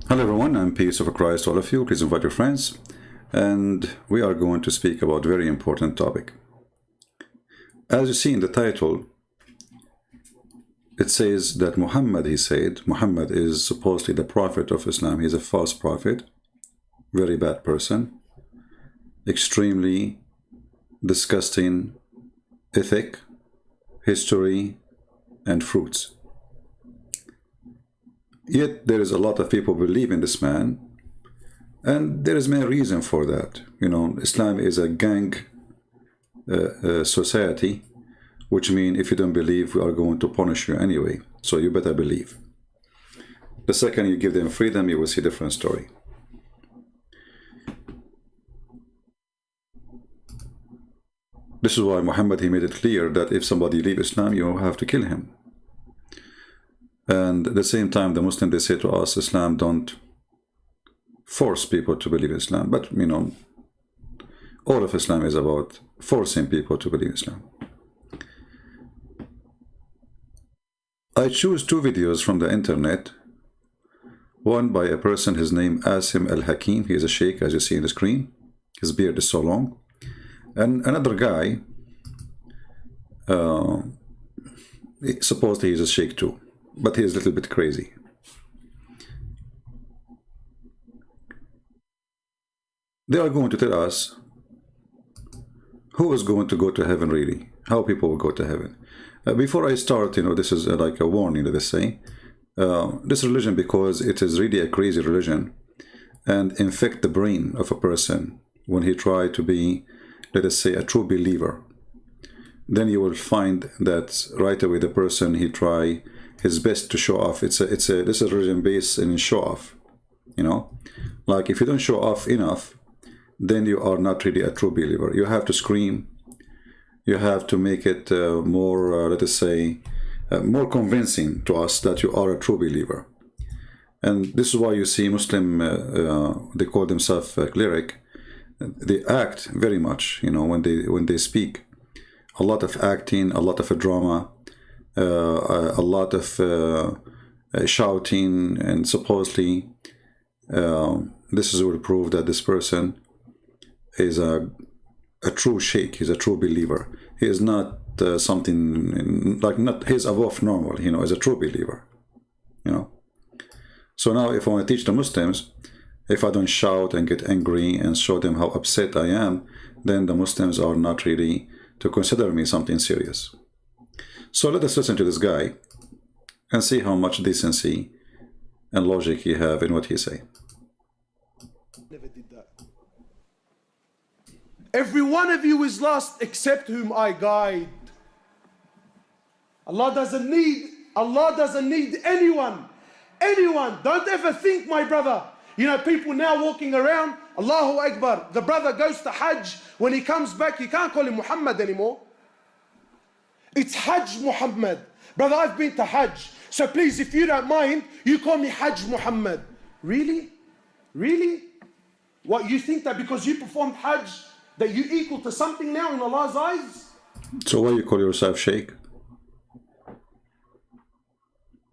Hello everyone, and peace of Christ to all of you. Please invite your friends, and we are going to speak about a very important topic. As you see in the title, it says that Muhammad, he said, Muhammad is supposedly the prophet of Islam. He's a false prophet, very bad person, extremely disgusting ethic, history, and fruits. Yet there is a lot of people believe in this man, and there is many reason for that. You know, Islam is a gang society, which means if you don't believe, we are going to punish you anyway. So you better believe. The second you give them freedom, you will see a different story. This is why he made it clear that if somebody leaves Islam, you have to kill him. And at the same time, the Muslims, they say to us, Islam don't force people to believe Islam. But, you know, all of Islam is about forcing people to believe Islam. I choose two videos from the internet. One by a person, his name Asim Al-Hakim. He is a sheikh, as you see on the screen. His beard is so long. And another guy, supposedly he's a sheikh too, but he is a little bit crazy. They are going to tell us who is going to go to heaven really, how people will go to heaven. Before I start, you know, this is like a warning, let us say. This religion, because it is really a crazy religion and infect the brain of a person when he try to be, let us say, a true believer. Then you will find that right away the person, he try his best to show off. This is a religion based in show off, you know. Like if you don't show off enough, then you are not really a true believer. You have to scream. You have to make it more, let us say, more convincing to us that you are a true believer. And this is why you see Muslim, they call themselves cleric. They act very much, you know, when they speak. A lot of acting, a lot of drama, a lot of shouting, and supposedly this will prove that this person is a true sheikh. He's a true believer. He is not something like, not, he's above normal, you know, as a true believer, you know. So now if I want to teach the Muslims, if I don't shout and get angry and show them how upset I am, then the Muslims are not really to consider me something serious. So let us listen to this guy and see how much decency and logic he have in what he say. Never did that. Every one of you is lost except whom I guide. Allah doesn't need anyone. Anyone. Don't ever think, my brother. You know, people now walking around, Allahu Akbar. The brother goes to Hajj. When he comes back, you can't call him Muhammad anymore. It's Hajj Muhammad. Brother, I've been to Hajj. So please, if you don't mind, you call me Hajj Muhammad. Really? Really? What, you think that because you performed Hajj, that you equal to something now in Allah's eyes? So why you call yourself Sheikh?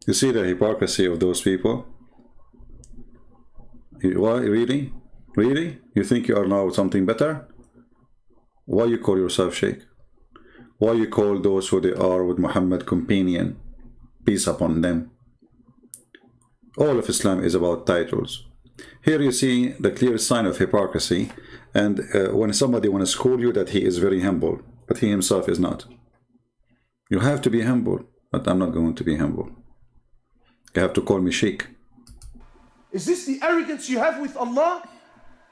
You see the hypocrisy of those people? Why, really? Really? You think you are now something better? Why you call yourself Sheikh? Why you call those who they are with Muhammad companion? Peace upon them. All of Islam is about titles. Here you see the clear sign of hypocrisy, and when somebody wants to school you that he is very humble, but he himself is not. You have to be humble, but I'm not going to be humble. You have to call me Sheikh. Is this the arrogance you have with Allah?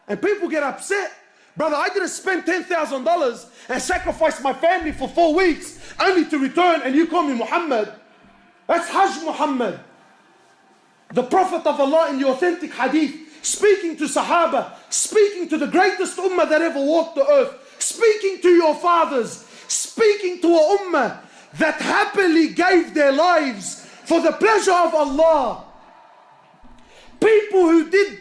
And people get upset. Brother, I didn't spend $10,000 and sacrifice my family for 4 weeks only to return, and you call me Muhammad. That's Hajj Muhammad. The Prophet of Allah in the authentic hadith, speaking to Sahaba, speaking to the greatest ummah that ever walked the earth, speaking to your fathers, speaking to a ummah that happily gave their lives for the pleasure of Allah. People who did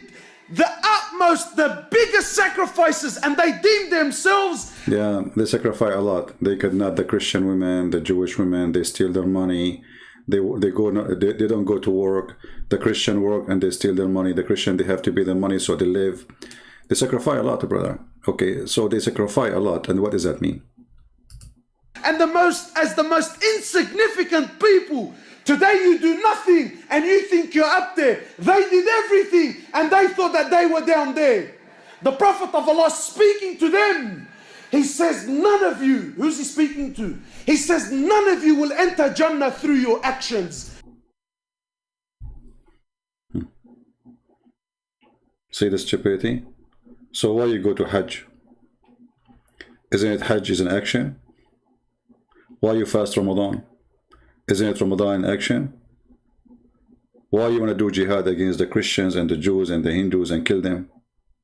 the utmost, the biggest sacrifices, and they deemed themselves... Yeah, they sacrifice a lot. They kidnap the Christian women, the Jewish women, they steal their money, They go, they don't go to work. The Christian work and they steal their money. The Christian, they have to pay their money so they live. They sacrifice a lot, brother. Okay, so they sacrifice a lot. And what does that mean? And as the most insignificant people, today you do nothing and you think you're up there. They did everything and they thought that they were down there. The Prophet of Allah speaking to them, he says, none of you, who's he speaking to? He says, none of you will enter Jannah through your actions. See the stupidity? So why you go to Hajj? Isn't it Hajj is an action? Why you fast Ramadan? Isn't it Ramadan in action? Why you want to do jihad against the Christians and the Jews and the Hindus and kill them?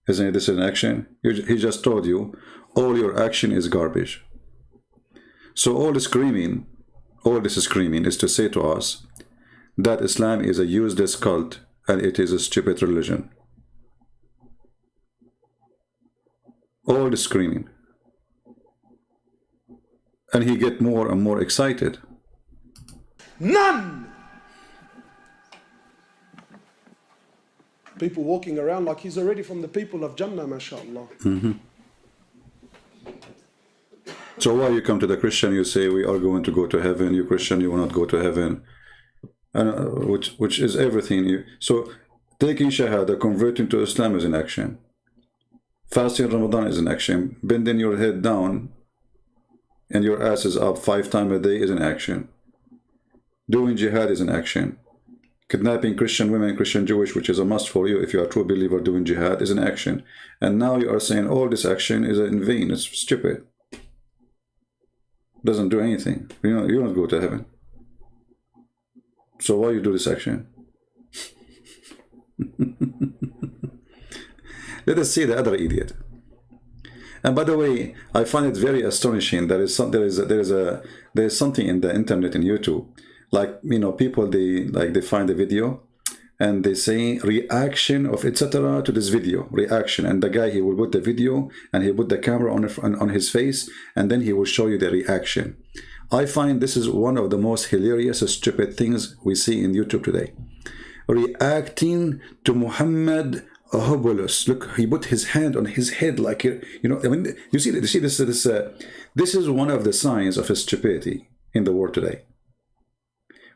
Isn't it this an action? He just told you all your action is garbage. So all this screaming is to say to us that Islam is a useless cult and it is a stupid religion. All the screaming. And he get more and more excited. None! People walking around like he's already from the people of Jannah, mashallah. So why you come to the Christian, you say we are going to go to heaven, you Christian, you will not go to heaven, and which is everything. So taking Shahada, converting to Islam is an action. Fasting Ramadan is an action. Bending your head down and your ass is up 5 times a day is an action. Doing jihad is an action. Kidnapping Christian women, Christian Jewish, which is a must for you if you are a true believer, doing jihad is an action. And now you are saying all this action is in vain, it's stupid. Doesn't do anything. You don't go to heaven. So why you do this action? Let us see the other idiot. And by the way, I find it very astonishing. There is something in the internet and YouTube, like people they find a video and they say reaction of etc. to this video, reaction, and the guy, he will put the video and he put the camera on his face and then he will show you the reaction. I find this is one of the most hilarious stupid things we see in YouTube today. Reacting to Mohammed Hobulus. Look, he put his hand on his head like I mean, you see this this is one of the signs of stupidity in the world today.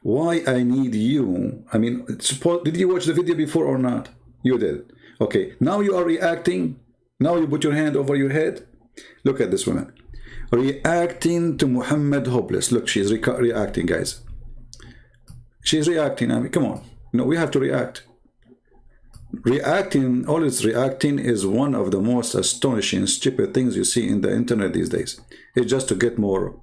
Why I need you? I mean, did you watch the video before or not? You did. Okay, now you are reacting. Now you put your hand over your head. Look at this woman. Reacting to Mohammed Hopeless. Look, she's reacting, guys. She's reacting. I mean, come on. We have to react. Reacting, always reacting is one of the most astonishing, stupid things you see in the internet these days. It's just to get more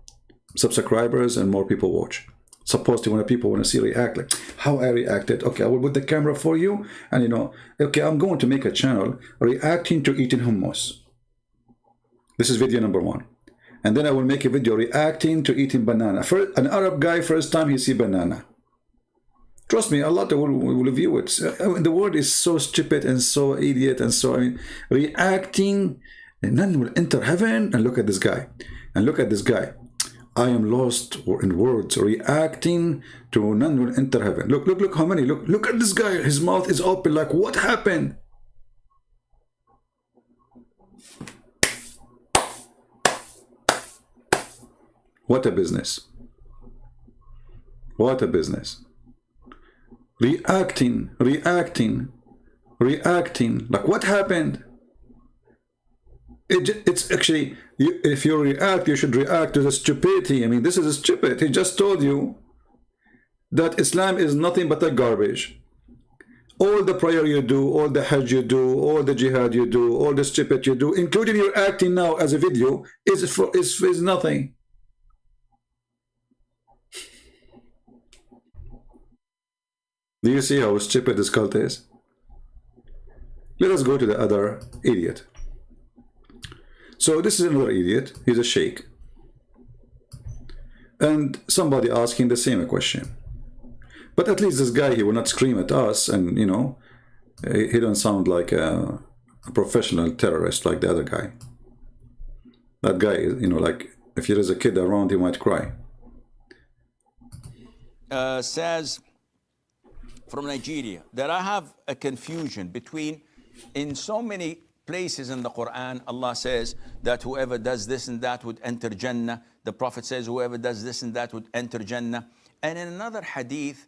subscribers and more people watch. Supposedly when people want to see react, like how I reacted. Okay, I will put the camera for you, and okay, I'm going to make a channel reacting to eating hummus. This is video number 1. And then I will make a video reacting to eating banana. For an Arab guy, first time he see banana. Trust me, a lot will view it. The world is so stupid and so idiot and so reacting, and none will enter heaven. And look at this guy. And look at this guy. I am lost in words. Reacting to none will enter heaven. Look how many. Look at this guy. His mouth is open like, what happened? What a business. What a business. Reacting. Like, what happened? It's actually, if you react, you should react to the stupidity. I mean, this is stupid. He just told you that Islam is nothing but a garbage. All the prayer you do, all the hajj you do, all the jihad you do, all the stupid you do, including your acting now as a video, is nothing. Do you see how stupid this cult is? Let us go to the other idiot. So this is another idiot. He's a sheikh. And somebody asking the same question. But at least this guy, he will not scream at us, and he don't sound like a professional terrorist like the other guy. That guy, like if there is a kid around, he might cry. says from Nigeria that I have a confusion between, in so many places in the Quran, Allah says that whoever does this and that would enter Jannah. The Prophet says whoever does this and that would enter Jannah. And in another hadith,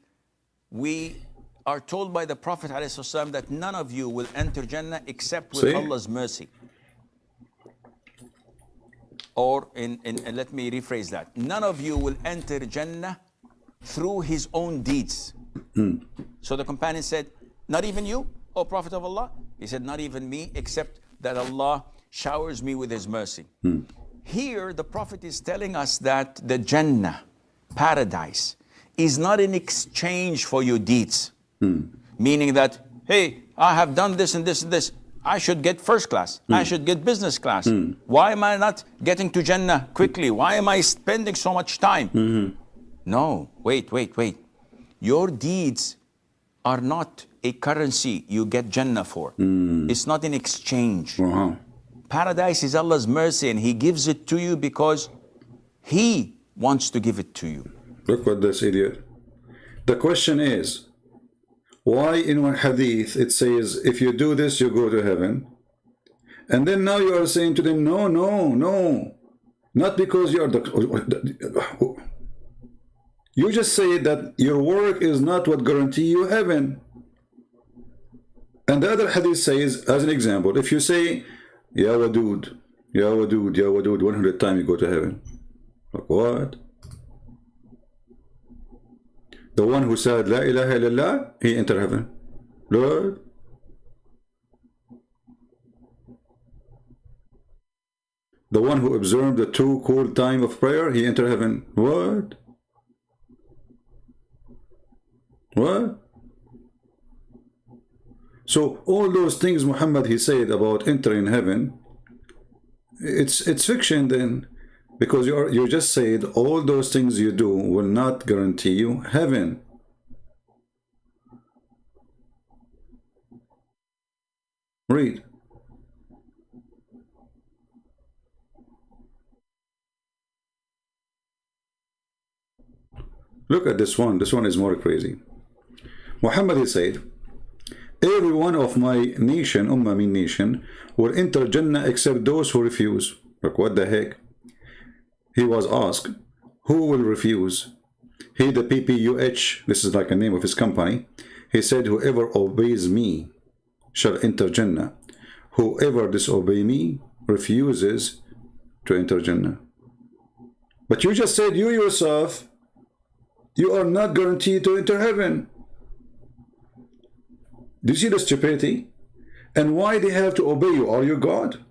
we are told by the Prophet ﷺ that none of you will enter Jannah except with Allah's mercy. Or, let me rephrase that. None of you will enter Jannah through his own deeds. So the companion said, not even you, O Prophet of Allah? He said, not even me, except that Allah showers me with his mercy. Here, the Prophet is telling us that the Jannah, paradise, is not in exchange for your deeds. Meaning that, hey, I have done this and this and this. I should get first class. I should get business class. Why am I not getting to Jannah quickly? Why am I spending so much time? No, wait. Your deeds are not a currency you get Jannah for. It's not in exchange. Paradise is Allah's mercy, and He gives it to you because He wants to give it to you. Look what this idiot. The question is, why in one hadith it says, if you do this, you go to heaven? And then now you are saying to them, no. Not because you are the... You just say that your work is not what guarantee you heaven. And the other hadith says, as an example, if you say, Ya Wadud, 100 times, you go to heaven. Like what? The one who said La ilaha illallah, he enter heaven. Lord. The one who observed the 2 cool time of prayer, he enter heaven. What? So all those things Muhammad he said about entering heaven, it's fiction then, because you just said all those things you do will not guarantee you heaven. Read. Look at this one. This one is more crazy. Muhammad he said, every one of my nation, Ummah min nation, will enter Jannah except those who refuse. Like what the heck? He was asked, who will refuse? He, the PPUH, this is like a name of his company. He said, whoever obeys me shall enter Jannah. Whoever disobeys me refuses to enter Jannah. But you just said, you yourself, you are not guaranteed to enter heaven. Do you see the stupidity? And why they have to obey you? Are you God?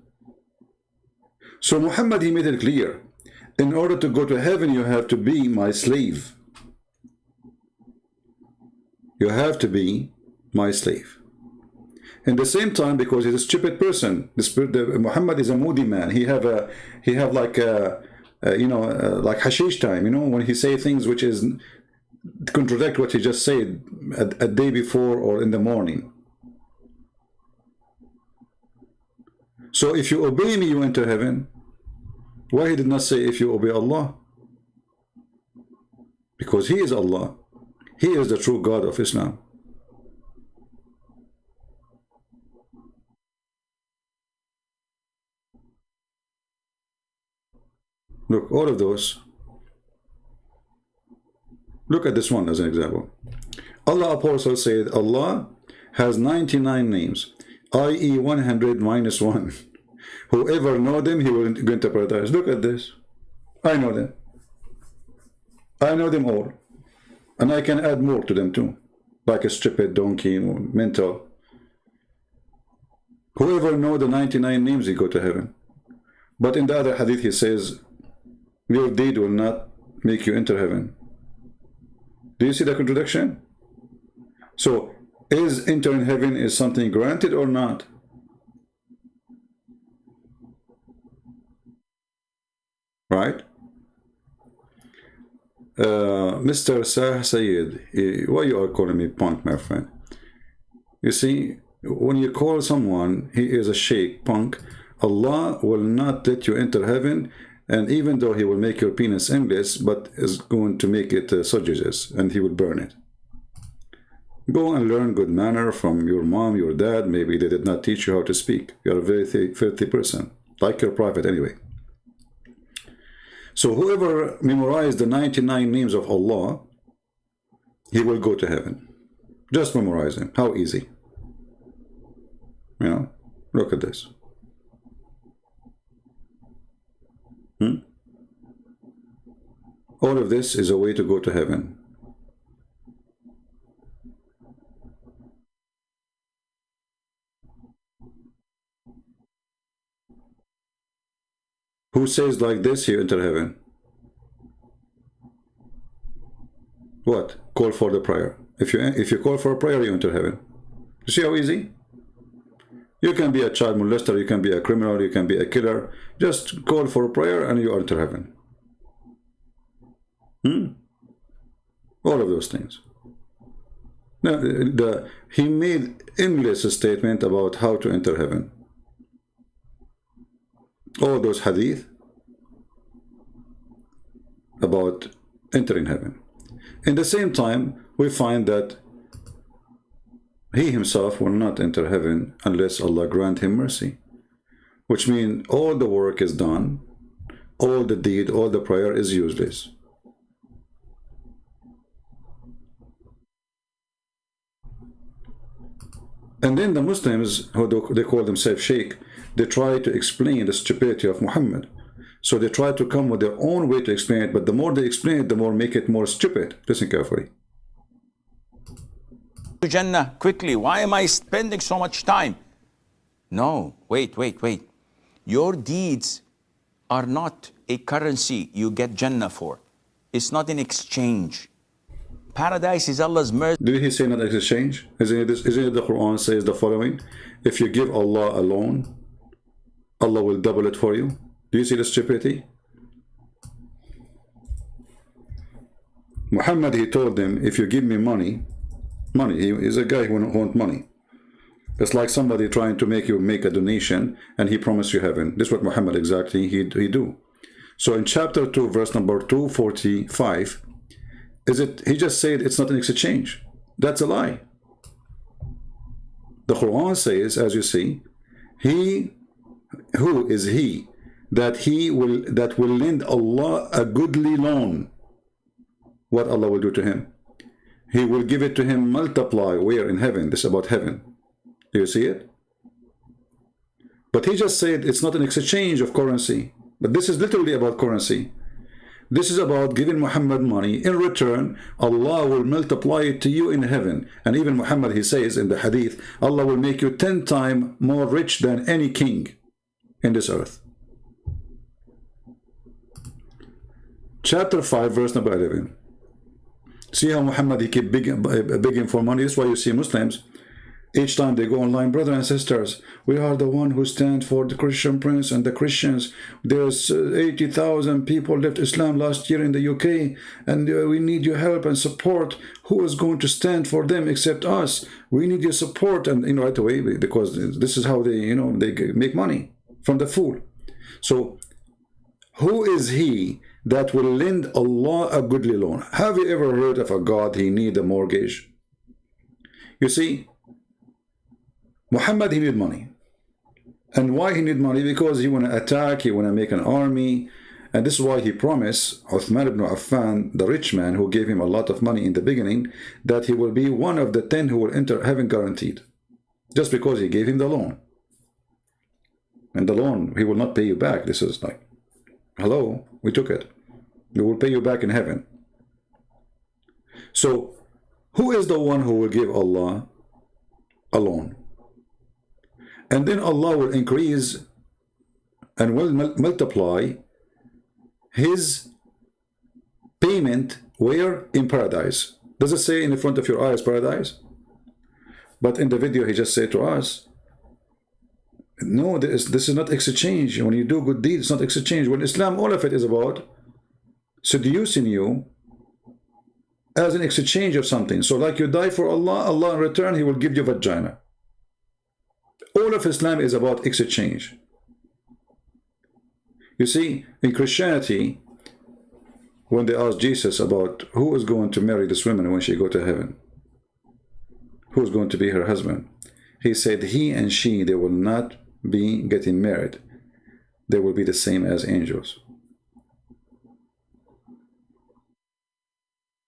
So Muhammad, he made it clear. In order to go to heaven, you have to be my slave. You have to be my slave. In the same time, because he's a stupid person, Muhammad is a moody man. He have like like hashish time, when he say things which is contradict what he just said a day before or in the morning. So if you obey me, you enter heaven. Why he did not say if you obey Allah? Because He is Allah. He is the true God of Islam. Look, all of those. Look at this one as an example. Allah Apostle said Allah has 99 names, i.e. 100 minus 1. Whoever know them, he will go into paradise. Look at this. I know them. I know them all. And I can add more to them too. Like a stupid donkey or mental. Whoever know the 99 names, he go to heaven. But in the other hadith, he says, your deed will not make you enter heaven. Do you see the contradiction? So, is entering heaven is something granted or not? Right? Mr. Sayyid, why you are calling me punk, my friend? You see, when you call someone, he is a sheikh, punk, Allah will not let you enter heaven And even though he will make your penis endless, but is going to make it sausages, and he will burn it. Go and learn good manner from your mom, your dad. Maybe they did not teach you how to speak. You're a very filthy person, like your prophet anyway. So whoever memorized the 99 names of Allah, he will go to heaven. Just memorize them. How easy. You know, look at this. All of this is a way to go to heaven. Who says like this, he enter heaven? What? Call for the prayer. If you call for a prayer, you enter heaven. You see how easy? You can be a child molester, you can be a criminal, you can be a killer. Just call for a prayer and you enter heaven. All of those things. Now, he made endless statement about how to enter heaven. All those hadith about entering heaven. In the same time, we find that he himself will not enter heaven unless Allah grant him mercy. Which means all the work is done, all the deed, all the prayer is useless. And then the Muslims, who they call themselves Sheikh, they try to explain the stupidity of Muhammad. So they try to come with their own way to explain it, but the more they explain it, the more make it more stupid. Listen carefully. Jannah quickly. Why am I spending so much time? No, wait. Your deeds are not a currency you get Jannah for. It's not an exchange. Paradise is Allah's mercy. Did he say not exchange? Isn't it the Quran says the following? If you give Allah alone, Allah will double it for you. Do you see the stupidity? Muhammad, he told them, if you give me money, he is a guy who wants money. It's like somebody trying to make you make a donation and he promised you heaven. This is what Muhammad exactly he do. So in chapter 2, verse number 245, he just said it's not an exchange. That's a lie. The Quran says, as you see, who is he that will lend Allah a goodly loan? What Allah will do to him? He will give it to him multiply. Where? In heaven. This is about heaven. Do you see it? But he just said it's not an exchange of currency. But this is literally about currency. This is about giving Muhammad money. In return, Allah will multiply it to you in heaven. And even Muhammad, he says in the hadith, Allah will make you 10 times more rich than any king in this earth. Chapter 5, verse number 11. See how Muhammad, he keep begging for money. This is why you see Muslims, each time they go online, brothers and sisters, we are the one who stand for the Christian Prince and the Christians. There's 80,000 people left Islam last year in the UK, and we need your help and support. Who is going to stand for them except us? We need your support. And right away, because this is how they make money from the fool. So who is he that will lend Allah a goodly loan? Have you ever heard of a God he need a mortgage? You see, Muhammad, he need money. And why he need money? Because he want to attack, he want to make an army. And this is why he promised Uthman ibn Affan, the rich man who gave him a lot of money in the beginning, that he will be one of the 10 who will enter heaven guaranteed. Just because he gave him the loan. And the loan, he will not pay you back. This is like, hello, we took it. We will pay you back in heaven. So, who is the one who will give Allah a loan? And then Allah will increase and will multiply his payment where? In paradise. Does it say in the front of your eyes paradise? But in the video he just said to us, no, this is not exchange. When you do good deeds, it's not exchange. When Islam, all of it is about seducing you as an exchange of something. So like you die for Allah, Allah in return, he will give you vagina. All of Islam is about exchange. You see, in Christianity, when they asked Jesus about who is going to marry this woman when she go to heaven, who's going to be her husband, he said he and she, they will not be getting married. They will be the same as angels.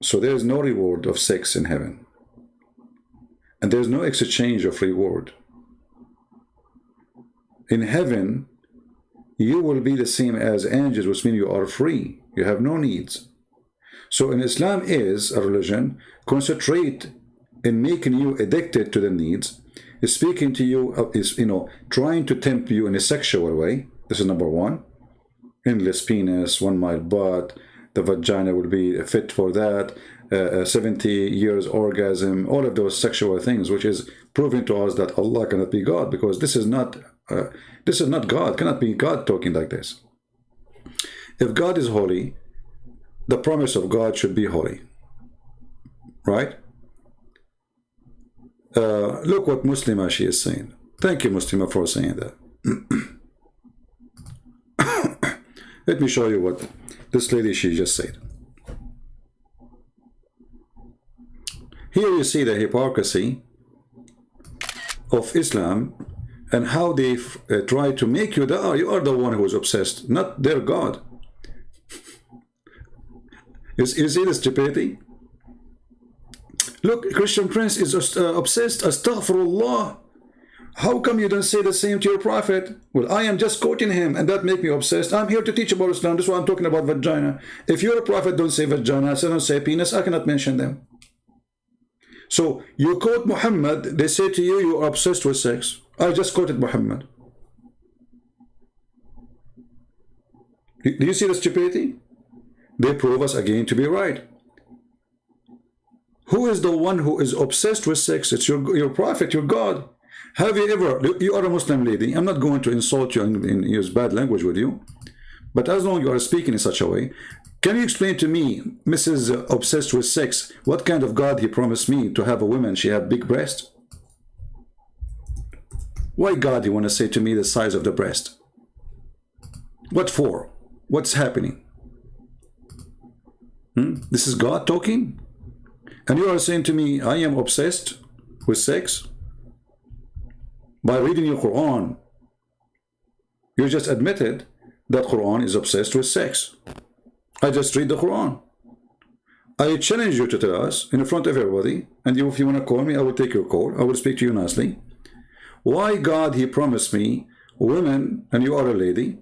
So there is no reward of sex in heaven. And there's no exchange of reward. In heaven, you will be the same as angels, which means you are free. You have no needs. So in Islam is a religion, concentrate in making you addicted to the needs, is speaking to you, is, trying to tempt you in a sexual way. This is number one. Endless penis, 1 mile butt, the vagina will be fit for that, 70 years orgasm, all of those sexual things, which is proving to us that Allah cannot be God, because this is not God, cannot be God talking like this. If God is holy, the promise of God should be holy, right? Look what Muslima she is saying. Thank you, Muslima, for saying that. Let me show you what this lady she just said. Here you see the hypocrisy of Islam and how they try to make you you are the one who is obsessed, not their God. You see the stupidity? Look, Christian Prince is obsessed. Astaghfirullah. How come you don't say the same to your prophet? Well, I am just quoting him, and that make me obsessed. I'm here to teach about Islam. That's why I'm talking about vagina. If your prophet don't say vagina, so don't say penis, I cannot mention them. So you quote Muhammad, they say to you, you are obsessed with sex. I just quoted Muhammad. Do you see the stupidity? They prove us again to be right. Who is the one who is obsessed with sex? It's your prophet, your God. Have you ever, you are a Muslim lady, I'm not going to insult you and use bad language with you, but as long as you are speaking in such a way, can you explain to me, Mrs. Obsessed with sex, what kind of God he promised me to have a woman, she have big breast? Why God you want to say to me the size of the breast? What for? What's happening? This is God talking? And you are saying to me, I am obsessed with sex? By reading your Quran, you just admitted that Quran is obsessed with sex. I just read the Quran. I challenge you to tell us in front of everybody, and if you want to call me, I will take your call. I will speak to you nicely. Why God, he promised me women, and you are a lady,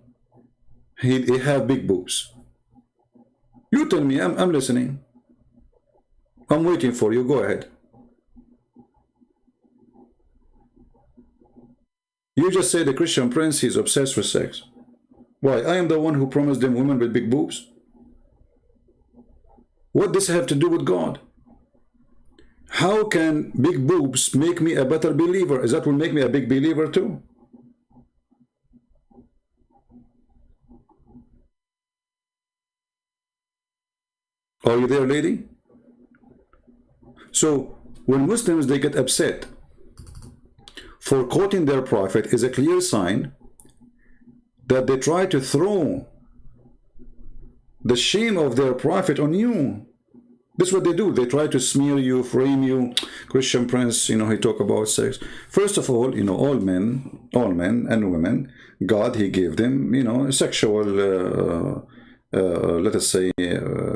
he have big boobs. You tell me, I'm listening. I'm waiting for you, go ahead. You just say the Christian Prince is obsessed with sex. Why? I am the one who promised them women with big boobs. What does this have to do with God? How can big boobs make me a better believer? Is that will make me a big believer too? Are you there, lady? So when Muslims, they get upset for quoting their prophet, is a clear sign that they try to throw the shame of their prophet on you. This is what they do. They try to smear you, frame you. Christian Prince, he talk about sex. First of all, all men and women, God, he gave them, a sexual, let us say,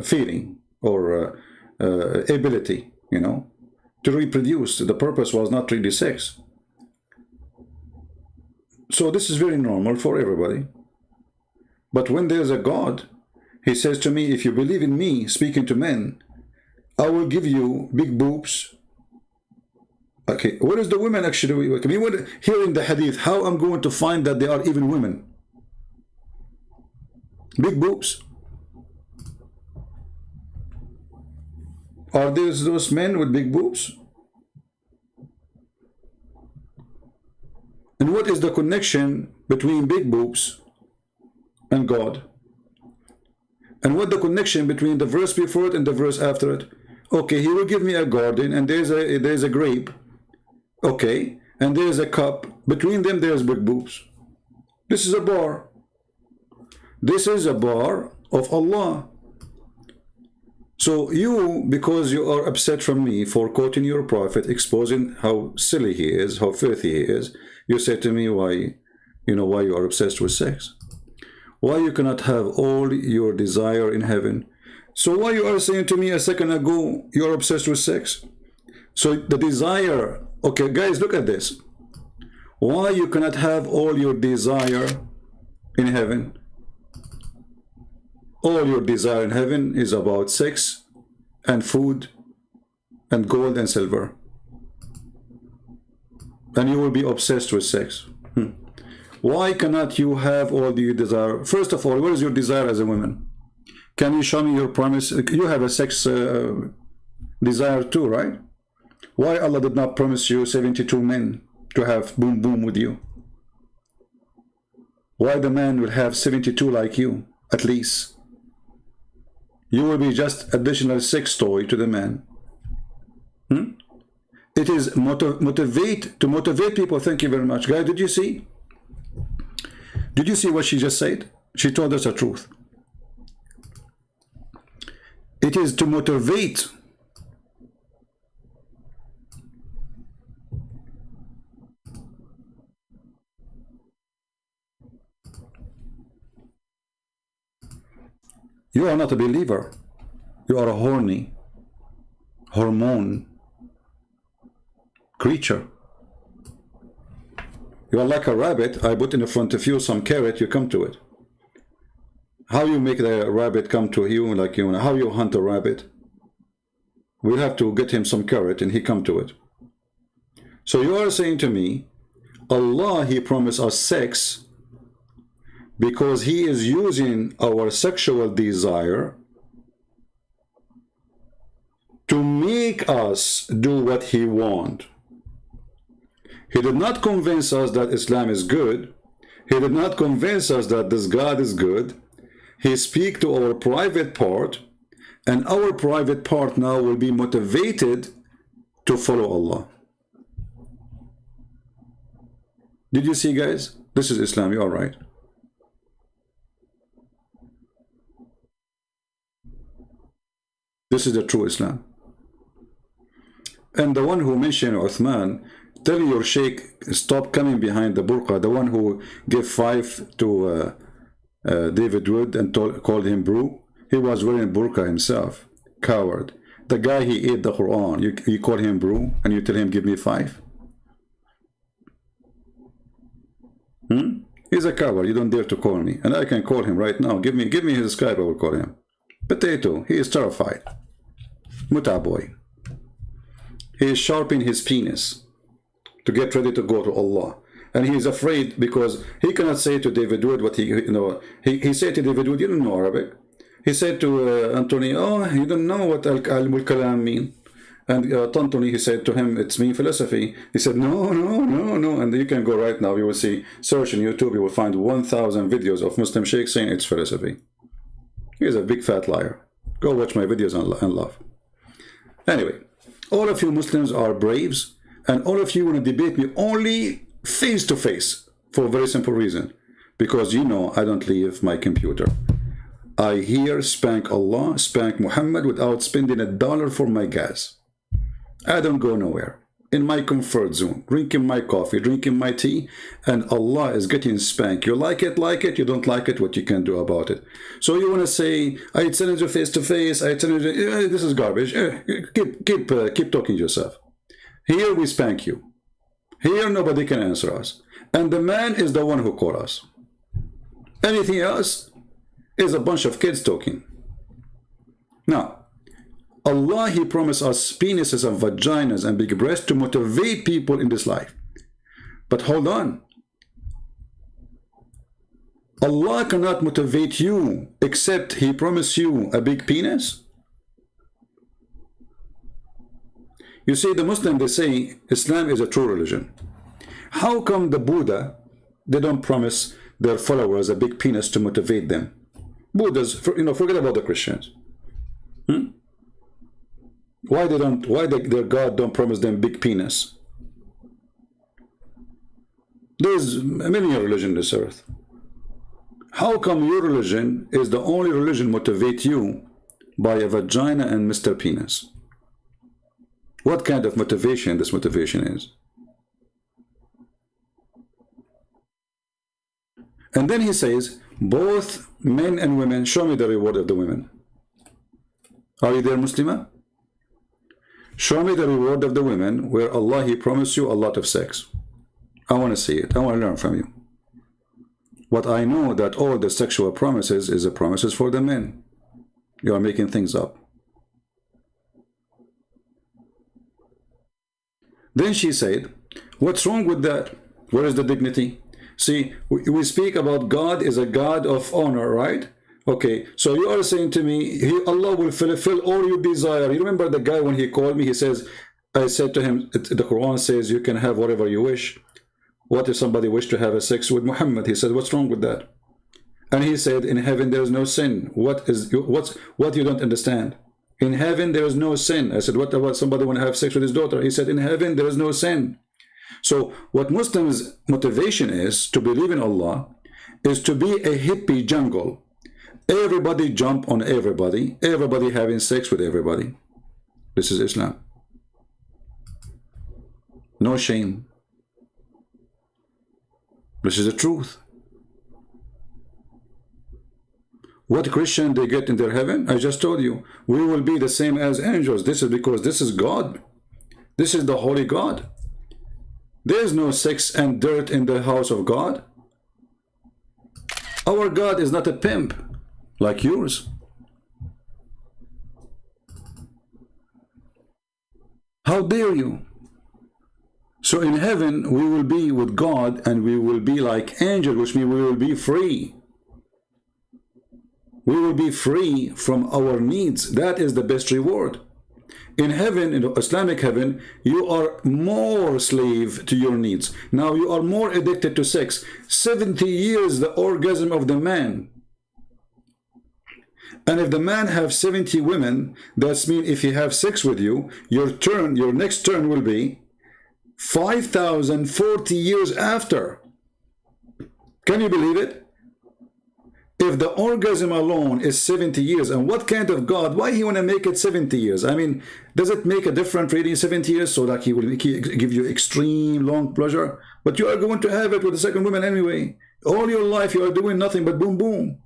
feeling or ability, to reproduce. The purpose was not really sex. So this is very normal for everybody. But when there's a God, he says to me, if you believe in me, speaking to men, I will give you big boobs. Okay, what is the women actually? Here in the hadith, how I'm going to find that they are even women? Big boobs. Are there those men with big boobs? And what is the connection between big boobs and God? And what the connection between the verse before it and the verse after it? Okay, he will give me a garden and there's a grape. Okay, and there's a cup. Between them there's big boobs. This is a bar. This is a bar of Allah. So you, because you are upset from me for quoting your prophet, exposing how silly he is, how filthy he is, you say to me, why, why you are obsessed with sex? Why you cannot have all your desire in heaven? So why you are saying to me a second ago, you are obsessed with sex? So the desire, okay, guys, look at this. Why you cannot have all your desire in heaven? All your desire in heaven is about sex and food and gold and silver. And you will be obsessed with sex. Why cannot you have all the desire? First of all, what is your desire as a woman? Can you show me your promise? You have a sex desire too, right? Why Allah did not promise you 72 men to have boom boom with you? Why the man will have 72 like you, at least? You will be just additional sex toy to the man. It is to motivate people. Thank you very much. Guys, did you see? Did you see what she just said? She told us the truth. It is to motivate. You are not a believer. You are a horny, hormone creature. You are like a rabbit. I put in front of you some carrot, you come to it. How you make the rabbit come to you, like how you hunt a rabbit? We'll have to get him some carrot and he come to it. So you are saying to me, Allah, he promised us sex because he is using our sexual desire to make us do what he wants. He did not convince us that Islam is good. He did not convince us that this God is good. He speaks to our private part, and our private part now will be motivated to follow Allah. Did you see, guys? This is Islam. You are right. This is the true Islam. And the one who mentioned Uthman, tell your sheikh, stop coming behind the burqa. The one who gave 5 to David Wood and called him bro, he was wearing burqa himself. Coward. The guy, he ate the Quran. You call him bro and you tell him give me 5? He's a coward. You don't dare to call me. And I can call him right now. Give me his Skype, I will call him. Potato. He is terrified. Muta boy. He is sharpening his penis to get ready to go to Allah. And he is afraid because he cannot say to David Wood what he said to David Wood, you don't know Arabic. He said to Anthony, oh, you don't know what al-ilm al-kalam mean. And Anthony, he said to him, it's mean philosophy. He said, no. And you can go right now, you will see, search on YouTube, you will find 1,000 videos of Muslim sheikhs saying it's philosophy. He is a big fat liar. Go watch my videos and laugh. Anyway, all of you Muslims are braves, and all of you want to debate me only face to face for a very simple reason. Because you know I don't leave my computer. I here spank Allah, spank Muhammad without spending $1 for my gas. I don't go nowhere. In my comfort zone, drinking my coffee, drinking my tea, and Allah is getting spanked. You like it, you don't like it, what you can do about it. So you want to say, I challenge you face to face, I challenge you, this is garbage. Keep talking to yourself. Here we spank you. Here nobody can answer us. And the man is the one who called us. Anything else is a bunch of kids talking. Now, Allah, he promised us penises and vaginas and big breasts to motivate people in this life. But hold on. Allah cannot motivate you except he promised you a big penis. You see, the Muslims, they say Islam is a true religion. How come the Buddha, they don't promise their followers a big penis to motivate them? Buddhas, forget about the Christians. Why their God don't promise them big penis? There's a million religions on this earth. How come your religion is the only religion motivate you by a vagina and Mr. Penis? What kind of motivation this motivation is? And then he says, both men and women, show me the reward of the women. Are you there, Muslima? Show me the reward of the women where Allah, He promised you a lot of sex. I want to see it. I want to learn from you. What I know that all the sexual promises is the promises for the men. You are making things up. Then she said, what's wrong with that? Where is the dignity? See, we speak about God is a God of honor, right? Okay, so you are saying to me, Allah will fulfill all your desire. You remember the guy when he called me, he says, I said to him, the Quran says you can have whatever you wish. What if somebody wished to have a sex with Muhammad? He said, what's wrong with that? And he said, in heaven there is no sin. What you don't understand? In heaven there is no sin. I said, what about somebody want to have sex with his daughter? He said, in heaven there is no sin. So what Muslims' motivation is to believe in Allah is to be a hippie jungle. Everybody jump on everybody. Everybody having sex with everybody. This is Islam. No shame. This is the truth. What Christian they get in their heaven? I just told you. We will be the same as angels. This is because this is God. This is the holy God. There is no sex and dirt in the house of God. Our God is not a pimp like yours. How dare you? So in heaven we will be with God and we will be like angels, which means we will be free. We will be free from our needs. That is the best reward. In heaven, in Islamic heaven, you are more slave to your needs. Now you are more addicted to sex. 70 years the orgasm of the man. And if the man have 70 women, that means if he have sex with you, your next turn will be 5,040 years after. Can you believe it? If the orgasm alone is 70 years, and what kind of God, why he want to make it 70 years? I mean, does it make a difference reading 70 years so that he will give you extreme long pleasure? But you are going to have it with the second woman anyway. All your life you are doing nothing but boom boom.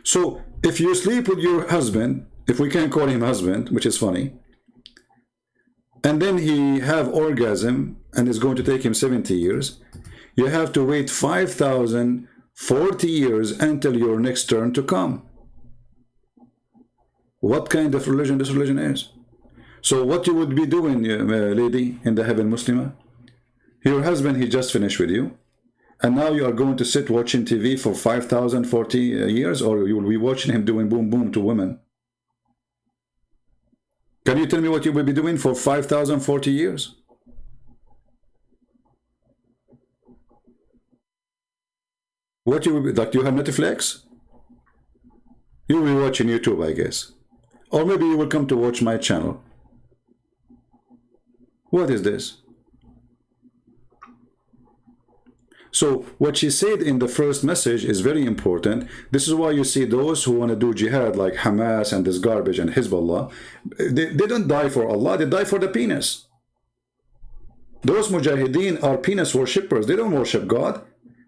So if you sleep with your husband, if we can call him husband, which is funny, and then he have orgasm and it's going to take him 70 years, you have to wait 5,040 years until your next turn to come. What kind of religion this religion is? So what you would be doing, lady in the heaven Muslima? Your husband, he just finished with you, and now you are going to sit watching TV for 5,040 years, or you will be watching him doing boom boom to women. Can you tell me what you will be doing for 5,040 years? What you will be, like you have Netflix? You will be watching YouTube, I guess. Or maybe you will come to watch my channel. What is this? So what she said in the first message is very important. This is why you see those who want to do jihad like Hamas and this garbage and Hezbollah, they don't die for Allah, they die for the penis. Those mujahideen are penis worshippers. They don't worship God.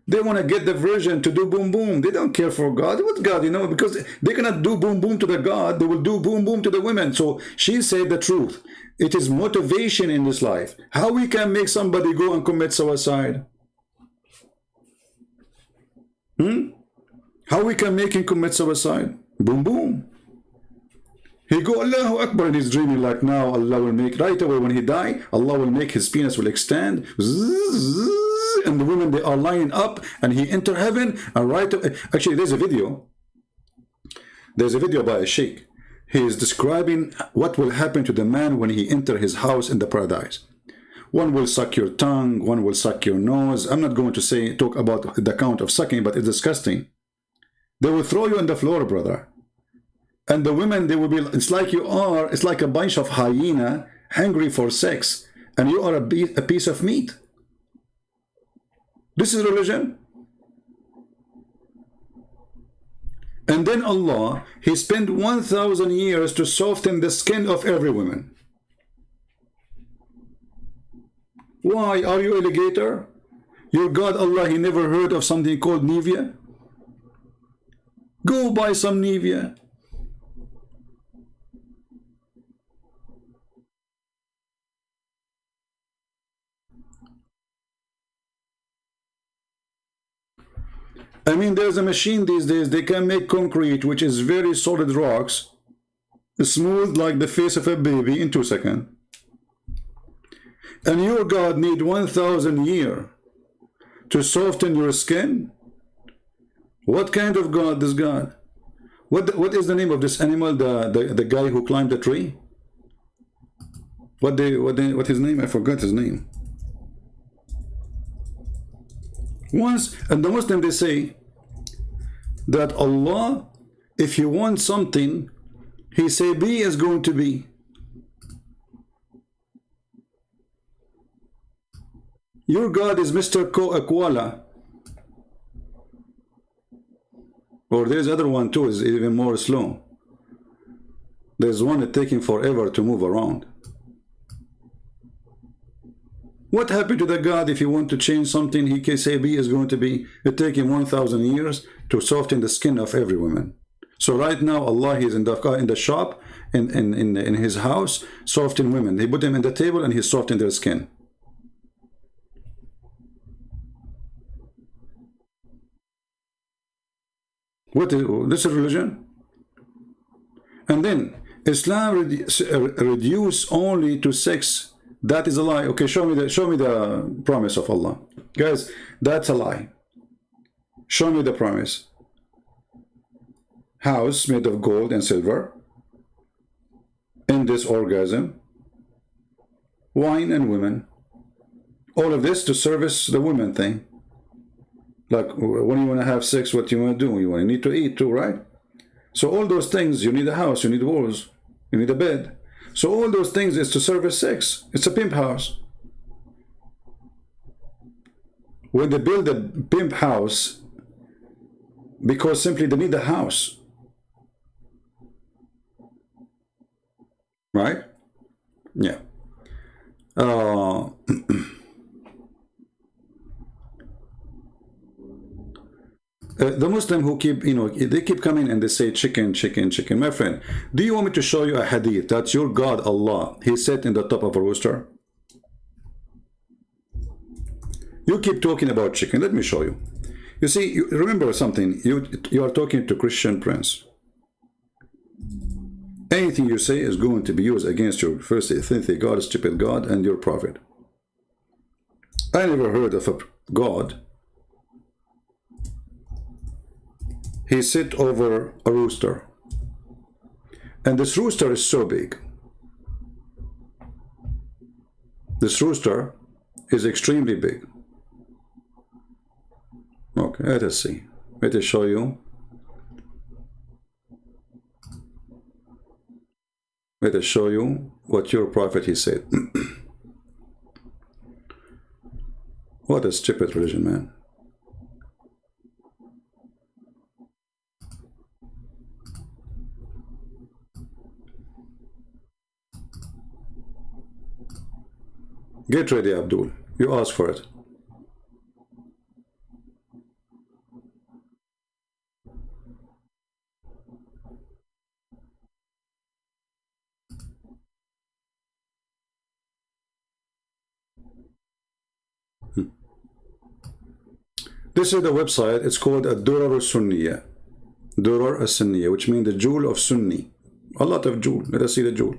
They want to get the virgin to do boom boom. They don't care for God. What God, you know, because they cannot do boom boom to the God, they will do boom boom to the women. So she said the truth. It is motivation in this life. How we can make somebody go and commit suicide? How we can make him commit suicide? Boom boom. He go Allahu Akbar and he's dreaming like now Allah will make, right away when he die, Allah will make his penis will extend, and the women, they are lining up and he enter heaven, and right away, actually there's a video by a sheikh. He is describing what will happen to the man when he enter his house in the paradise. One will suck your tongue, one will suck your nose. I'm not going to talk about the count of sucking, but it's disgusting. They will throw you on the floor, brother. And the women, they will be, it's like it's like a bunch of hyena hungry for sex, and you are a piece of meat. This is religion. And then Allah, He spent 1,000 years to soften the skin of every woman. Why? Are you alligator? Your God Allah, He never heard of something called Nivea? Go buy some Nivea. I mean, there's a machine these days, they can make concrete, which is very solid rocks, smooth like the face of a baby in 2 seconds. And your God need 1,000 years to soften your skin? What kind of God, this God? What is the name of this animal, the guy who climbed the tree? What his name? I forgot his name. Once, and the Muslim, they say that Allah, if He wants something, He say be is going to be. Your God is Mr. Koala. Or there's other one too, is even more slow. There's one that's taking forever to move around. What happened to the God if He want to change something, He can say be is going to be? It take Him 1,000 years to soften the skin of every woman. So right now Allah, He's in the shop, in His house, soften women. He put them in the table and He softened their skin. What is this? Is religion? And then Islam reduce only to sex. That is a lie. Okay, show me the promise of Allah, guys. That's a lie. Show me the promise. House made of gold and silver. In this orgasm, wine and women. All of this to service the women thing. Like when you want to have sex, what you want to do? You need to eat too, right? So all those things, you need a house, you need walls, you need a bed. So all those things is to service sex. It's a pimp house. When they build a pimp house, because simply they need a house. Right? Yeah. The Muslim who keep, they keep coming and they say chicken, chicken, chicken. My friend, do you want me to show you a hadith that's your God Allah, He sat in the top of a rooster? You keep talking about chicken. Let me show you. You see, remember something. You are talking to Christian prince. Anything you say is going to be used against your first filthy God, stupid God, and your prophet. I never heard of a God. He sit over a rooster, and this rooster is so big. This rooster is extremely big. Okay, let us see. Let us show you. Let us show you what your prophet he said. What a stupid religion, man. Get ready, Abdul. You asked for it. This is the website. It's called Ad-Durar Sunniya. Durar Sunniya, which means the jewel of Sunni. A lot of jewel. Let us see the jewel.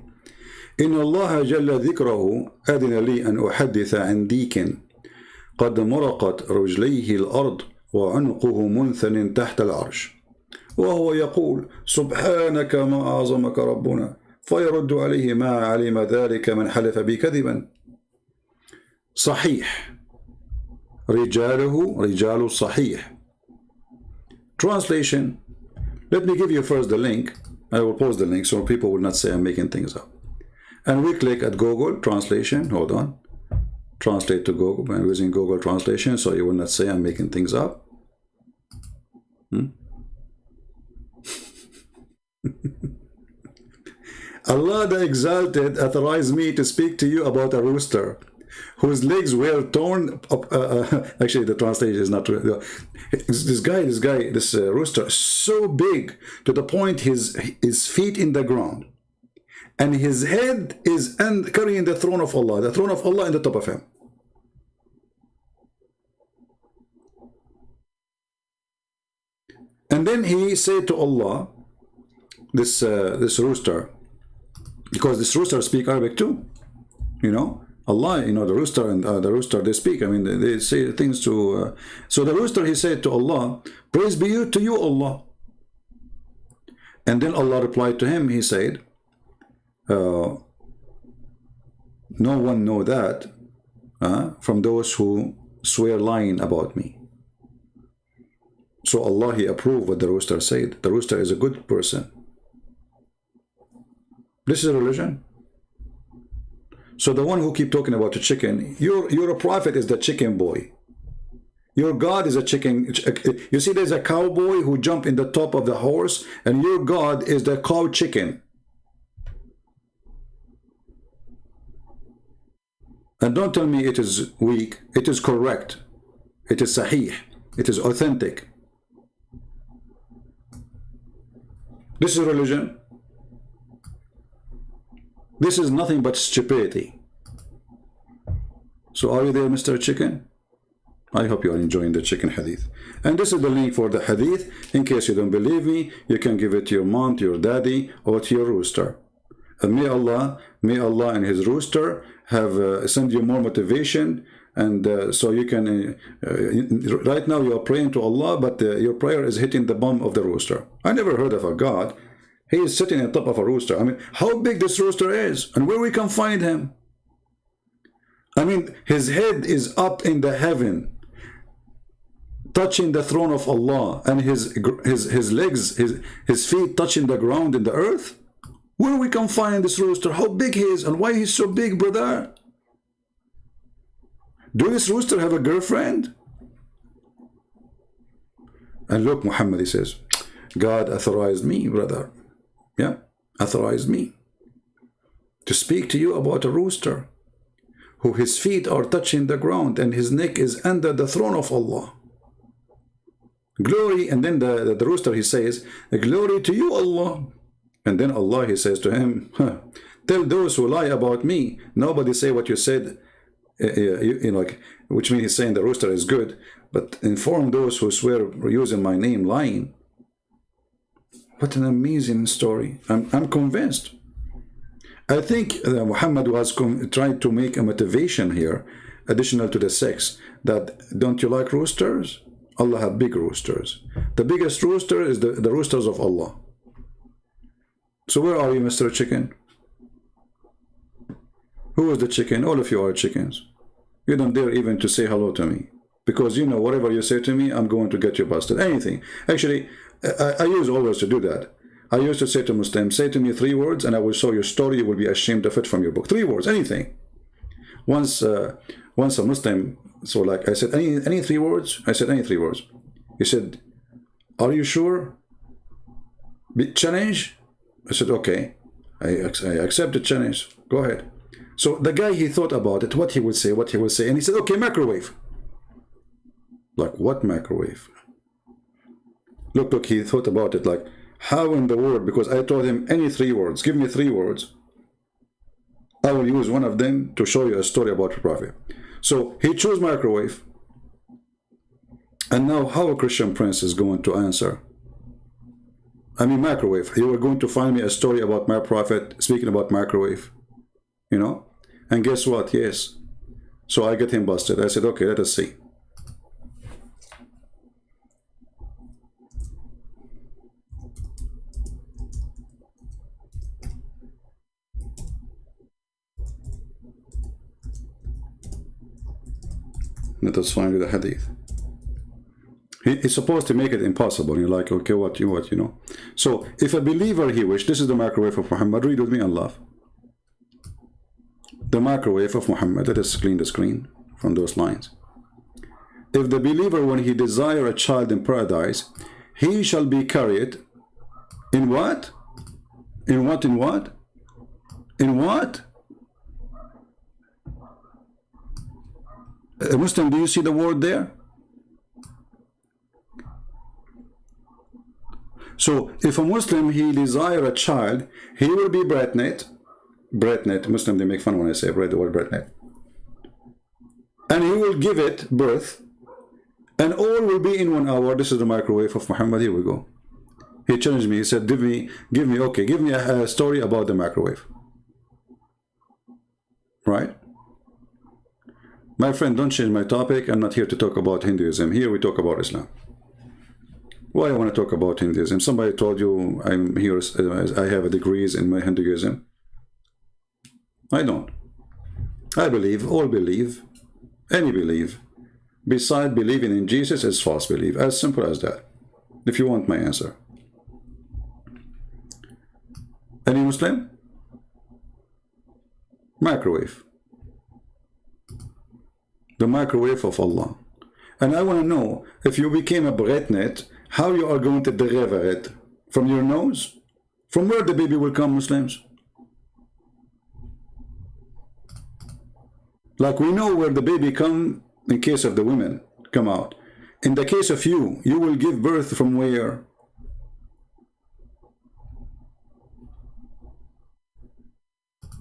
إن الله جل ذكره أذن لي أن أحدث عن ديك قد مرقت رجليه الأرض وعنقه منثن تحت العرش وهو يقول سبحانك ما أعظمك ربنا فيرد عليه ما علم ذلك من حلف بي كذبا صحيح رجاله رجال صحيح. Translation. Let me give you first the link. I will post the link so people will not say I'm making things up. And we click at Google Translation. Hold on. Translate to Google. I'm using Google Translation so you will not say I'm making things up. Allah the Exalted authorized me to speak to you about a rooster whose legs were torn up. Actually, the translation is not true. This rooster is so big to the point his feet in the ground, and his head is carrying the throne of Allah in the top of him. And then he said to Allah, this rooster, because this rooster speak Arabic too, you know. Allah, you know, the rooster and the rooster, they speak. I mean, they say things to. So the rooster, he said to Allah, "Praise be to you, Allah." And then Allah replied to him. He said, "No one know that from those who swear lying about me." So Allah, he approved what the rooster said. The rooster is a good person. This is a religion. So the one who keep talking about the chicken, your prophet is the chicken boy. Your God is a chicken. You see, there's a cowboy who jump in the top of the horse, and your God is the cow chicken. And don't tell me it is weak. It is correct. It is sahih. It is authentic. This is religion. This is nothing but stupidity. So are you there, Mr. Chicken? I hope you are enjoying the chicken hadith. And this is the link for the hadith. In case you don't believe me, you can give it to your mom, to your daddy, or to your rooster. And may Allah and his rooster have send you more motivation. And so you can, right now you are praying to Allah, but your prayer is hitting the bum of the rooster. I never heard of a God. He is sitting on top of a rooster. I mean, how big this rooster is and where we can find him. I mean, his head is up in the heaven, touching the throne of Allah, and his legs, his feet touching the ground in the earth. Where we can find this rooster? How big he is and why he's so big, brother? Do this rooster have a girlfriend? And look, Muhammad, he says, God authorized me, brother. Yeah, authorized me to speak to you about a rooster who his feet are touching the ground and his neck is under the throne of Allah. Glory. And then the rooster, he says, glory to you, Allah. And then Allah, he says to him, tell those who lie about me, nobody say what you said, you know, which means he's saying the rooster is good, but inform those who swear using my name lying. What an amazing story. I'm convinced. I think Muhammad was trying to make a motivation here, additional to the sex, that don't you like roosters? Allah have big roosters. The biggest rooster is the roosters of Allah. So where are you, Mr. Chicken? Who is the chicken? All of you are chickens. You don't dare even to say hello to me. Because you know, whatever you say to me, I'm going to get you busted. Anything. Actually, I used always to do that. I used to say to Muslims, say to me 3 words and I will show your story, you will be ashamed of it from your book. 3 words, anything. Once a Muslim, so like I said, any 3 words? I said, any 3 words. He said, are you sure? Challenge? I said, okay. I accept the challenge. Go ahead. So the guy, he thought about it, what he would say, and he said, okay, microwave. Like, what microwave? Look, he thought about it, like, how in the world, because I told him any 3 words, give me 3 words. I will use one of them to show you a story about the Prophet. So he chose microwave. And now how a Christian prince is going to answer? I mean, microwave. You are going to find me a story about my Prophet speaking about microwave. You know? And guess what? Yes. So I get him busted. I said, okay, let us see. Let us find the hadith. He's supposed to make it impossible. You're like, okay, what, you know. So if a believer he wished, this is the microwave of Muhammad. Read with me and laugh. The microwave of Muhammad. Let us clean the screen from those lines. If the believer, when he desire a child in paradise, he shall be carried in what? In what? In what? A Muslim, do you see the word there? So if a Muslim, he desire a child, he will be bratnet. Bratnet, Muslim, they make fun when I say the word bratnet. And he will give it birth, and all will be in 1 hour. This is the microwave of Muhammad. Here we go. He challenged me. He said, give me a story about the microwave. Right? My friend, don't change my topic. I'm not here to talk about Hinduism. Here we talk about Islam. Why I want to talk about Hinduism? Somebody told you I'm here, I have a degrees in my Hinduism. I don't. I believe, all believe, any belief, beside believing in Jesus is false belief. As simple as that. If you want my answer. Any Muslim? Microwave. The microwave of Allah. And I want to know, if you became a bratnet, how you are going to deliver it? From your nose? From where the baby will come, Muslims? Like we know where the baby come in case of the women come out. In the case of you, you will give birth from where?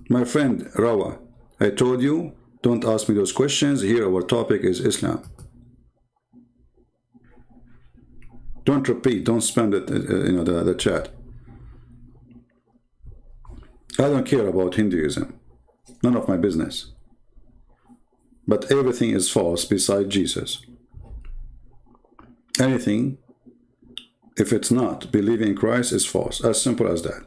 My friend Rawa, I told you, don't ask me those questions. Here our topic is Islam. Don't repeat, don't spam it, the chat. I don't care about Hinduism. None of my business. But everything is false beside Jesus. Anything, if it's not believing in Christ, is false. As simple as that.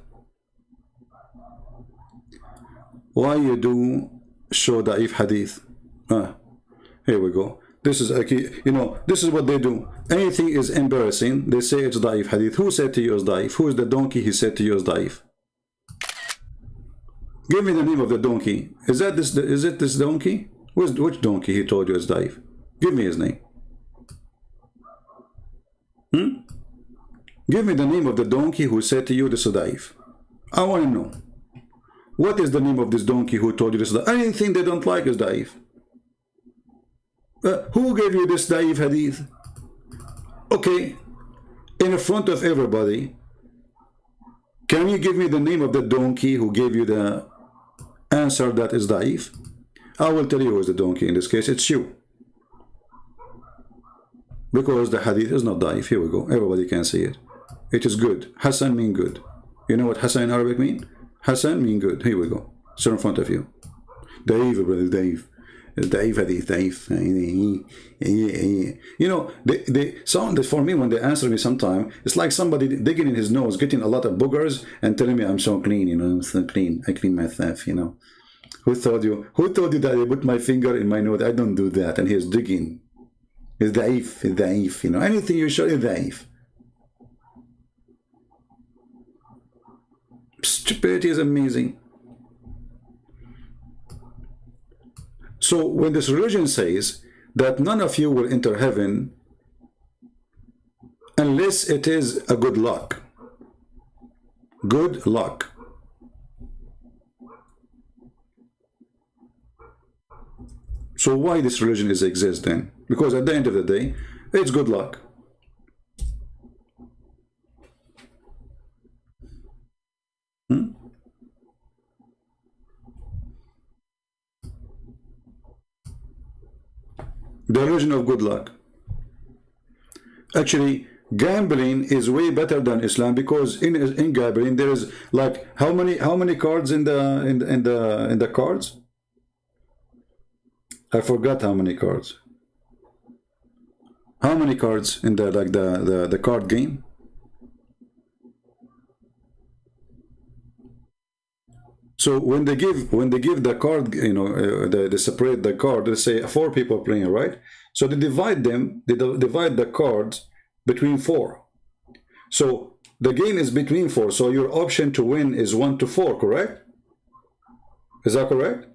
Why you do show da'if hadith? Here we go. This is, this is what they do. Anything is embarrassing, they say it's da'if hadith. Who said to you it's da'if? Who is the donkey he said to you is da'if? Give me the name of the donkey. Is it this donkey? Which donkey he told you is da'if? Give me his name. Give me the name of the donkey who said to you this is da'if. I want to know. What is the name of this donkey who told you this is da'if? Anything they don't like is da'if. Who gave you this da'if hadith? Okay, in front of everybody, can you give me the name of the donkey who gave you the answer that is da'if? I will tell you who is the donkey. In this case, it's you. Because the hadith is not da'if. Here we go. Everybody can see it. It is good. Hassan mean good. You know what Hassan in Arabic mean? Hassan mean good. Here we go. It's in front of you. Da'if, brother, da'if. Da'if hadith, da'if. They sound for me when they answer me sometime, it's like somebody digging in his nose, getting a lot of boogers and telling me I'm so clean, I'm so clean. I clean myself, Who told you that I put my finger in my nose? I don't do that. And he's digging. It's da'if, Anything you show is da'if. Stupidity is amazing. So when this religion says that none of you will enter heaven unless it is a good luck. Good luck. So why this religion exists then? Because at the end of the day, it's good luck. The religion of good luck. Actually, gambling is way better than Islam, because in gambling there is like how many cards in the cards? I forgot how many cards. How many cards in the card game? So when they give the card, they separate the card. They say 4 people playing, right? So they divide the cards between 4. So the game is between 4. So your option to win is 1 to 4, correct? Is that correct?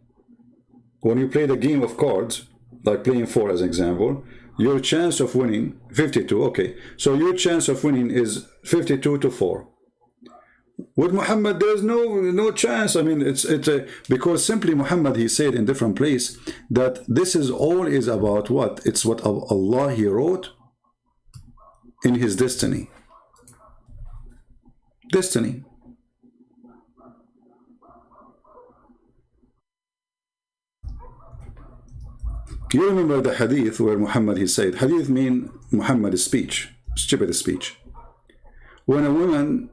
When you play the game of cards, like playing 4 as an example, your chance of winning 52. Okay, so your chance of winning is 52 to 4. With Muhammad, there is no chance. I mean, it's because simply Muhammad, he said in different place that this is all is about what? It's what Allah he wrote in his destiny. Destiny. You remember the hadith where Muhammad he said, hadith mean Muhammad's speech, stupid speech. When a woman,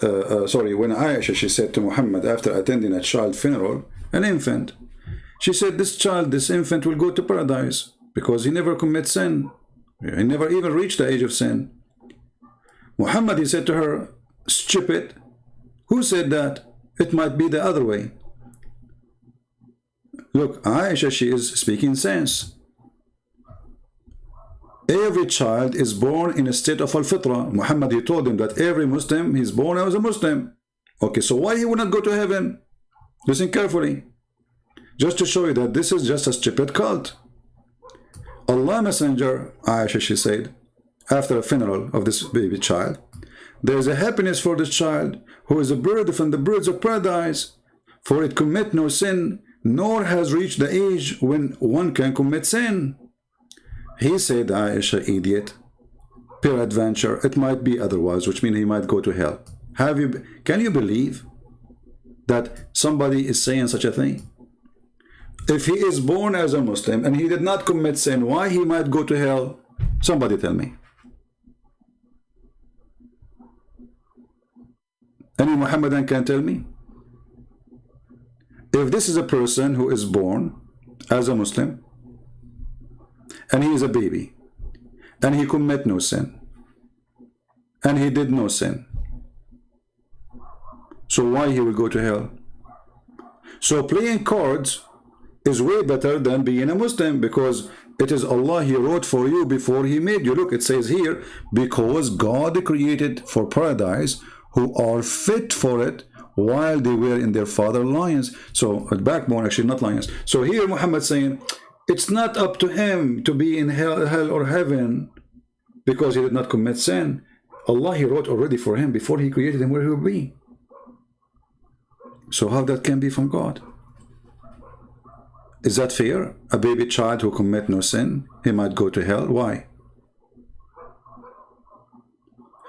when Aisha, she said to Muhammad after attending a child funeral, an infant, she said, this infant will go to paradise because he never commits sin. He never even reached the age of sin. Muhammad, he said to her, stupid. Who said that? It might be the other way. Look, Aisha, she is speaking sense. Every child is born in a state of al-fitra. Muhammad, he told him that every Muslim, he's born as a Muslim. Okay, so why he would not go to heaven? Listen carefully. Just to show you that this is just a stupid cult. Allah Messenger, Aisha, she said, after a funeral of this baby child, there is a happiness for this child who is a bird from the birds of paradise, for it commit no sin, nor has reached the age when one can commit sin. He said, Aisha, idiot, peradventure, it might be otherwise, which means he might go to hell. Can you believe that somebody is saying such a thing? If he is born as a Muslim and he did not commit sin, why he might go to hell? Somebody tell me. Any Muhammadan can tell me? If this is a person who is born as a Muslim and he is a baby and he commit no sin and he did no sin, so why he will go to hell? So playing cards is way better than being a Muslim, because it is Allah he wrote for you before he made you. Look, it says here, because God created for paradise who are fit for it while they were in their father lions. So a backbone, actually not lions. So here Muhammad saying it's not up to him to be in hell or heaven because he did not commit sin. Allah he wrote already for him before he created him where he will be. So how that can be from God? Is that fair? A baby child who commit no sin, he might go to hell. Why?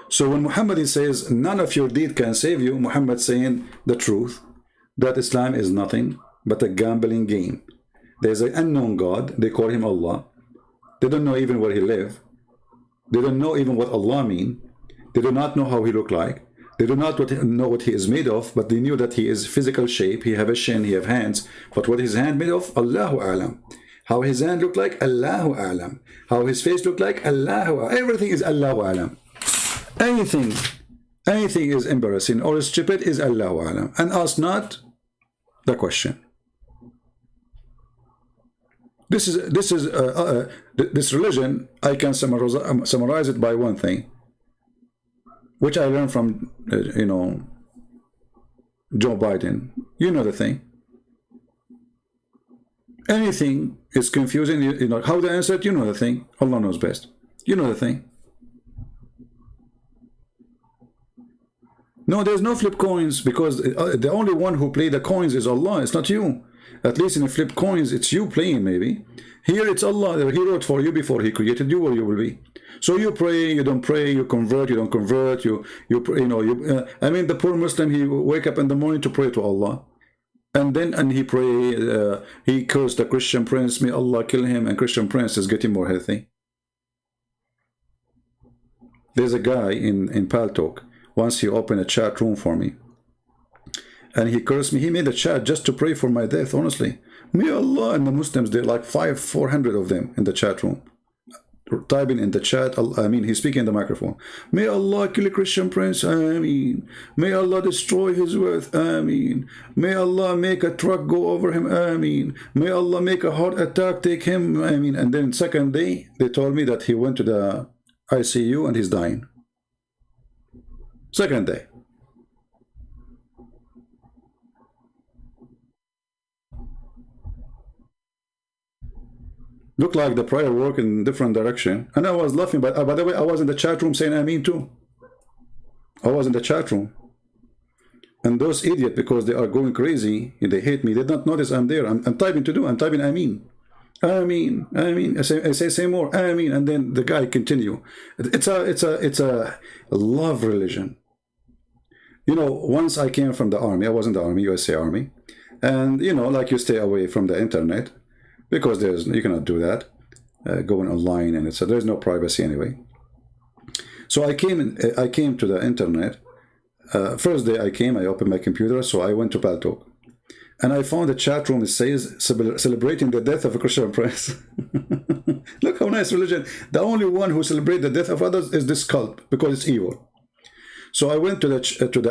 So when Muhammad says none of your deed can save you, Muhammad saying the truth, that Islam is nothing but a gambling game. There's an unknown God, they call him Allah. They don't know even where he lives. They don't know even what Allah mean. They do not know how he look like. They do not know what he is made of, but they knew that he is physical shape. He have a shin, he have hands. But what his hand made of? Allahu A'lam. How his hand look like? Allahu A'lam. How his face look like? Allahu A'lam. Everything is Allahu A'lam. Anything is embarrassing or stupid is Allahu A'lam. And ask not the question. This religion, I can summarize it by one thing, which I learned from, Joe Biden. You know the thing. Anything is confusing. You know how to answer it. You know the thing. Allah knows best. You know the thing. No, there's no flip coins, because the only one who play the coins is Allah. It's not you. At least in the flip coins, it's you playing maybe. Here it's Allah. He wrote for you before he created you where you will be. So you pray, you don't pray, you convert, you don't convert, I mean, the poor Muslim, he wake up in the morning to pray to Allah. And he pray, he cursed the Christian prince, may Allah kill him, and Christian prince is getting more healthy. There's a guy in Paltalk, once he opened a chat room for me. And he cursed me. He made a chat just to pray for my death, honestly. May Allah, and the Muslims, they're like 400 of them in the chat room. Typing in the chat, I mean, he's speaking in the microphone. May Allah kill a Christian prince, Ameen. May Allah destroy his wealth, Ameen. May Allah make a truck go over him, Ameen. May Allah make a heart attack take him, Ameen. And then second day, they told me that he went to the ICU and he's dying. Second day. Looked like the prayer work in different direction. And I was laughing, but by the way, I was in the chat room saying Ameen too. I was in the chat room. And those idiots, because they are going crazy, they hate me, they don't notice I'm there. I'm typing to do, I'm typing Ameen. Ameen, Ameen. I say more, Ameen, and then the guy continue. It's a love religion. You know, once I came from the army, I was in the army, USA Army, and you know, like you stay away from the internet because you cannot do that, going online, and there's no privacy anyway. So I came to the internet. First day I came, I opened my computer, so I went to Paltalk. And I found a chat room that says, celebrating the death of a Christian prince. Look how nice religion. The only one who celebrates the death of others is this cult, because it's evil. So I went to the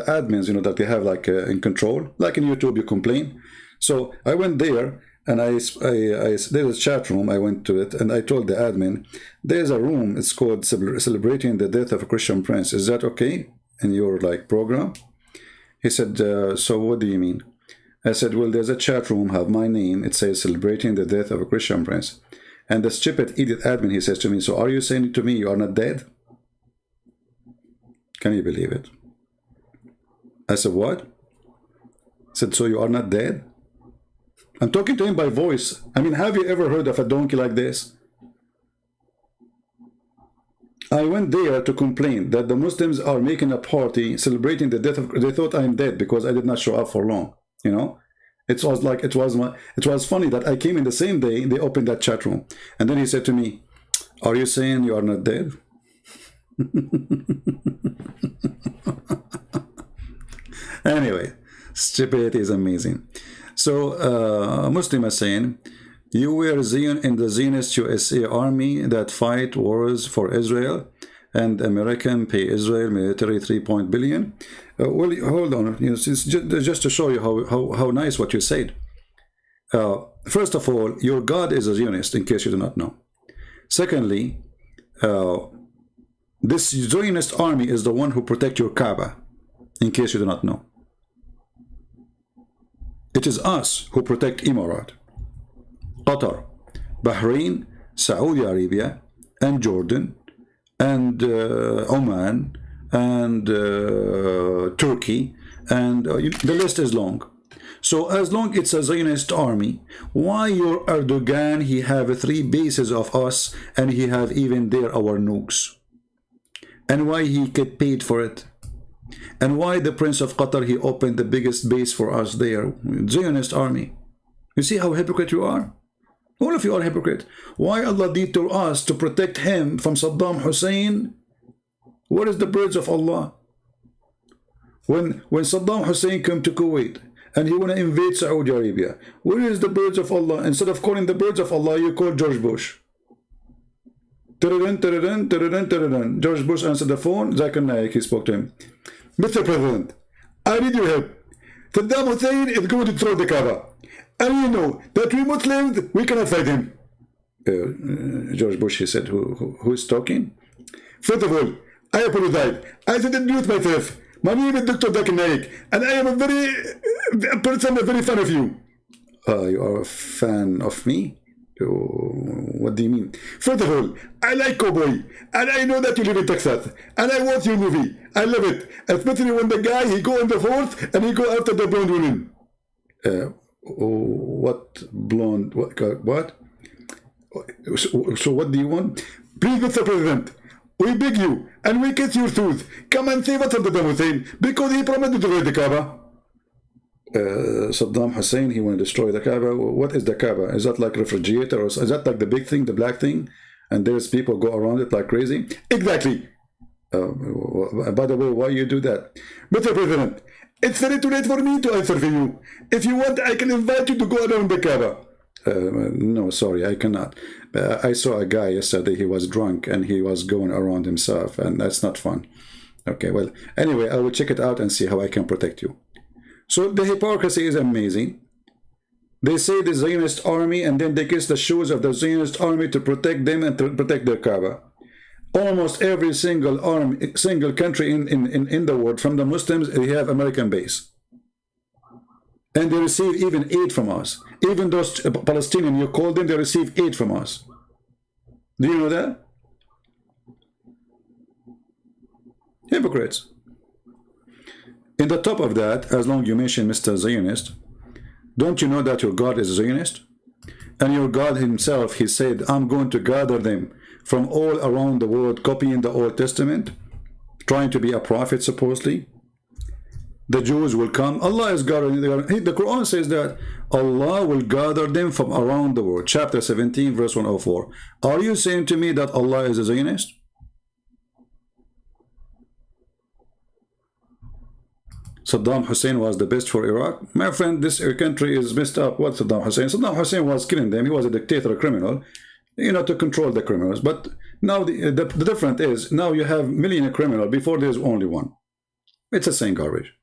admins, you know, that they have like in control. Like in YouTube, you complain. So I went there, and there's a chat room, I went to it, and I told the admin, there's a room, it's called Celebrating the Death of a Christian Prince. Is that okay in your like program? He said, so what do you mean? I said, well, there's a chat room, have my name, it says Celebrating the Death of a Christian Prince. And the stupid idiot admin, he says to me, so are you saying to me you are not dead? Can you believe it? I said, what? He said, so you are not dead? I'm talking to him by voice. I mean, have you ever heard of a donkey like this? I went there to complain that the Muslims are making a party celebrating the death of. They thought I'm dead because I did not show up for long. You know, it was funny that I came in the same day they opened that chat room, and then he said to me, "Are you saying you are not dead?" Anyway, stupidity is amazing. So Muslim is saying, you were in the Zionist USA army that fight wars for Israel, and American pay Israel military 3 billion. Well, hold on, you know, just to show you how nice what you said. First of all, your God is a Zionist, in case you do not know. Secondly, this Zionist army is the one who protect your Kaaba, in case you do not know. It is us who protect Emirat, Qatar, Bahrain, Saudi Arabia, and Jordan, and Oman, and Turkey, and the list is long. So as long it's a Zionist army, why your Erdogan, he have 3 bases of us, and he have even there our nukes? And why he get paid for it? And why the Prince of Qatar, he opened the biggest base for us there? Zionist army. You see how hypocrite you are? All of you are hypocrite. Why Allah did to us to protect him from Saddam Hussein? What is the birds of Allah? When Saddam Hussein came to Kuwait and he want to invade Saudi Arabia, where is the birds of Allah? Instead of calling the birds of Allah, you call George Bush. George Bush answered the phone. Zakir Naik, he spoke to him. Mr. President, I need your help. Saddam Hussein is going to throw the Kaaba. And you know that we Muslims, we cannot fight him. George Bush, he said, who is talking? First of all, I apologize. I should introduce myself. My name is Dr. Zakir Naik, and I am a very fan of you. You are a fan of me? What do you mean? First of all, I like cowboy, and I know that you live in Texas, and I watch your movie. I love it, especially when the guy, he go on the horse and he go after the blonde women. What blonde? What? So what do you want? Please, Mr. President, we beg you, and we kiss your tooth. Come and save us from Saddam Hussein, because he promised to destroy the Kaaba. Saddam Hussein, he want to destroy the Kaaba. What is the Kaaba? Is that like refrigerator, or is that like the big thing, the black thing, and there's people go around it like crazy? Exactly. By the way, why you do that? Mr. President, it's very too late for me to answer for you. If you want, I can invite you to go around the Kaaba. No, sorry, I cannot. I saw a guy yesterday, he was drunk and he was going around himself, and that's not fun. Okay, well, anyway, I will check it out and see how I can protect you. So the hypocrisy is amazing. They say the Zionist army, and then they kiss the shoes of the Zionist army to protect them and to protect their Kaaba. Almost every single country in the world, from the Muslims, they have American base. And they receive even aid from us. Even those Palestinians, you call them, they receive aid from us. Do you know that? Hypocrites. In the top of that, as long you mention Mr. Zionist, don't you know that your God is a Zionist? And your God himself, he said, I'm going to gather them from all around the world, copying the Old Testament, trying to be a prophet supposedly. The Jews will come. Allah is gathering. The Quran says that Allah will gather them from around the world. Chapter 17, verse 104. Are you saying to me that Allah is a Zionist? Saddam Hussein was the best for Iraq. My friend, this country is messed up. What Saddam Hussein? Saddam Hussein was killing them. He was a dictator, a criminal, you know, to control the criminals. But now the difference is, now you have million criminals. Before there's only one. It's the same garbage.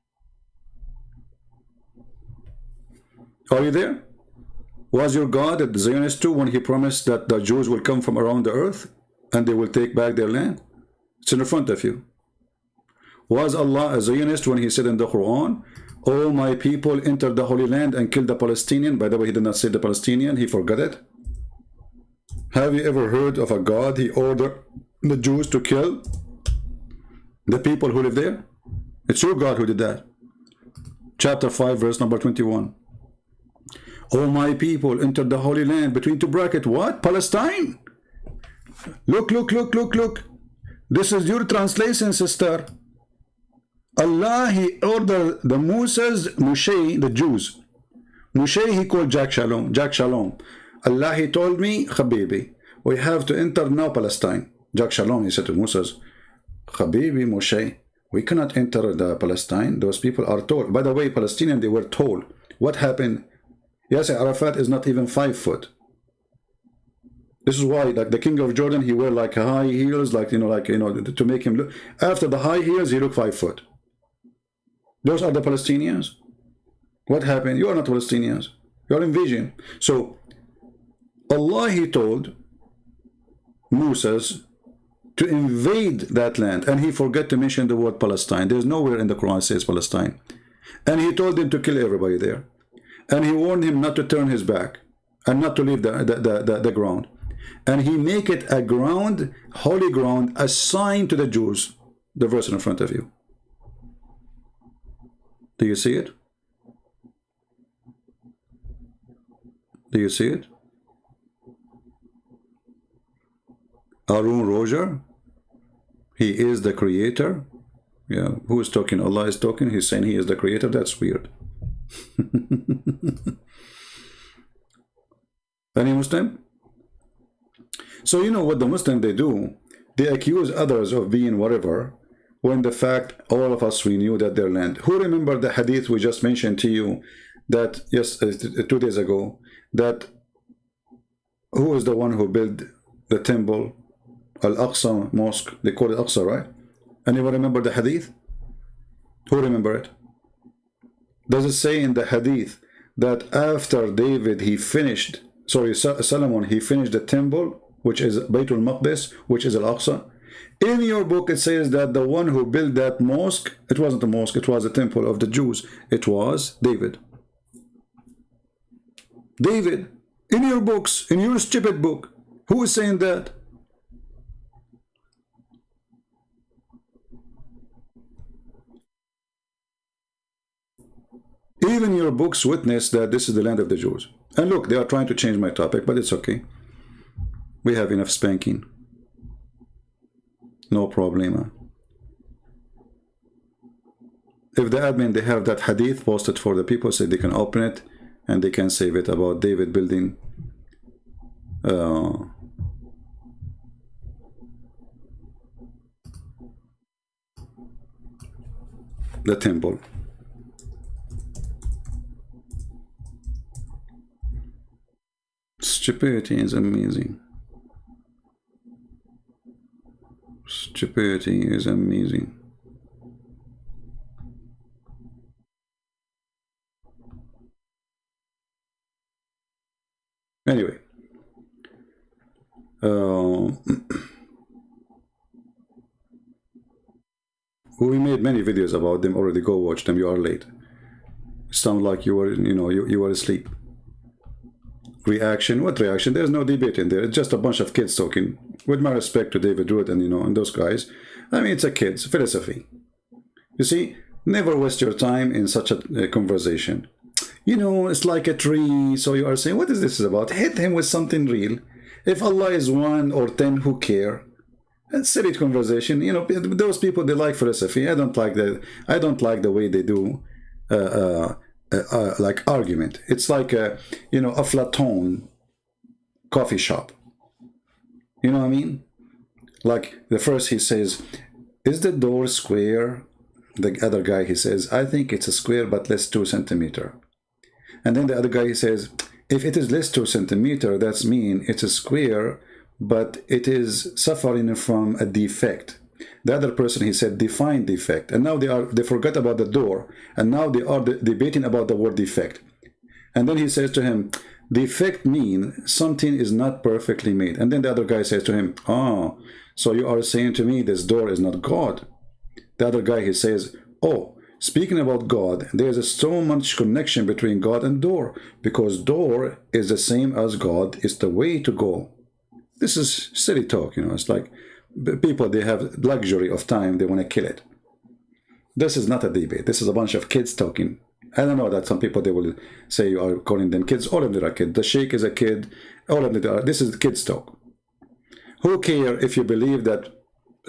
Are you there? Was your God a Zionist too when he promised that the Jews will come from around the earth and they will take back their land? It's in front of you. Was Allah a Zionist when he said in the Quran, all my people entered the Holy Land and killed the Palestinian? By the way, he did not say the Palestinian, he forgot it. Have you ever heard of a God, he ordered the Jews to kill the people who live there? It's your God who did that. Chapter 5, verse number 21. All my people entered the Holy Land, between two brackets, what? Palestine? Look, look, look, look, look. This is your translation, sister. Allah, he ordered the Moshe, the Jews. Moshe, he called Jack Shalom. Jack Shalom. Allah, he told me, Habibi, we have to enter now Palestine. Jack Shalom, he said to Moses, Habibi, Moshe, we cannot enter the Palestine. Those people are told. By the way, Palestinians, they were told. What happened? Yes, Arafat is not even 5 foot. This is why, like the king of Jordan, he wear like high heels, like, to make him look. After the high heels, he look 5 foot. Those are the Palestinians. What happened? You are not Palestinians. You are in vision. So, Allah, he told Moses to invade that land, and he forgot to mention the word Palestine. There's nowhere in the Quran says Palestine. And he told him to kill everybody there. And he warned him not to turn his back and not to leave the ground. And he make it a ground, holy ground, assigned to the Jews. The verse in front of you. Do you see it? Do you see it? Arun Roger, he is the creator. Yeah, who is talking? Allah is talking. He's saying he is the creator. That's weird. Any Muslim? So you know what the Muslim they do? They accuse others of being whatever, when the fact all of us we knew that their land. Who remember the hadith we just mentioned to you that, yes, 2 days ago, that who is the one who built the temple, Al-Aqsa mosque? They call it Aqsa, right? Anyone remember the hadith? Who remember it? Does it say in the hadith that after David he finished, Solomon, he finished the temple, which is Baytul Maqdis, which is Al-Aqsa? In your book it says that the one who built that mosque, it wasn't a mosque, it was a temple of the Jews. It was David. David. In your books, in your stupid book, who is saying that? Even your books witness that this is the land of the Jews. And look, they are trying to change my topic, but it's okay. We have enough spanking. No problema. If the admin, they have that hadith posted for the people, so they can open it and they can save it about David building the temple. Stupidity is amazing. Stupidity is amazing. Anyway, we made many videos about them already. Go watch them. You are late. It sounds like you were, you were asleep. Reaction? What reaction? There's no debate in there. It's just a bunch of kids talking. With my respect to David Wood and and those guys, I mean, it's a kids philosophy. You see, Never waste your time in such a conversation. You know, it's like a tree. So you are saying, what is this about? Hit him with something real. If Allah is 1 or 10, who care? It's silly conversation. You know, those people, they like philosophy. I don't like that. I don't like the way they do like argument. It's like a, you know, a Platon coffee shop. You know what I mean? Like the first he says, is the door square? The other guy, he says, I think it's a square but less 2 centimeters. And then the other guy, he says, if it is less 2 centimeters, that's mean it's a square, but it is suffering from a defect. The other person, he said, define defect. And now they forgot about the door, and now they are debating about the word defect. And then he says to him, defect mean something is not perfectly made. And then the other guy says to him, oh, so you are saying to me this door is not God. The other guy, he says, oh, speaking about God, there's so much connection between God and door, because door is the same as God. It's the way to go. This is silly talk, you know. It's like people, they have luxury of time. They want to kill it. This is not a debate. This is a bunch of kids talking. I don't know that some people, they will say you are calling them kids. All of them are kids. The sheikh is a kid. All of them are. This is kids talk. Who care if you believe that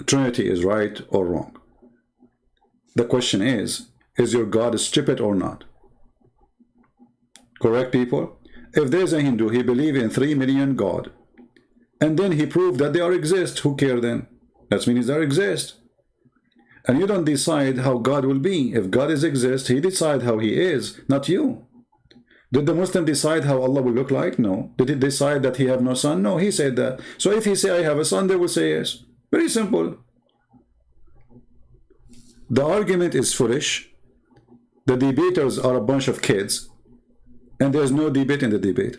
Trinity is right or wrong? The question is your God stupid or not? Correct, people? If there's a Hindu, he believes in 3 million God, and then he proved that they are exist, who care then? That means they exist. And you don't decide how God will be. If God is exist, he decides how he is, not you. Did the Muslim decide how Allah will look like? No. Did he decide that he have no son? No, he said that. So if he say I have a son, they will say yes. Very simple. The argument is foolish. The debaters are a bunch of kids, and there's no debate in the debate.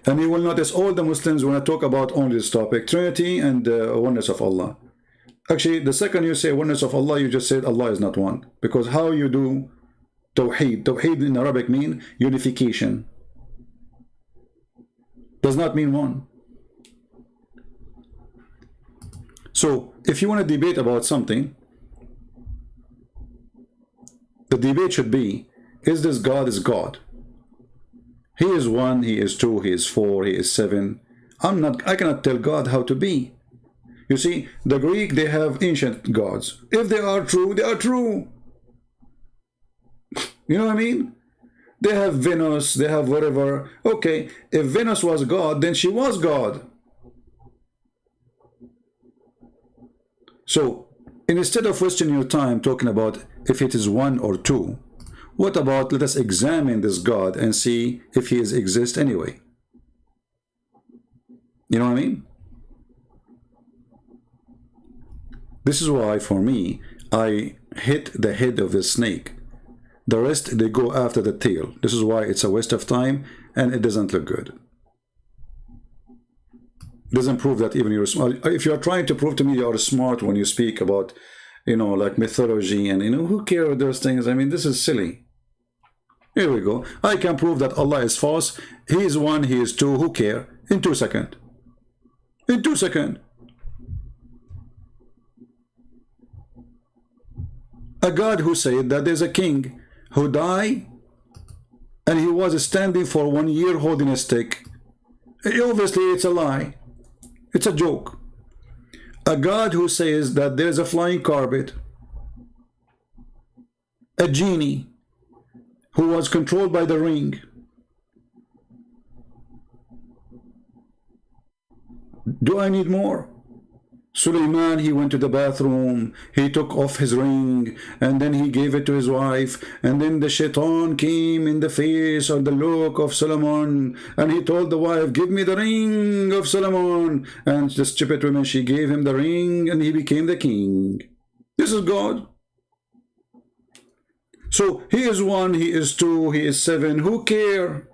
And you will notice all the Muslims want to talk about only this topic, Trinity and oneness of Allah. Actually, the second you say oneness of Allah, you just said Allah is not one. Because how you do Tawheed? Tawheed in Arabic mean unification. Does not mean one. So, if you want to debate about something, the debate should be, is this God is God? He is 1, he is 2, he is 4, he is 7. I cannot tell God how to be. You see, the Greek, they have ancient gods. If they are true, they are true. You know what I mean? They have Venus, they have whatever. Okay, if Venus was God, then she was God. So, instead of wasting your time talking about if it is 1 or 2, what about let us examine this God and see if he exists anyway? You know what I mean? This is why, for me, I hit the head of the snake. The rest, they go after the tail. This is why it's a waste of time and it doesn't look good. Doesn't prove that even you're smart. If you're trying to prove to me you are smart when you speak about, you know, like mythology and, you know, who cares those things? I mean, this is silly. Here we go. I can prove that Allah is false. He is 1, he is 2, who care? In 2 seconds. In 2 seconds. A God who said that there's a king who died and he was standing for 1 year holding a stick. Obviously, it's a lie. It's a joke. A God who says that there's a flying carpet. A genie who was controlled by the ring. Do I need more? Suleiman, he went to the bathroom, he took off his ring, and then he gave it to his wife, and then the shaitan came in the face or the look of Solomon, and he told the wife, give me the ring of Solomon, and the stupid woman, she gave him the ring, and he became the king. This is God. So he is 1, he is 2, he is 7, who care?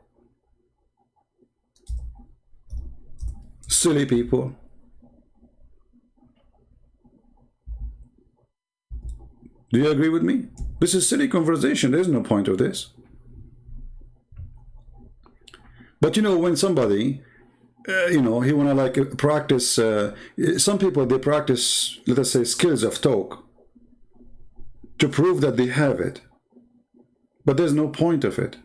Silly people. Do you agree with me? This is silly conversation. There's no point of this. But you know, when somebody, you know, he want to like practice, some people, they practice, let us say, skills of talk. to prove that they have it. But there's no point of it.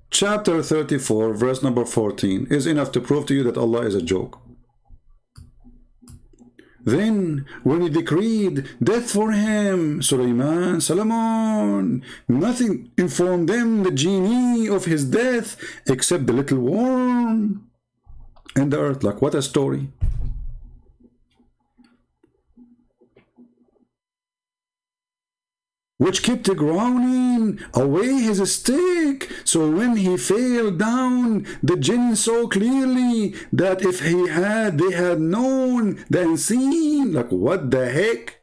Chapter 34, verse number 14 is enough to prove to you that Allah is a joke. Then, when he decreed death for him, Solomon, nothing informed them, the genie, of his death, except the little worm in the earth. Like, what a story. Which kept grounding away his stick. So when he fell down, the jinn saw clearly that if they had known the unseen. Like, what the heck?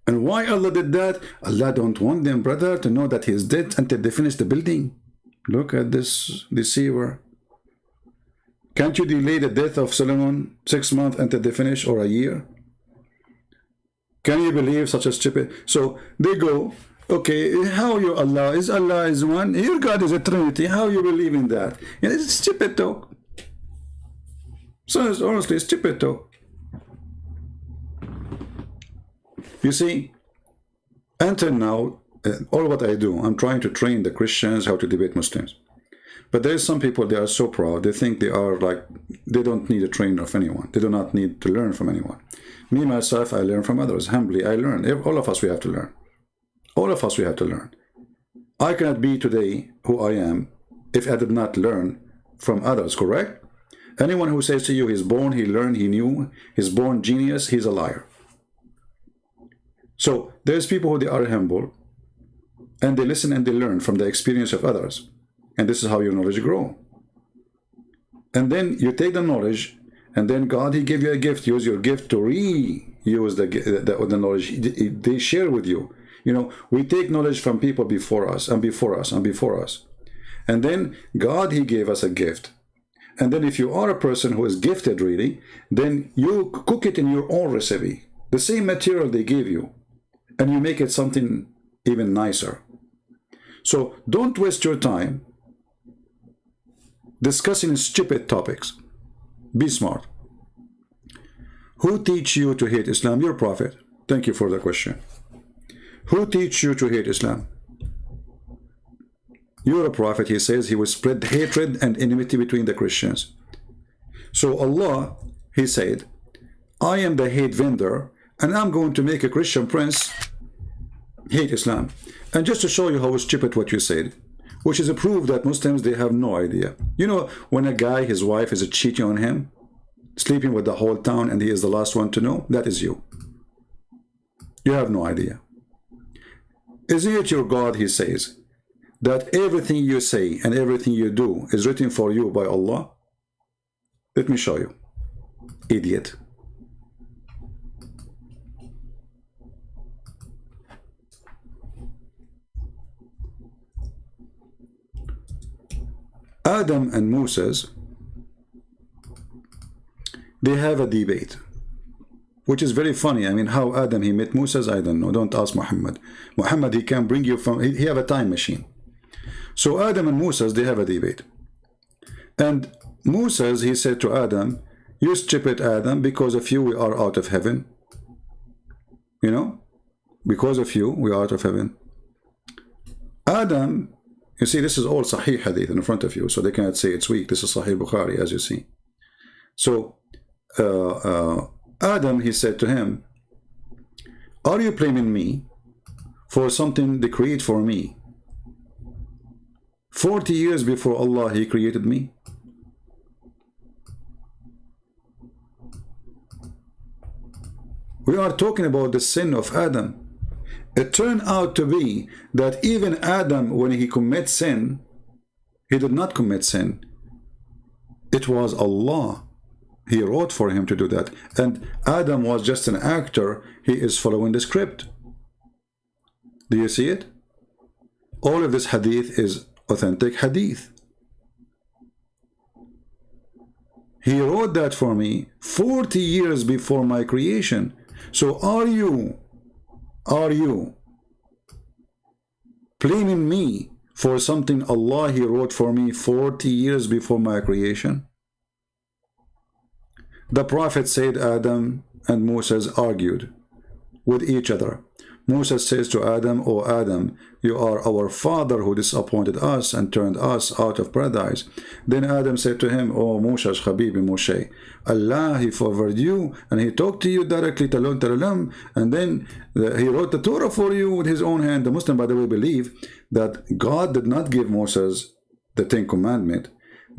And why Allah did that? Allah don't want them, brother, to know that he is dead until they finish the building. Look at this deceiver. Can't you delay the death of Solomon 6 months until they finish, or a year? Can you believe such a stupid? So they go, okay, how you Allah is one? Your God is a Trinity. How you believe in that? And it's stupid talk. So it's honestly stupid talk. You see, until now, all what I do, I'm trying to train the Christians how to debate Muslims. But there is some people, they are so proud, they think they are like, they don't need a trainer of anyone. They do not need to learn from anyone. Me, myself, I learn from others. Humbly, I learn. All of us, we have to learn. All of us, we have to learn. I cannot be today who I am if I did not learn from others, correct? Anyone who says to you, he's born, he learned, he knew, he's born genius, he's a liar. So there's people who they are humble, and they listen and they learn from the experience of others. And this is how your knowledge grows. And then you take the knowledge, and then God, he gave you a gift. Use your gift to reuse the knowledge they share with you. You know, we take knowledge from people before us, and before us, and before us. And then God, he gave us a gift. And then if you are a person who is gifted really, then you cook it in your own recipe. The same material they gave you, and you make it something even nicer. So don't waste your time discussing stupid topics. Be smart. Who teach you to hate Islam? Your prophet. Thank you for the question. Who teach you to hate Islam? You're a prophet. He says he will spread hatred and enmity between the Christians. So Allah, he said, I am the hate vendor, and I'm going to make a Christian prince hate Islam. And just to show you how stupid what you said, which is a proof that Muslims, they have no idea. You know, when a guy, his wife is cheating on him, sleeping with the whole town, and he is the last one to know, that is you. You have no idea. Isn't it your God, he says, that everything you say and everything you do is written for you by Allah? Let me show you. Idiot. Adam and Moses, they have a debate, which is very funny. I mean, how Adam, he met Moses, I don't know. Don't ask Muhammad. Muhammad, he can bring you from, he have a time machine. So Adam and Moses, they have a debate. And Moses, he said to Adam, you stupid Adam, because of you we are out of heaven. You know, because of you we are out of heaven. Adam, you see, this is all Sahih Hadith in front of you, so they cannot say it's weak. This is Sahih Bukhari, as you see. So Adam, he said to him, are you blaming me for something they create for me? 40 years before Allah, he created me. We are talking about the sin of Adam. It turned out to be that even Adam, when he commits sin, he did not commit sin. It was Allah. He wrote for him to do that. And Adam was just an actor. He is following the script. Do you see it? All of this hadith is authentic hadith. He wrote that for me 40 years before my creation. So are you blaming me for something Allah, he wrote for me 40 years before my creation? The Prophet said, Adam, and Moses argued with each other. Moses says to Adam, "O Adam, you are our father who disappointed us and turned us out of paradise." Then Adam said to him, "O Moses, Habibi Moshe, Allah, He favored you and He talked to you directly, talon talalam, and then He wrote the Torah for you with His own hand." The Muslim, by the way, believe that God did not give Moses the Ten Commandments.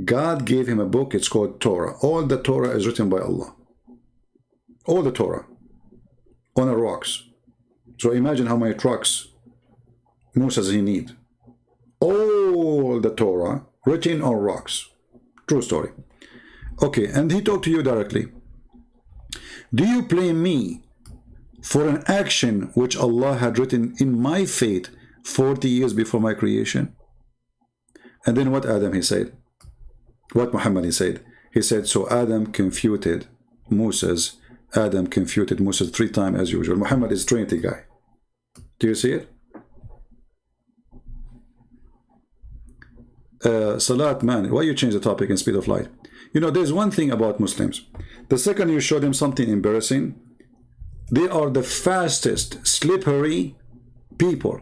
God gave him a book, it's called Torah. All the Torah is written by Allah. All the Torah on the rocks. So imagine how many trucks Moses he need. All the Torah written on rocks. True story. Okay, and he talked to you directly. Do you blame me for an action which Allah had written in my fate 40 years before my creation? And then what Adam he said? What Muhammad he said? He said, so Adam confuted Moses. Adam confuted Moses 3 times as usual. Muhammad is Trinity guy. Do you see it? Salat, man, why you change the topic in speed of light? You know, there's one thing about Muslims. The second you show them something embarrassing, they are the fastest, slippery people.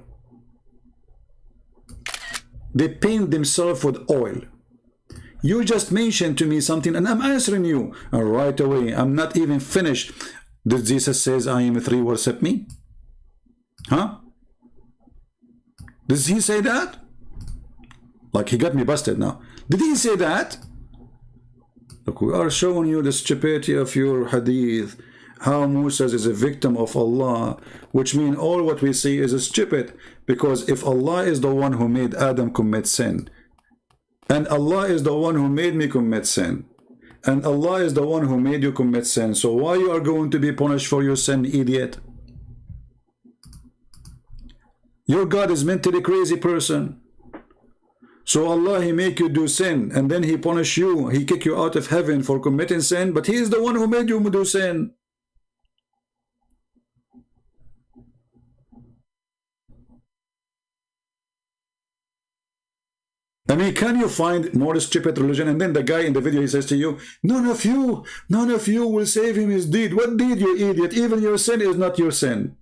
They paint themselves with oil. You just mentioned to me something and I'm answering you. And right away, I'm not even finished. Did Jesus says, I am 3, worship me? Huh? Does he say that? Like he got me busted now. Did he say that? Look, we are showing you the stupidity of your hadith. How Moses is a victim of Allah, which means all what we see is stupid. Because if Allah is the one who made Adam commit sin, and Allah is the one who made me commit sin, and Allah is the one who made you commit sin, so why you are going to be punished for your sin, idiot? Your God is mentally crazy person. So Allah, He make you do sin, and then He punish you. He kick you out of heaven for committing sin, but He is the one who made you do sin. I mean, can you find more stupid religion? And then the guy in the video, he says to you, none of you will save him his deed. What deed, you idiot? Even your sin is not your sin.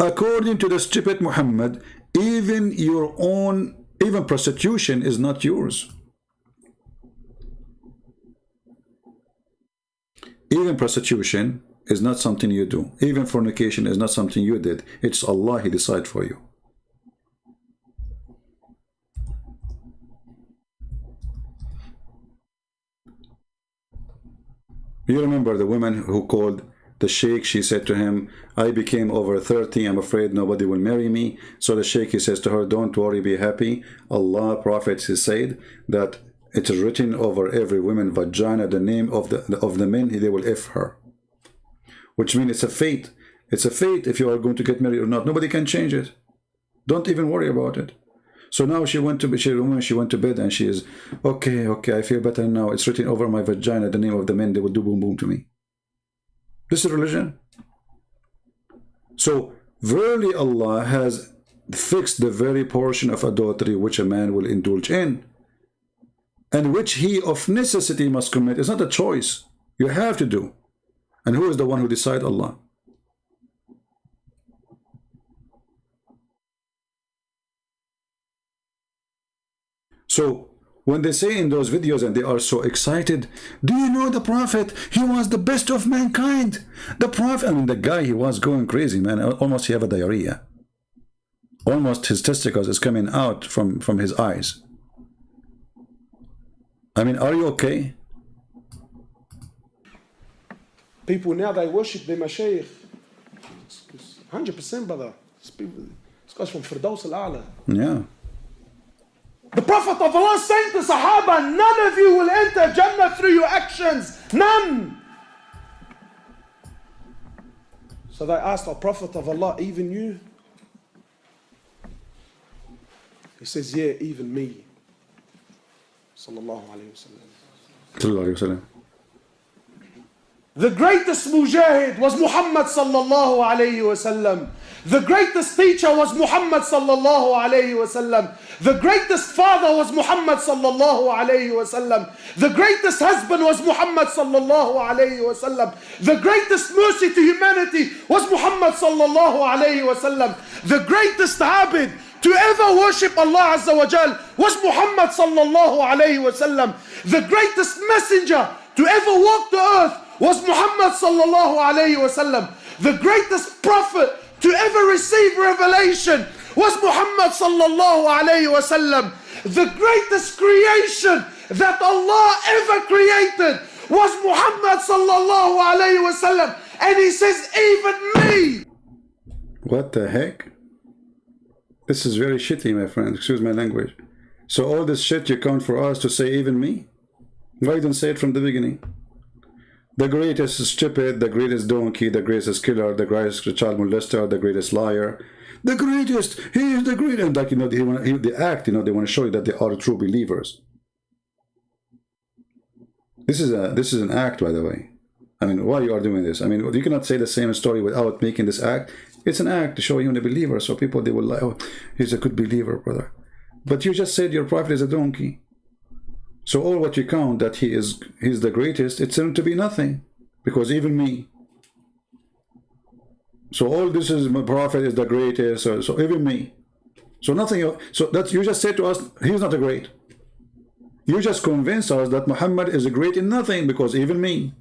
According to the stupid Muhammad, even prostitution is not yours. Even prostitution is not something you do. Even fornication is not something you did. It's Allah, He decide for you. You remember the woman who called the sheikh, she said to him, I became over 30, I'm afraid nobody will marry me. So the sheikh, he says to her, don't worry, be happy. Allah, Prophet, he said that it is written over every woman vagina, the name of the men, they will F her. Which means it's a fate. It's a fate if you are going to get married or not. Nobody can change it. Don't even worry about it. So now she went to bed and she is, okay, I feel better now. It's written over my vagina, the name of the men, they will do boom boom to me. This is religion. So verily Allah has fixed the very portion of adultery which a man will indulge in, and which he of necessity must commit. It's not a choice. You have to do. And who is the one who decides? Allah. So when they say in those videos and they are so excited, do you know the Prophet? He was the best of mankind. The Prophet, I mean, the guy, he was going crazy, man. Almost he have a diarrhea. Almost his testicles is coming out from his eyes. I mean, are you okay? People now, they worship their mashayikh. 100%, brother. This guy's from Firdaus al-A'la. Yeah. The Prophet of Allah saying to Sahaba, none of you will enter Jannah through your actions. None. So they asked the Prophet of Allah, even you? He says, yeah, even me. Sallallahu alayhi wa sallam. The greatest mujahid was Muhammad sallallahu alayhi wa sallam. The greatest teacher was Muhammad sallallahu alayhi wasallam. The greatest father was Muhammad sallallahu alayhi wasallam. The greatest husband was Muhammad sallallahu alayhi wasallam. The greatest mercy to humanity was Muhammad sallallahu alayhi wasallam. The greatest abid to ever worship Allah Azza wa Jal was Muhammad sallallahu alayhi wasallam. The greatest messenger to ever walk the earth was Muhammad sallallahu alayhi wasallam. The greatest prophet to ever receive revelation was Muhammad sallallahu alayhi wasallam. The greatest creation that Allah ever created was Muhammad sallallahu alayhi wasallam. And he says, even me. What the heck? This is very shitty, my friend. Excuse my language. So all this shit you count for us to say even me? Why don't say it from the beginning? The greatest stupid, the greatest donkey, the greatest killer, the greatest child molester, the greatest liar. The greatest, he is the greatest. And like, they act, they want to show you that they are true believers. This is an act, by the way. I mean, why you are doing this? I mean, you cannot say the same story without making this act. It's an act to show you a believer, so people, they will like, oh, he's a good believer, brother. But you just said your prophet is a donkey. So all what you count that he's the greatest, it's going to be nothing, because even me. So all this is my prophet is the greatest, so even me. So nothing. So that you just said to us, he's not a great. You just convinced us that Muhammad is a great in nothing, because even me.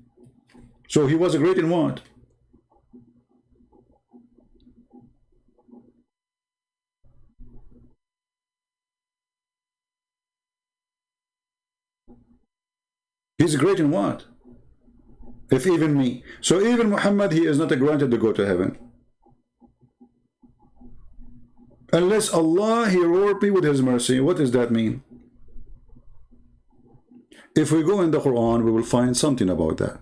So he was a great in what? He's great in what? If even me. So even Muhammad, he is not granted to go to heaven. Unless Allah, he reward me with his mercy. What does that mean? If we go in the Quran, we will find something about that.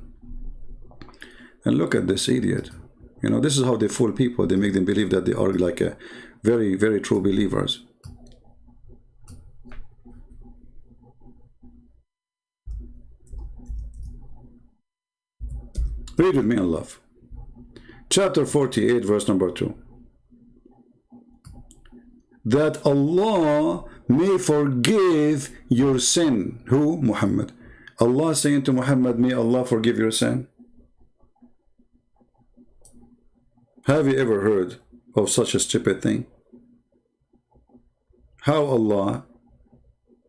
And look at this idiot. This is how they fool people. They make them believe that they are like a very, very true believers. Read with me in love. Chapter 48, verse number 2. That Allah may forgive your sin. Who? Muhammad. Allah saying to Muhammad, may Allah forgive your sin. Have you ever heard of such a stupid thing? How Allah,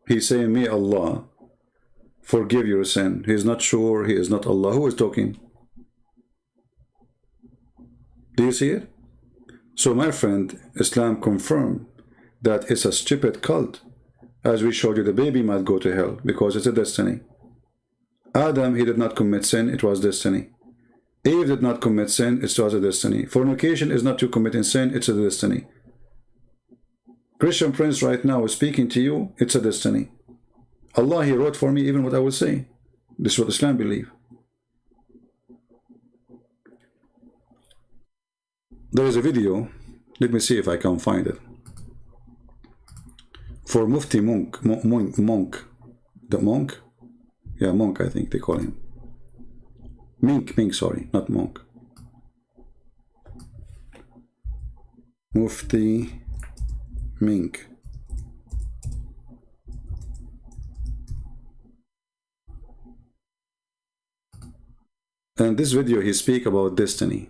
he's saying, may Allah forgive your sin. He is not sure, he is not Allah. Who is talking? Do you see it? So my friend, Islam confirmed that it's a stupid cult. As we showed you, the baby might go to hell because it's a destiny. Adam, he did not commit sin, it was destiny. Eve did not commit sin, it was a destiny. Fornication is not to committing sin, it's a destiny. Christian Prince right now is speaking to you, it's a destiny. Allah, he wrote for me even what I will say. This is what Islam believe. There is a video, let me see if I can find it, for Mufti Monk, the monk? Yeah, Monk, I think they call him. Mink, sorry, not Monk. Mufti Mink. And this video, he speak about destiny.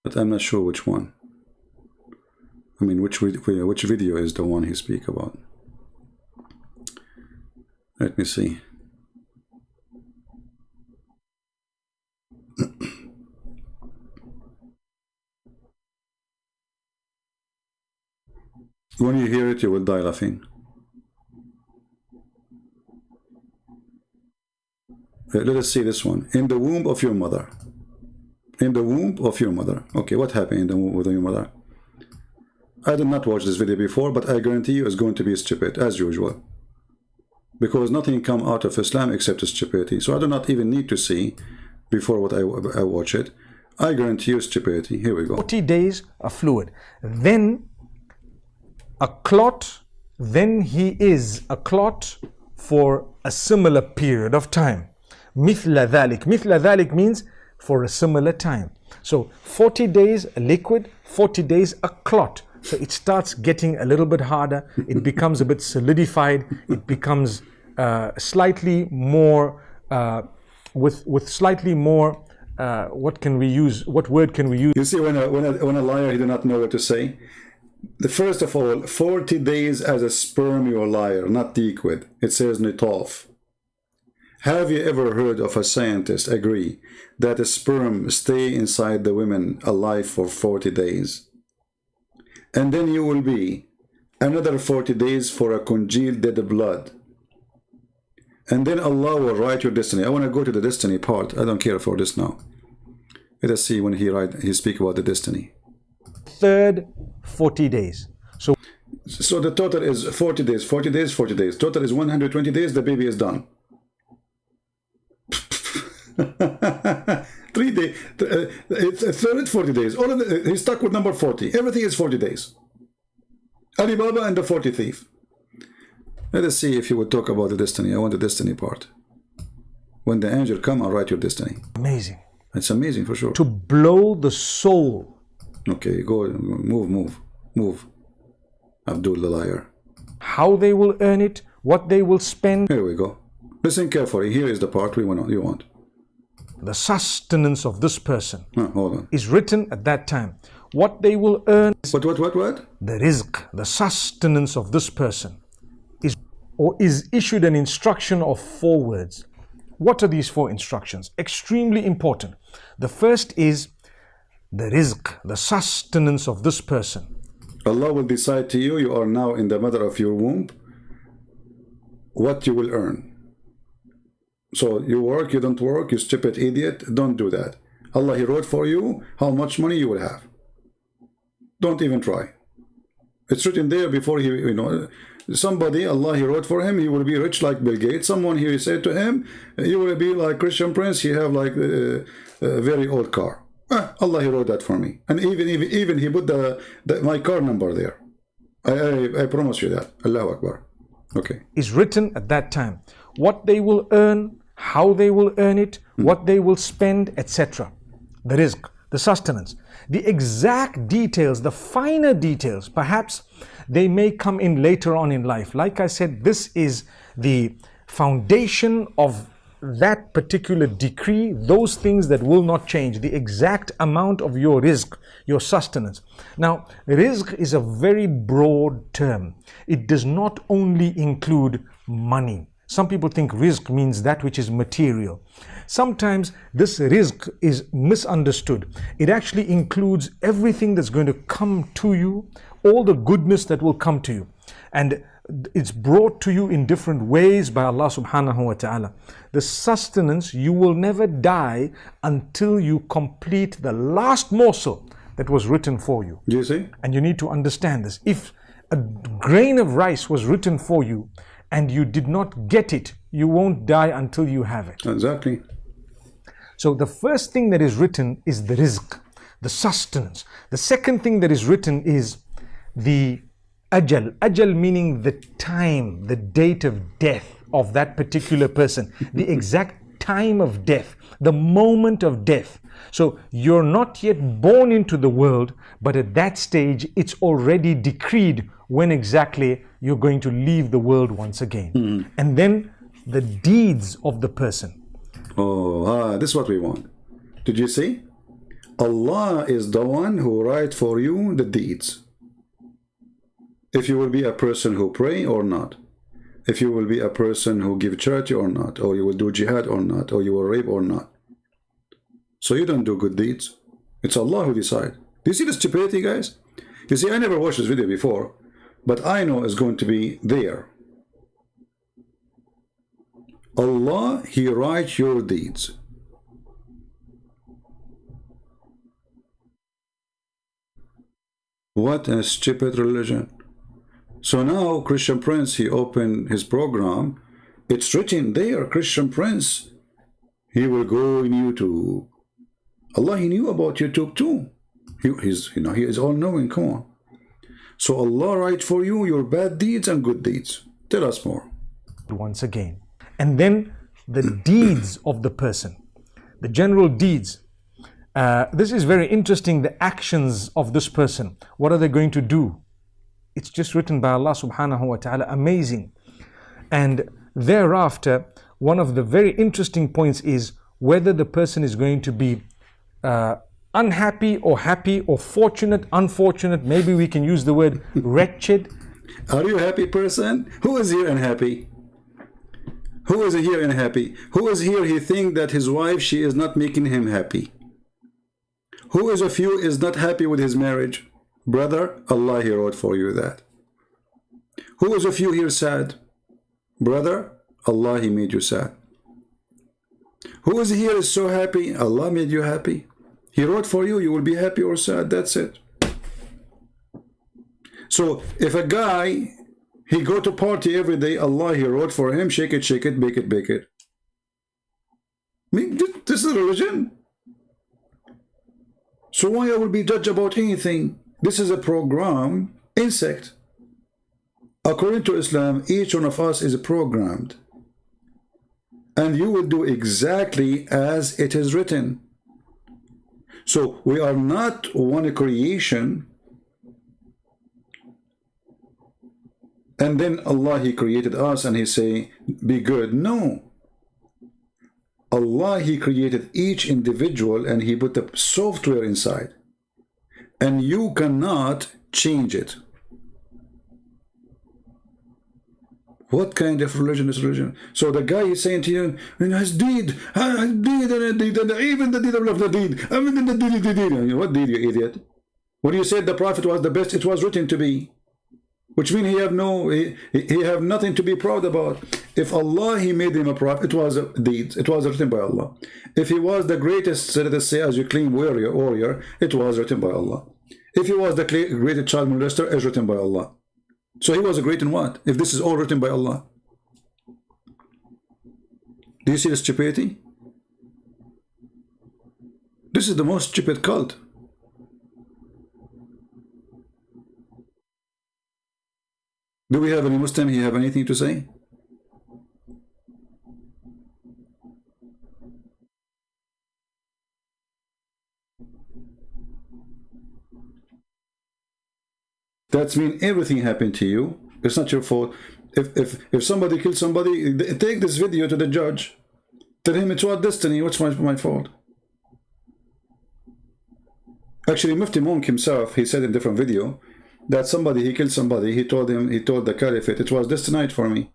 But I'm not sure which one. I mean, which video is the one he speak about? Let me see. When you hear it, you will die laughing. Let us see this one. In the womb of your mother. In the womb of your mother. Okay, what happened in the womb of your mother? I did not watch this video before, but I guarantee you it's going to be stupid, as usual. Because nothing come out of Islam except stupidity. So I do not even need to see before what I watch it. I guarantee you stupidity. Here we go. 40 days of fluid. Then a clot. Then he is a clot for a similar period of time. مثل ذلك. مثل ذلك means for a similar time. So 40 days a liquid, 40 days a clot. So it starts getting a little bit harder, it becomes a bit solidified, it becomes slightly more, with slightly more, what can we use, what word can we use? You see, when a liar, he do not know what to say. The first of all, 40 days as a sperm, you're a liar, not liquid. It says nitaf. Have you ever heard of a scientist agree that a sperm stay inside the women alive for 40 days? And then you will be another 40 days for a congealed dead blood. And then Allah will write your destiny. I want to go to the destiny part. I don't care for this now. Let us see when he speak about the destiny. Third 40 days. So the total is 40 days, 40 days, 40 days. Total is 120 days, the baby is done. 3 days, third 40 days. All of he's stuck with number 40. Everything is 40 days. Alibaba and the 40 thief. Let us see if he would talk about the destiny. I want the destiny part. When the angel come, I'll write your destiny. Amazing. It's amazing for sure. To blow the soul. Okay, go, move. Abdul the liar. How they will earn it, what they will spend. Here we go. Listen carefully. Here is the part you want. The sustenance of this person Hold on. is written at that time. What they will earn. What? The rizq, the sustenance of this person is issued an instruction of 4 words. What are these 4 instructions? Extremely important. The first is the rizq, the sustenance of this person. Allah will decide to you, you are now in the mother of your womb, what you will earn. So you work, you don't work, you stupid idiot, don't do that. Allah, He wrote for you how much money you will have. Don't even try. It's written there before He, somebody, Allah, He wrote for him, he will be rich like Bill Gates. Someone here said to him, you will be like Christian Prince, he have like a very old car. Allah, He wrote that for me. And even He put my car number there. I promise you that. Allahu Akbar. Okay. Is written at that time. What they will earn, how they will earn it, what they will spend, etc. The rizq, the sustenance. The exact details, the finer details, perhaps they may come in later on in life. Like I said, this is the foundation of that particular decree, those things that will not change, the exact amount of your rizq, your sustenance. Now, rizq is a very broad term. It does not only include money. Some people think rizq means that which is material. Sometimes this rizq is misunderstood. It actually includes everything that's going to come to you, all the goodness that will come to you. And it's brought to you in different ways by Allah subhanahu wa ta'ala. The sustenance, you will never die until you complete the last morsel that was written for you. Do you see? And you need to understand this. If a grain of rice was written for you and you did not get it, you won't die until you have it. Exactly. So the first thing that is written is the rizq, the sustenance. The second thing that is written is the ajal. Ajal meaning the time, the date of death of that particular person, the exact time of death, the moment of death. So you're not yet born into the world, but at that stage it's already decreed when exactly you're going to leave the world once again. And then the deeds of the person. This is what we want. Did you see? Allah is the one who writes for you the deeds. If you will be a person who pray or not, if you will be a person who give charity or not, or you will do jihad or not, or you will rape or not. So you don't do good deeds. It's Allah who decides. Do you see the stupidity, guys? You see, I never watched this video before, but I know it's going to be there. Allah, He writes your deeds. What a stupid religion. So now Christian Prince, he opened his program. It's written there, Christian Prince. He will go in YouTube. Allah, He knew about YouTube too. He is all-knowing. Come on. So Allah writes for you your bad deeds and good deeds. Tell us more. Once again. And then the deeds of the person, the general deeds. This is very interesting, the actions of this person. What are they going to do? It's just written by Allah subhanahu wa ta'ala. Amazing. And thereafter, one of the very interesting points is whether the person is going to be unhappy or happy, or fortunate, unfortunate. Maybe we can use the word wretched. Are you a happy person? Who is here unhappy? Who is here unhappy? Who is here he think that his wife, she is not making him happy? Who is of you is not happy with his marriage? Brother, Allah, he wrote for you that. Who is of you here sad? Brother, Allah, he made you sad. Who is here is so happy? Allah made you happy. He wrote for you, you will be happy or sad, that's it. So if a guy, he go to party every day, Allah, he wrote for him, shake it, bake it, bake it. I mean, this is religion. So why I will be judged about anything? This is a program, insect. According to Islam, each one of us is programmed. And you will do exactly as it is written. So we are not one creation. And then Allah, he created us and he say, be good. No. Allah, he created each individual and he put the software inside. And you cannot change it. What kind of religion is religion? So the guy is saying to you, has deed, and even the deed of the deed. I mean, the deed. What deed, you idiot? When you said the Prophet was the best, it was written to be. Which means he have nothing to be proud about. If Allah, he made him a prophet, it was a deed. It was written by Allah. If he was the greatest, let us say, as you claim, warrior, it was written by Allah. If he was the greatest child molester, it's written by Allah. So he was a great in what? If this is all written by Allah. Do you see the stupidity? This is the most stupid cult. Do we have any Muslim here have anything to say? That means everything happened to you. It's not your fault. If somebody kills somebody, take this video to the judge. Tell him it's what destiny. What's my fault? Actually, Mufti Monk himself, he said in a different video that somebody, he killed somebody. He told the Caliphate, it was destined for me.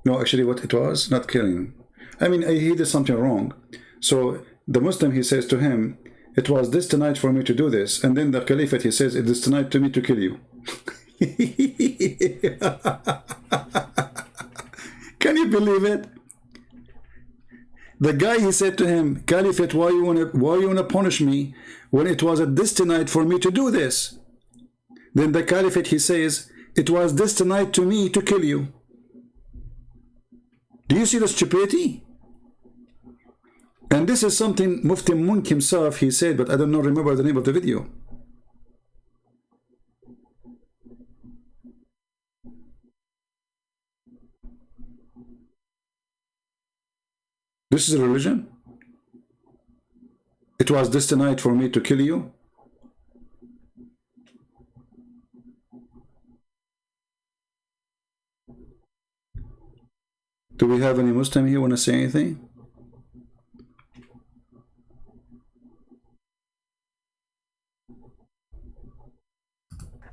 No, actually, what it was, not killing. I mean, he did something wrong. So the Muslim, he says to him, it was destined for me to do this. And then the Caliphate, he says, it is destined to me to kill you. Can you believe it? The guy, he said to him, Caliphate, why you wanna punish me when it was destined for me to do this? Then the Caliphate, he says, it was destined to me to kill you. Do you see the stupidity? And this is something Mufti Monk himself, he said, but I don't know, remember the name of the video. This is a religion? It was destined for me to kill you? Do we have any Muslim here want to say anything?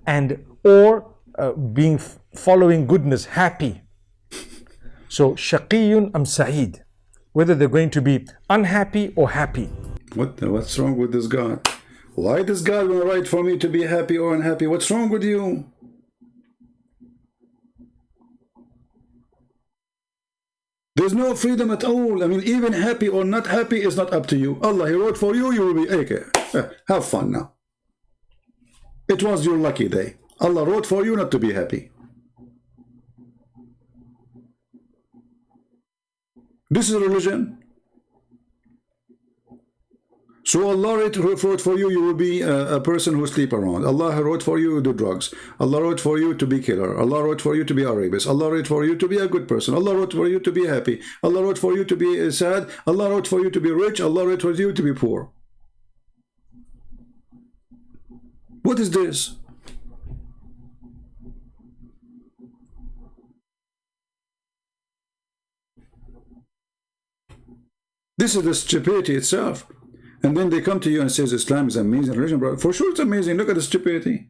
And or following goodness, happy. So shaqiyun am sa'id, whether they're going to be unhappy or happy. What's wrong with this God? Why does God want to write for me to be happy or unhappy? What's wrong with you? There's no freedom at all. I mean, even happy or not happy is not up to you. Allah, he wrote for you, you will be okay. Have fun now. It was your lucky day. Allah wrote for you not to be happy. This is religion. So Allah wrote for you, you will be a person who sleep around. Allah wrote for you, do drugs. Allah wrote for you to be killer. Allah wrote for you to be a rapist. Allah wrote for you to be a good person. Allah wrote for you to be happy. Allah wrote for you to be sad. Allah wrote for you to be rich. Allah wrote for you to be poor. What is this? This is the stupidity itself. And then they come to you and says Islam is an amazing religion, bro. For sure it's amazing. Look at the stupidity.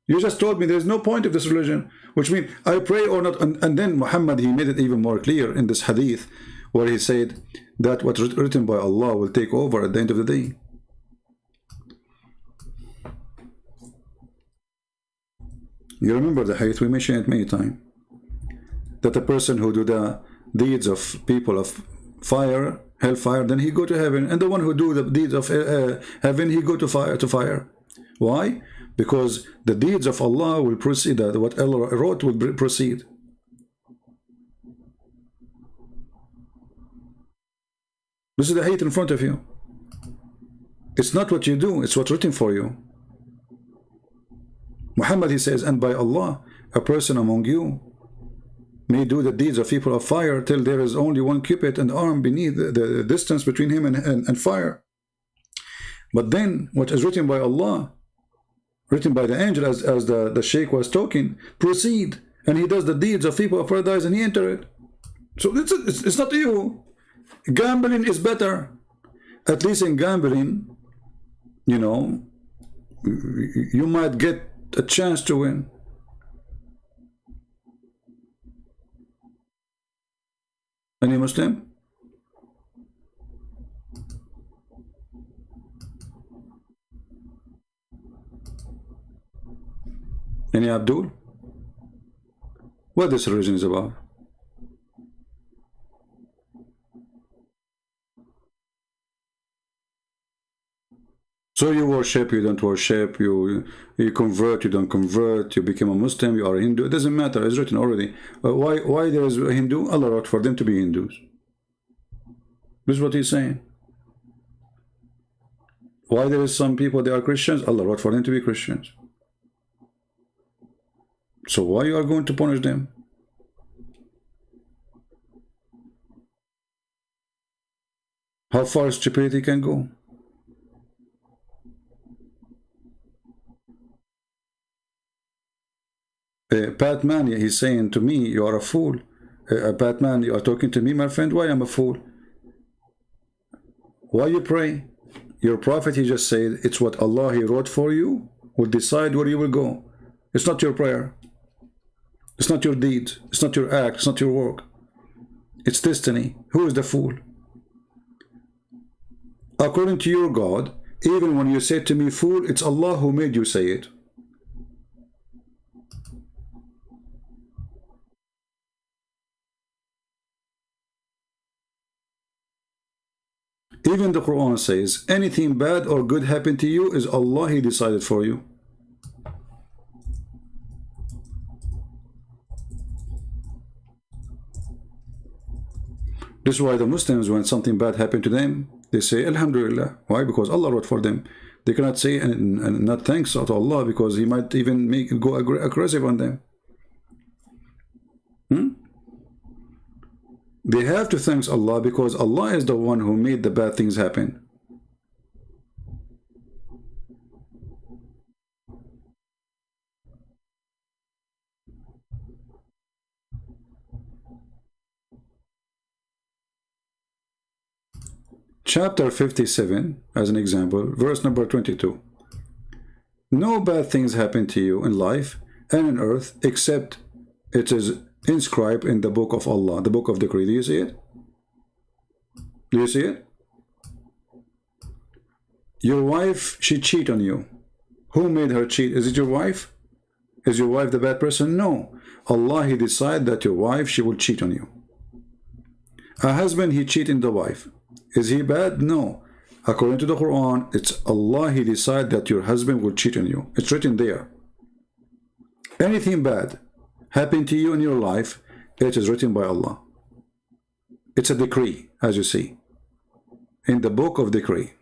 You just told me there's no point of this religion, which means I pray or not. And then Muhammad, he made it even more clear in this hadith where he said that what's written by Allah will take over at the end of the day. You remember the hadith, we mentioned it many times, that the person who do the deeds of people of fire, hellfire, then he go to heaven, and the one who do the deeds of heaven, he go to fire. Why? Because the deeds of Allah will proceed, what Allah wrote will proceed. This is the hadith in front of you. It's not what you do, it's what's written for you. Muhammad, he says, and by Allah, a person among you may do the deeds of people of fire till there is only one cubit and arm beneath the distance between him and fire. But then what is written by Allah, written by the angel, as the Sheikh was talking, proceed, and he does the deeds of people of paradise and he enter it. So it's not you. Gambling is better. At least in gambling, you know, you might get a chance to win. Any Muslim? Any Abdul? What this religion is about? So you worship, you don't worship, you convert, you don't convert, you become a Muslim, you are a Hindu. It doesn't matter, it's written already. Why there is a Hindu? Allah wrote for them to be Hindus. This is what he's saying. Why there is some people, they are Christians? Allah wrote for them to be Christians. So why you are going to punish them? How far stupidity can go? Batman, he's saying to me, you are a fool. Batman, you are talking to me, my friend. Why I'm a fool? Why you pray? Your prophet, he just said, it's what Allah, he wrote for you, will decide where you will go. It's not your prayer. It's not your deed. It's not your act. It's not your work. It's destiny. Who is the fool? According to your God, even when you say to me, fool, it's Allah who made you say it. Even the Quran says, anything bad or good happen to you is Allah, he decided for you. This is why the Muslims, when something bad happened to them, they say, Alhamdulillah. Why? Because Allah wrote for them. They cannot say and not thanks to Allah, because he might even make it go aggressive on them. They have to thank Allah, because Allah is the one who made the bad things happen. Chapter 57, as an example, verse number 22. No bad things happen to you in life and in earth, except it is inscribed in the book of Allah, the book of decree. Do you see it? Do you see it? Your wife, she cheat on you. Who made her cheat? Is it your wife? Is your wife the bad person? No. Allah, he decided that your wife, she will cheat on you. A husband, he cheat on the wife. Is he bad? No. According to the Quran, it's Allah, he decided that your husband will cheat on you. It's written there. Anything bad happen to you in your life, it is written by Allah. It's a decree, as you see, in the book of decree.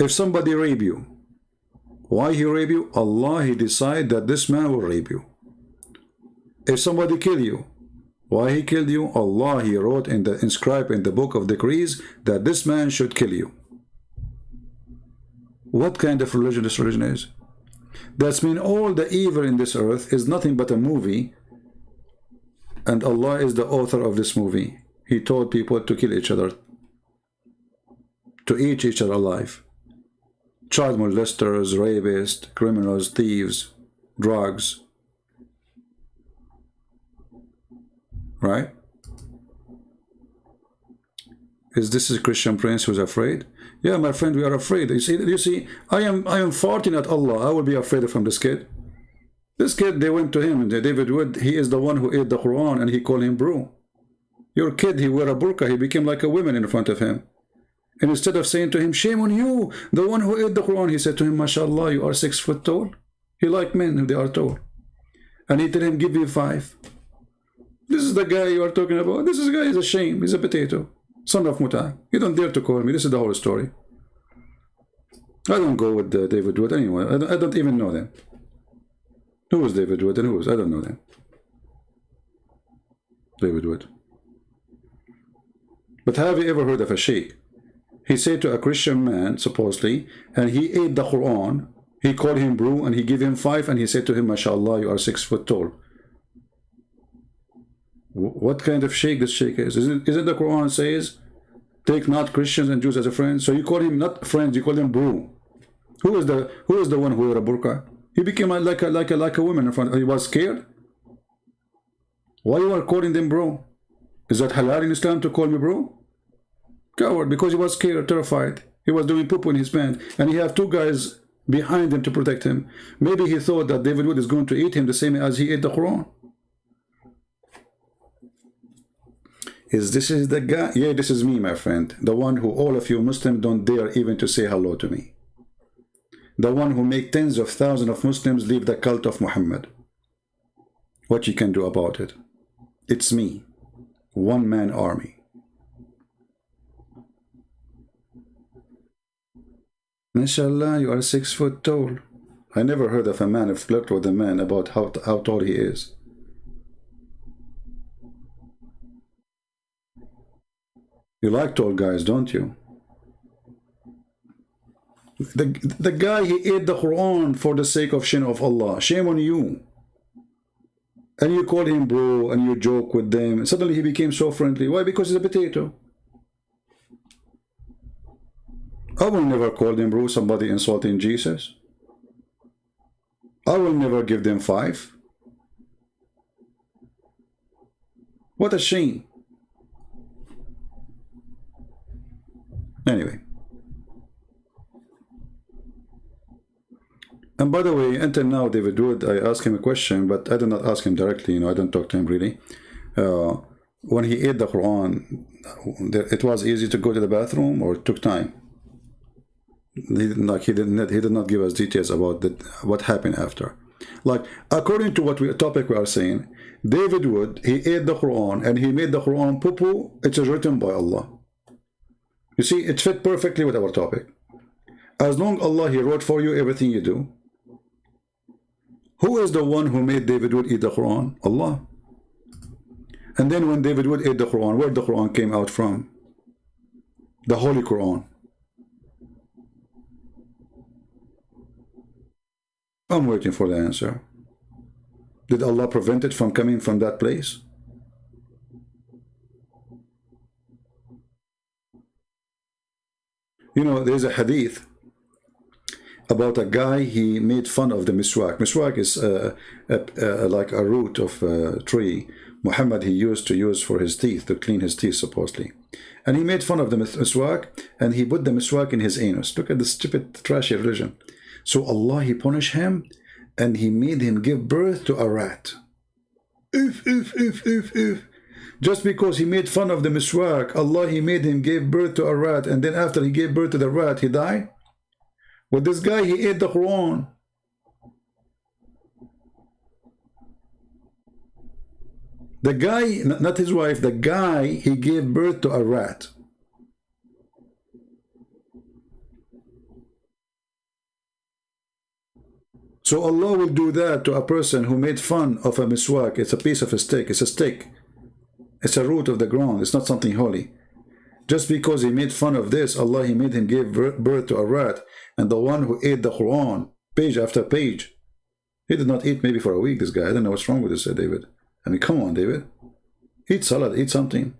If somebody rape you, why he rape you? Allah, he decide that this man will rape you. If somebody kill you, why he killed you? Allah, he wrote in the inscribed in the book of decrees that this man should kill you. What kind of religion this religion is? That's mean all the evil in this earth is nothing but a movie, and Allah is the author of this movie. He told people to kill each other, to eat each other alive. Child molesters, rapists, criminals, thieves, drugs. Right? Is this a Christian prince who's afraid? Yeah, my friend, we are afraid. You see, I am farting at Allah. I will be afraid from this kid. This kid, they went to him, David Wood, he is the one who ate the Quran, and he called him bro. Your kid, he wore a burqa, he became like a woman in front of him. And instead of saying to him, shame on you, the one who ate the Quran, he said to him, mashallah, you are 6 foot tall. He like men, they are tall. And he told him, give me 5. This is the guy you are talking about. This guy is a shame. He's a potato. Son of Muta. You don't dare to call me. This is the whole story. I don't go with David Wood anyway. I don't even know them. Who is David Wood and who is? I don't know them. David Wood. But have you ever heard of a sheikh? He said to a Christian man, supposedly, and he ate the Quran. He called him bro and he gave him 5 and he said to him, mashallah, you are 6 foot tall. What kind of sheikh this sheikh is? Isn't the Quran says, take not Christians and Jews as a friend? So you call him not friends, you call him bro. Who is the one who wore a burqa? He became like a woman in front. He was scared. Why you are calling them bro? Is that halal in Islam to call me bro? Coward, because he was scared, terrified. He was doing poo-poo in his pants, and he have 2 guys behind him to protect him. Maybe he thought that David Wood is going to eat him the same as he ate the Quran. This is the guy? Yeah, this is me, my friend. The one who all of you Muslims don't dare even to say hello to me. The one who make tens of thousands of Muslims leave the cult of Muhammad. What you can do about it? It's me. One-man army. Inshallah, you are 6 foot tall. I never heard of a man who flirted with a man about how tall he is. You like tall guys, don't you? The guy, he ate the Quran for the sake of shame of Allah. Shame on you. And you call him bro and you joke with them. Suddenly he became so friendly. Why? Because he's a potato. I will never call them bro, somebody insulting Jesus. I will never give them 5. What a shame. Anyway. And by the way, until now, David Wood, I asked him a question, but I did not ask him directly, I don't talk to him really. When he ate the Quran, it was easy to go to the bathroom or it took time? He did not give us details about what happened after. Like, according to topic we are saying, David Wood, he ate the Quran and he made the Quran poo-poo. It is written by Allah. You see, it fit perfectly with our topic. As long Allah, he wrote for you everything you do. Who is the one who made David Wood eat the Quran? Allah. And then when David Wood ate the Quran, where the Quran came out from? The Holy Quran. I'm waiting for the answer. Did Allah prevent it from coming from that place? You know, there's a hadith about a guy, he made fun of the miswak. Miswak is like a root of a tree Muhammad he used to use for his teeth, to clean his teeth supposedly. And he made fun of the miswak and he put the miswak in his anus. Look at this stupid, trashy religion. So Allah, he punished him and he made him give birth to a rat. Just because he made fun of the miswak, Allah, he made him give birth to a rat, and then after he gave birth to the rat, he died. Well, this guy, he ate the Quran. The guy, not his wife, the guy, he gave birth to a rat. So Allah will do that to a person who made fun of a miswak. It's a piece of a stick. It's a stick. It's a root of the ground. It's not something holy. Just because he made fun of this, Allah, he made him give birth to a rat. And the one who ate the Quran, page after page, he did not eat maybe for a week, this guy. I don't know what's wrong with this, David. I mean, come on, David. Eat salad, eat something.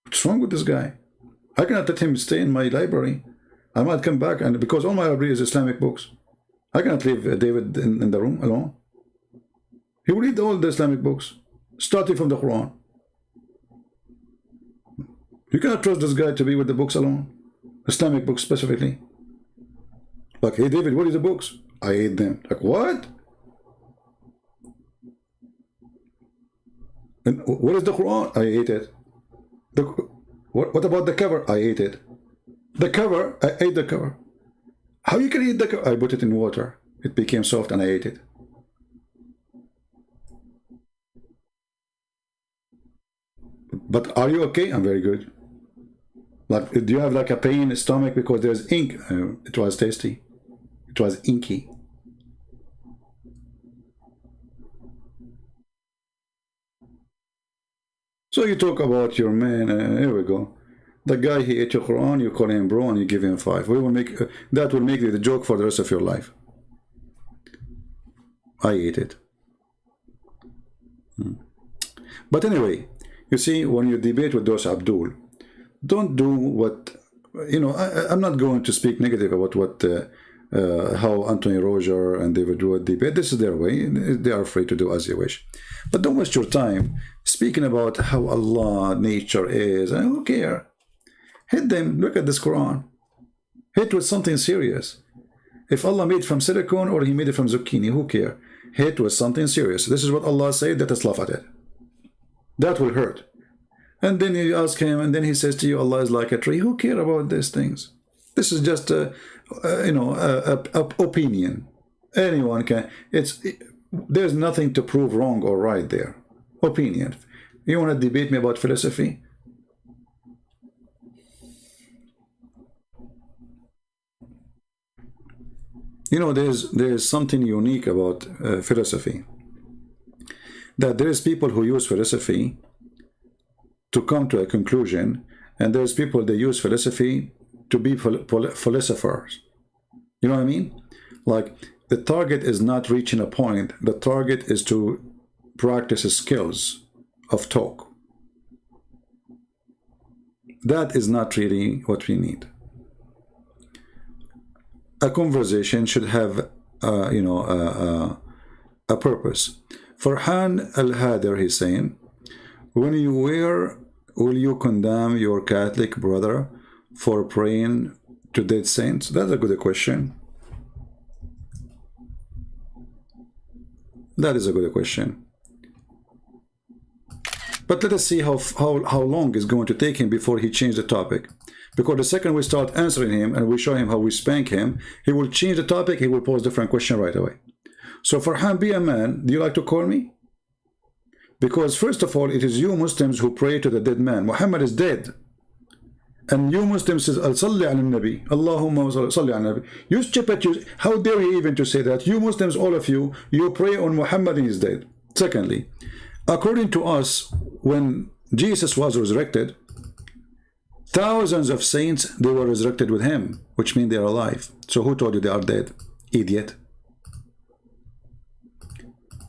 What's wrong with this guy? I cannot let him stay in my library. I might come back, and because all my library is Islamic books, I cannot leave David in the room alone. He will read all the Islamic books, starting from the Quran. You cannot trust this guy to be with the books alone, Islamic books specifically. Like, hey David, what is the books? I ate them. Like, what? And what is the Quran? I ate it. What about the cover? I ate it. The cover, I ate the cover. How you can eat the cover? I put it in water. It became soft and I ate it. But are you okay? I'm very good. Like, do you have like a pain in the stomach because there's ink? It was tasty. It was inky. So you talk about your man. Here we go. The guy, he ate your Quran, you call him bro, and you give him 5. We will make that will make it a joke for the rest of your life. I ate it. But anyway, you see, when you debate with those Abdul, don't do what, you know, I'm not going to speak negative about what how Anthony Roger and David Wood debate. This is their way. They are free to do as they wish. But don't waste your time speaking about how Allah, nature is, and who cares? Hit them. Look at this Quran. Hit with something serious. If Allah made from silicone or he made it from zucchini, who cares? Hit with something serious. This is what Allah said. Let us laugh at it. That will hurt. And then you ask him, and then he says to you, Allah is like a tree. Who cares about these things? This is just a opinion. Anyone can. There's nothing to prove wrong or right there. Opinion. You want to debate me about philosophy? You know, there's something unique about philosophy. That there's people who use philosophy to come to a conclusion, and there's people that use philosophy to be philosophers. You know what I mean? Like, the target is not reaching a point. The target is to practice skills of talk. That is not really what we need. A conversation should have, a purpose. Farhan Al-Hader, he's saying, will you condemn your Catholic brother for praying to dead saints? That's a good question. That is a good question. But let us see how long it's going to take him before he changes the topic. Because the second we start answering him and we show him how we spank him, he will change the topic, he will pose a different question right away. So Farhan, be a man. Do you like to call me? Because first of all, it is you Muslims who pray to the dead man. Muhammad is dead. And you Muslims says, Salli ala nabi, Allahumma salli ala nabi. You stupid, how dare you even to say that? You Muslims, all of you, you pray on Muhammad and he is dead. Secondly, according to us, when Jesus was resurrected, thousands of saints, they were resurrected with him, which means they are alive. So who told you they are dead? Idiot.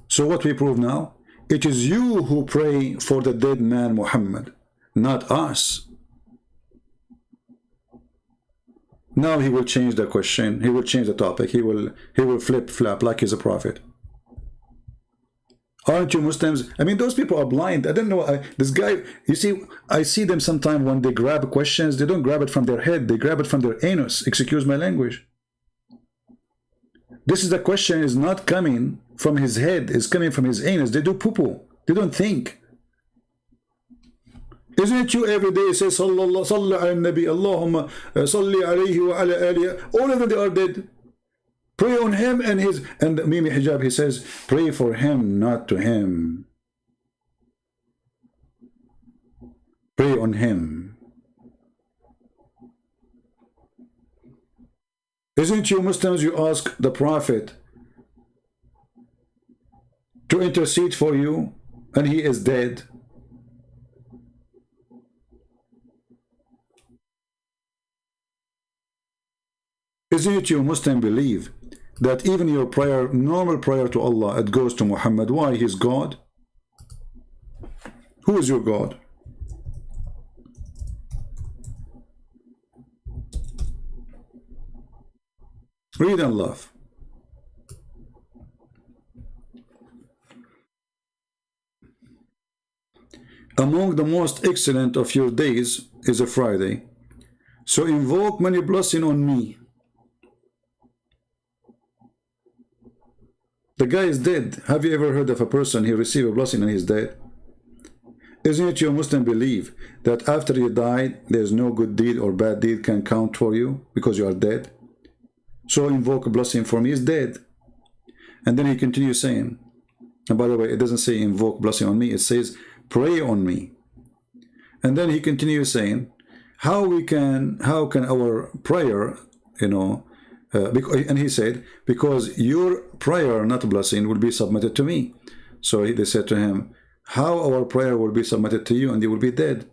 So what we prove now? It is you who pray for the dead man Muhammad, not us. Now he will change the question, he will change the topic, he will flip-flap like he's a prophet. Aren't you Muslims? I mean, those people are blind. I don't know. This guy, you see, I see them sometimes when they grab questions, they don't grab it from their head, they grab it from their anus. Excuse my language. This is the question is not coming from his head, it's coming from his anus. They do poo-poo. They don't think. Isn't it you every day say Sallallahu Salli ala Nabi, Allahumma Salli alayhi wa ala alihi. All of them, they are dead. Pray on him and his, and Mimi Hijab, he says, pray for him, not to him. Pray on him. Isn't you Muslims, you ask the Prophet to intercede for you and he is dead? Isn't it you Muslim believe that even your prayer, normal prayer to Allah, it goes to Muhammad? Why? He's God. Who is your God? Read and laugh. Among the most excellent of your days is a Friday, so invoke many blessings on me. The guy is dead. Have you ever heard of a person, he received a blessing and he's dead? Isn't it your Muslim belief that after you died, there's no good deed or bad deed can count for you because you are dead? So invoke a blessing for me, he's dead. And then he continues saying, and by the way, it doesn't say invoke blessing on me, it says pray on me. And then he continues saying, how can our prayer, you know, and he said, because your prayer, not blessing, will be submitted to me. So they said to him, how our prayer will be submitted to you and you will be dead?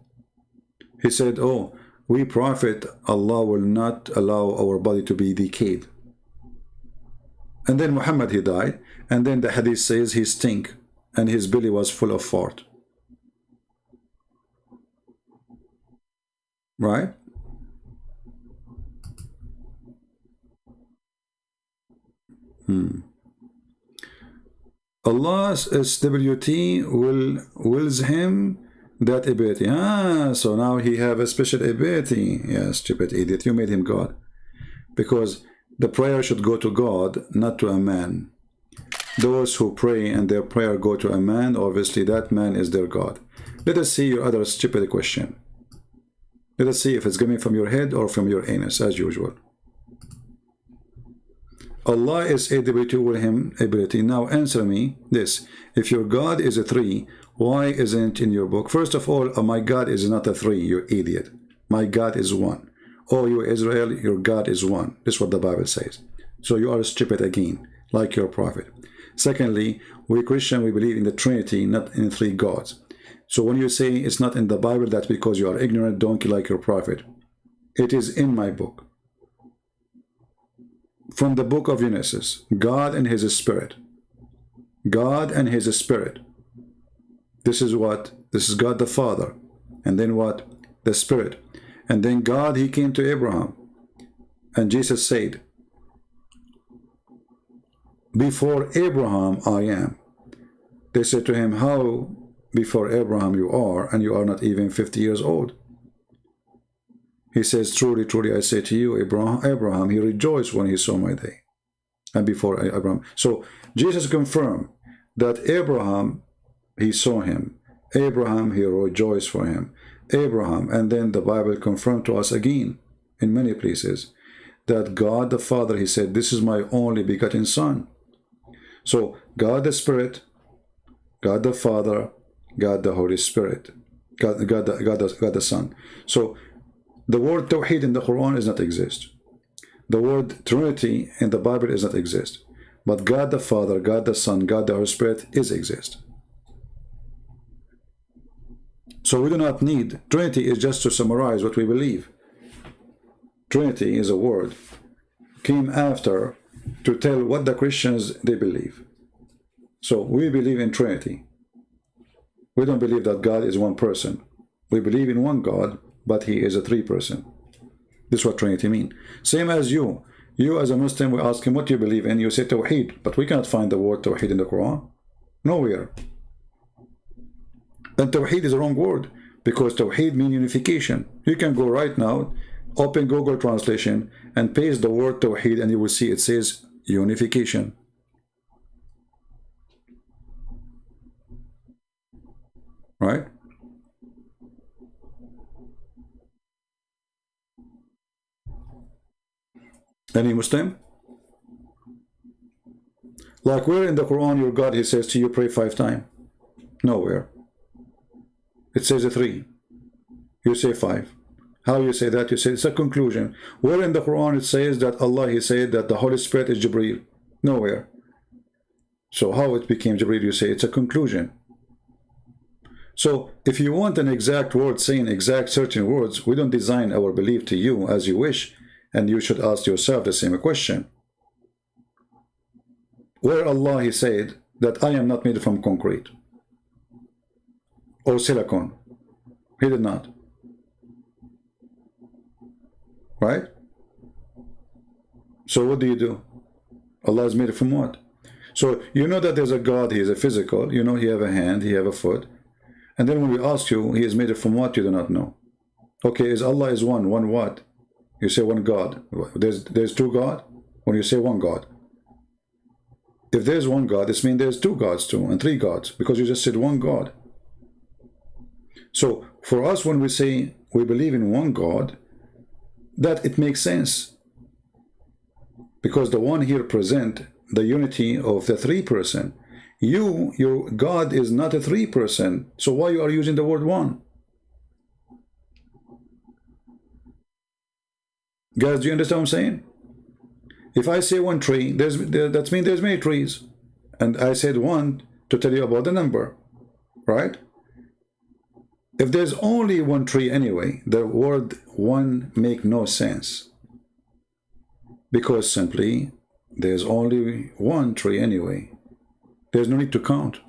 He said, oh, we Prophet, Allah will not allow our body to be decayed. And then Muhammad, he died, and then the hadith says he stink and his belly was full of fart. Right? Allah's SWT wills him that ability. So now he have a special ability. Yeah, stupid idiot. You made him God. Because the prayer should go to God, not to a man. Those who pray and their prayer go to a man, obviously that man is their God. Let us see your other stupid question. Let us see if it's coming from your head or from your anus, as usual. Allah is AW2 with him ability. Now answer me this. If your God is a 3, why isn't in your book? First of all, my God is not a 3, you idiot. My God is 1. Oh, you Israel, your God is 1. This is what the Bible says. So you are stupid again, like your prophet. Secondly, we Christian, we believe in the Trinity, not in 3 gods. So when you say it's not in the Bible, that's because you are ignorant donkey like your prophet. It is in my book. From the book of Genesis, God and his spirit. God and his spirit. This is what? This is God the Father. And then what? The Spirit. And then God, he came to Abraham. And Jesus said, before Abraham I am. They said to him, how before Abraham you are, and you are not even 50 years old? He says, truly, truly, I say to you, Abraham, he rejoiced when he saw my day. And before Abraham. So Jesus confirmed that Abraham, he saw him. Abraham, he rejoiced for him. Abraham, and then the Bible confirmed to us again, in many places, that God the Father, he said, this is my only begotten Son. So God the Spirit, God the Father, God the Holy Spirit, God the Son. So the word Tawheed in the Quran does not exist. The word Trinity in the Bible does not exist. But God the Father, God the Son, God the Holy Spirit is exist. So we do not need, Trinity is just to summarize what we believe. Trinity is a word, came after to tell what the Christians, they believe. So we believe in Trinity. We don't believe that God is one person. We believe in one God, but he is a 3-person. This is what Trinity means. Same as you. You as a Muslim, we ask him what you believe in. You say Tawheed, but we cannot find the word Tawheed in the Quran. Nowhere. And Tawheed is a wrong word, because Tawheed means unification. You can go right now, open Google Translation, and paste the word Tawheed, and you will see it says unification. Right? Any Muslim? Like where in the Quran your God, he says to you, pray 5 times? Nowhere. It says a 3. You say 5. How you say that? You say it's a conclusion. Where in the Quran it says that Allah, he said that the Holy Spirit is Jibreel? Nowhere. So how it became Jibreel? You say it's a conclusion. So if you want an exact word saying exact certain words, we don't design our belief to you as you wish, and you should ask yourself the same question. Where Allah, he said that I am not made from concrete or silicon? He did not. Right? So what do? Allah is made from what? So you know that there's a God, he is a physical, you know he have a hand, he have a foot. And then when we ask you, he is made from what, you do not know. Okay, is Allah is one what? You say one God. There's two God? When you say one God. If there's one God, this means there's two gods too, and three gods, because you just said one God. So for us, when we say we believe in one God, that it makes sense. Because the one here present the unity of the three person. Your God is not a three person. So why you are using the word one? Guys, do you understand what I'm saying? If I say one tree, that means there's many trees. And I said one to tell you about the number. Right? If there's only one tree anyway, the word one make no sense. Because simply, there's only one tree anyway. There's no need to count.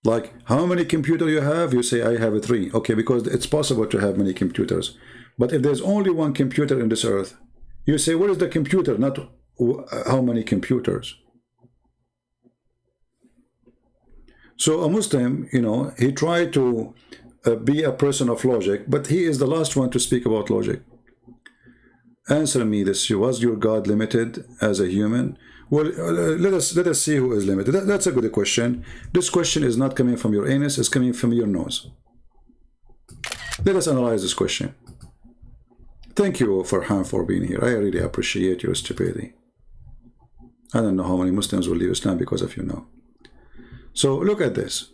Like, how many computers you have? You say, I have a 3. Okay, because it's possible to have many computers. But if there's only one computer in this earth, you say, where is the computer? Not how many computers. So a Muslim, you know, he tried to be a person of logic, but he is the last one to speak about logic. Answer me this: was your God limited as a human? Well, let us see who is limited. That's a good question. This question is not coming from your anus; it's coming from your nose. Let us analyze this question. Thank you, Farhan, for being here. I really appreciate your stupidity. I don't know how many Muslims will leave Islam because of you now. So look at this.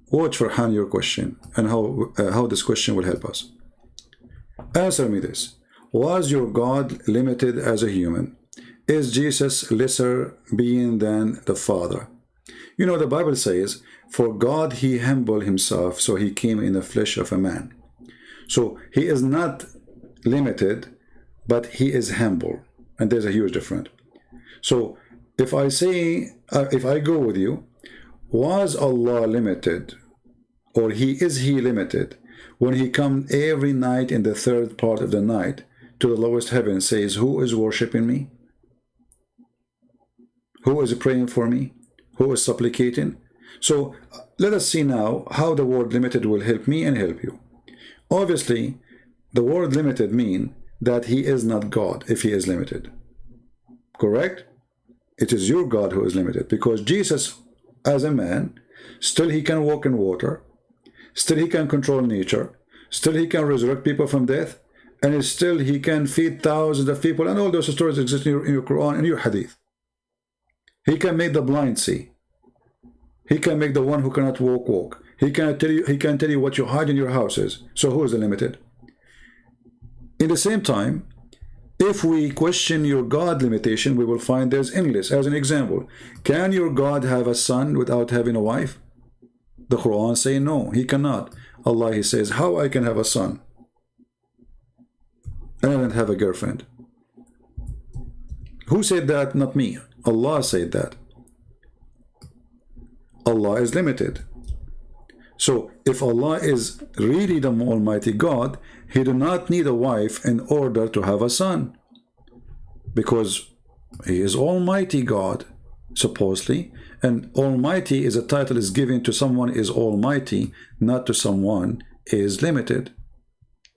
Watch, Farhan, your question and how this question will help us. Answer me this: was your God limited as a human? Is Jesus lesser being than the Father? You know, the Bible says, for God he humbled himself, so he came in the flesh of a man. So he is not limited, but he is humble, and there's a huge difference. So if I say, if I go with you, was Allah limited, or is he limited when he comes every night in the third part of the night to the lowest heaven, says, who is worshiping me? Who is praying for me? Who is supplicating? So let us see now how the word limited will help me and help you. Obviously, the word limited means that he is not God if he is limited. Correct? It is your God who is limited, because Jesus, as a man, still he can walk in water, still he can control nature, still he can resurrect people from death, and still he can feed thousands of people, and all those stories exist in your Quran and your Hadith. He can make the blind see. He can make the one who cannot walk. He can tell you what you hide in your houses. So who is the limited? In the same time, if we question your God limitation, we will find there's endless. As an example, can your God have a son without having a wife? The Quran says no, he cannot. Allah, he says, how I can have a son and I don't have a girlfriend? Who said that? Not me. Allah said that. Allah is limited. So if Allah is really the Almighty God, he do not need a wife in order to have a son, because he is Almighty God, supposedly, and Almighty is a title is given to someone is Almighty, not to someone is limited.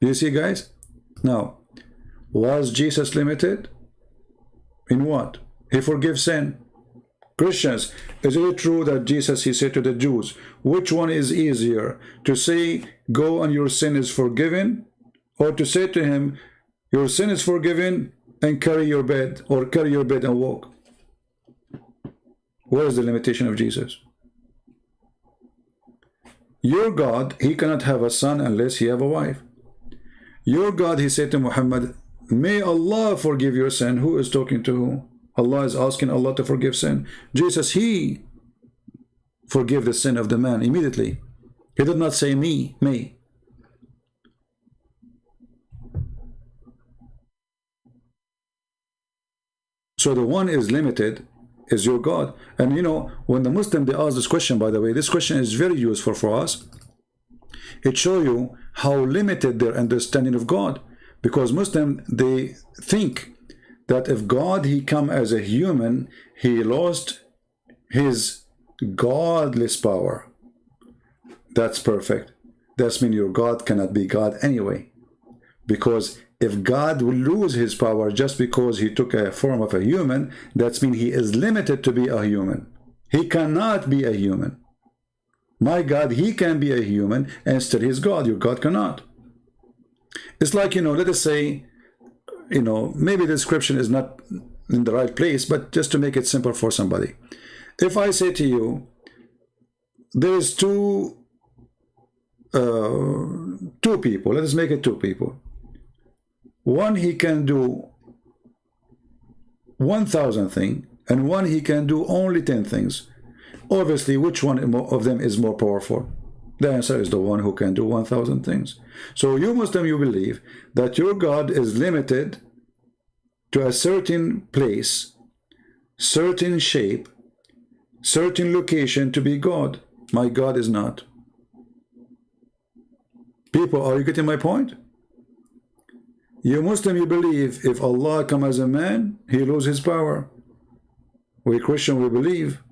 Do you see, guys? Now, was Jesus limited? In what? He forgives sin. Christians, is it true that Jesus, he said to the Jews, which one is easier, to say, go and your sin is forgiven, or to say to him, your sin is forgiven and carry your bed, or carry your bed and walk? Where is the limitation of Jesus? Your God, he cannot have a son unless he have a wife. Your God, he said to Muhammad, may Allah forgive your sin. Who is talking to who? Allah is asking Allah to forgive sin. Jesus, he forgive the sin of the man immediately. He did not say me. So the one is limited is your God. And you know, when the Muslim, they ask this question, by the way, this question is very useful for us. It shows you how limited their understanding of God. Because Muslim, they think that if God, he come as a human, he lost his godless power. That's perfect. That means your God cannot be God anyway. Because if God will lose his power just because he took a form of a human, that means he is limited to be a human. He cannot be a human. My God, he can be a human and still he's God. Your God cannot. It's like, you know, let us say, you know, maybe the description is not in the right place, but just to make it simple for somebody. If I say to you, there's two people, let us make it two people. One, he can do 1,000 things, and one, he can do only 10 things. Obviously, which one of them is more powerful? The answer is the one who can do 1,000 things. So you Muslim, you believe that your God is limited to a certain place, certain shape, certain location to be God. My God is not. People, are you getting my point? You Muslim, you believe if Allah come as a man, he loses his power. We Christian, we believe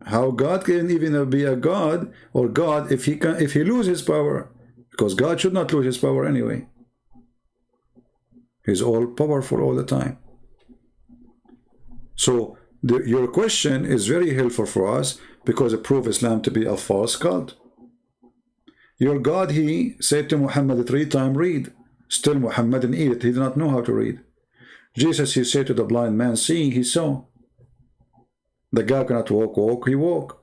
how God can even be a God or God if he loses his power, because God should not lose his power anyway. He's all powerful all the time. So your question is very helpful for us because it proves Islam to be a false cult. Your God, he said to Muhammad 3 times, read. Still Muhammad didn't eat it. He did not know how to read. Jesus, he said to the blind man, see, he saw. The guy cannot walk, he walked.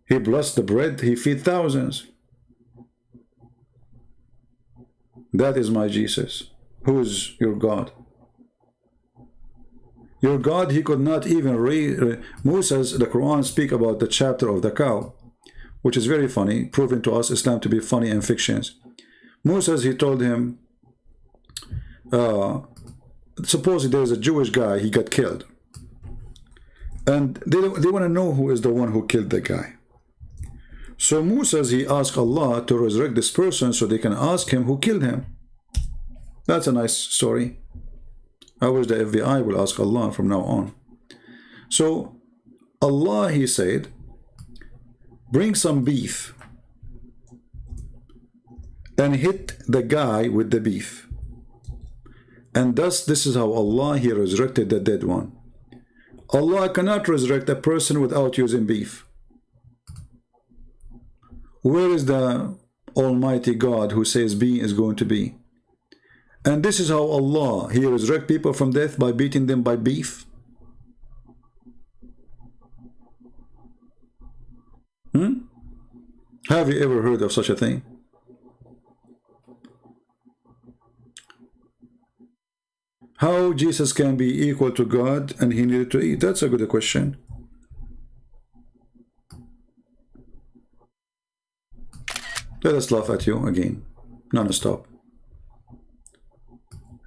He blessed the bread, he feed thousands. That is my Jesus. Who is your God? Your God, he could not even read. Moses, the Quran speak about the chapter of the cow, which is very funny, proving to us Islam to be funny and fictions. Moses, he told him, suppose there's a Jewish guy, he got killed. And they want to know who is the one who killed the guy. So Moses, he asked Allah to resurrect this person so they can ask him who killed him. That's a nice story. I wish the FBI will ask Allah from now on. So Allah, he said, bring some beef and hit the guy with the beef. And thus, this is how Allah, he resurrected the dead one. Allah cannot resurrect a person without using beef. Where is the Almighty God who says being is going to be? And this is how Allah, he resurrect people from death by beating them by beef. Have you ever heard of such a thing? How Jesus can be equal to God and he needed to eat? That's a good question. Let us laugh at you again, non-stop.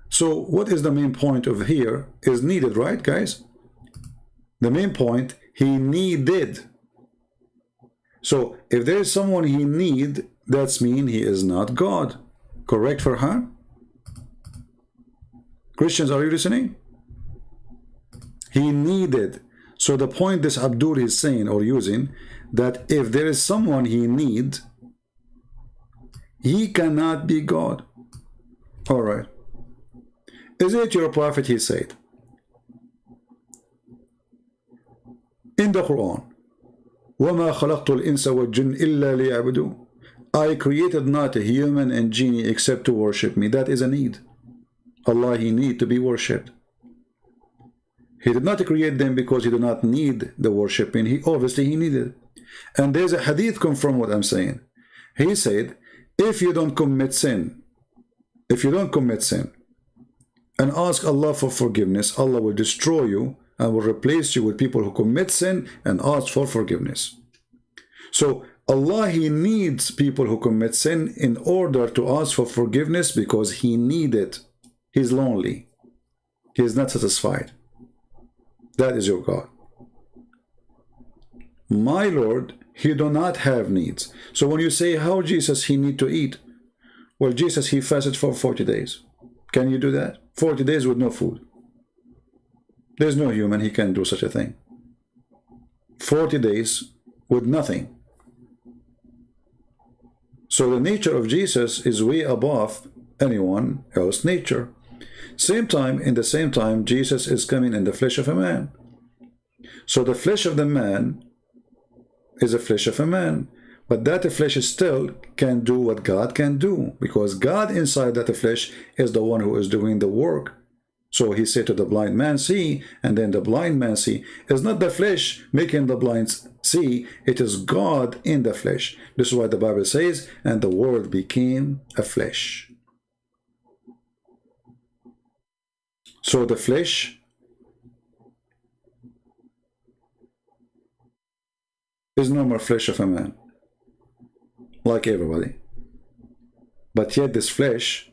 So what is the main point of here is needed, right, guys? The main point, he needed. So if there is someone he need, that's mean he is not God. Correct, Farhan? Christians, are you listening? He needed. So the point this Abdul is saying or using, that if there is someone he need, he cannot be God. All right. Is it your prophet, he said? In the Quran, وَمَا خَلَقْتُ الْإِنسَ وَالْجِنَّ إِلَّا لِيَعْبُدُونَ. I created not a human and genie except to worship me. That is a need. Allah, he need to be worshipped. He did not create them because he did not need the worshiping. He obviously he needed. And there's a hadith confirm what I'm saying. He said, if you don't commit sin, and ask Allah for forgiveness, Allah will destroy you and will replace you with people who commit sin and ask for forgiveness. So Allah, he needs people who commit sin in order to ask for forgiveness because he needs it. He's lonely. He is not satisfied. That is your God. My Lord, he do not have needs. So when you say, how Jesus, he need to eat? Well, Jesus, he fasted for 40 days. Can you do that? 40 days with no food. There's no human, he can do such a thing. 40 days with nothing. So the nature of Jesus is way above anyone else's nature. In the same time, Jesus is coming in the flesh of a man. So the flesh of the man is a flesh of a man. But that flesh still can do what God can do, because God inside that flesh is the one who is doing the work. So he said to the blind man, see, and then the blind man see. It's not the flesh making the blind see, it is God in the flesh. This is why the Bible says, and the word became a flesh. So the flesh is no more flesh of a man, like everybody. But yet this flesh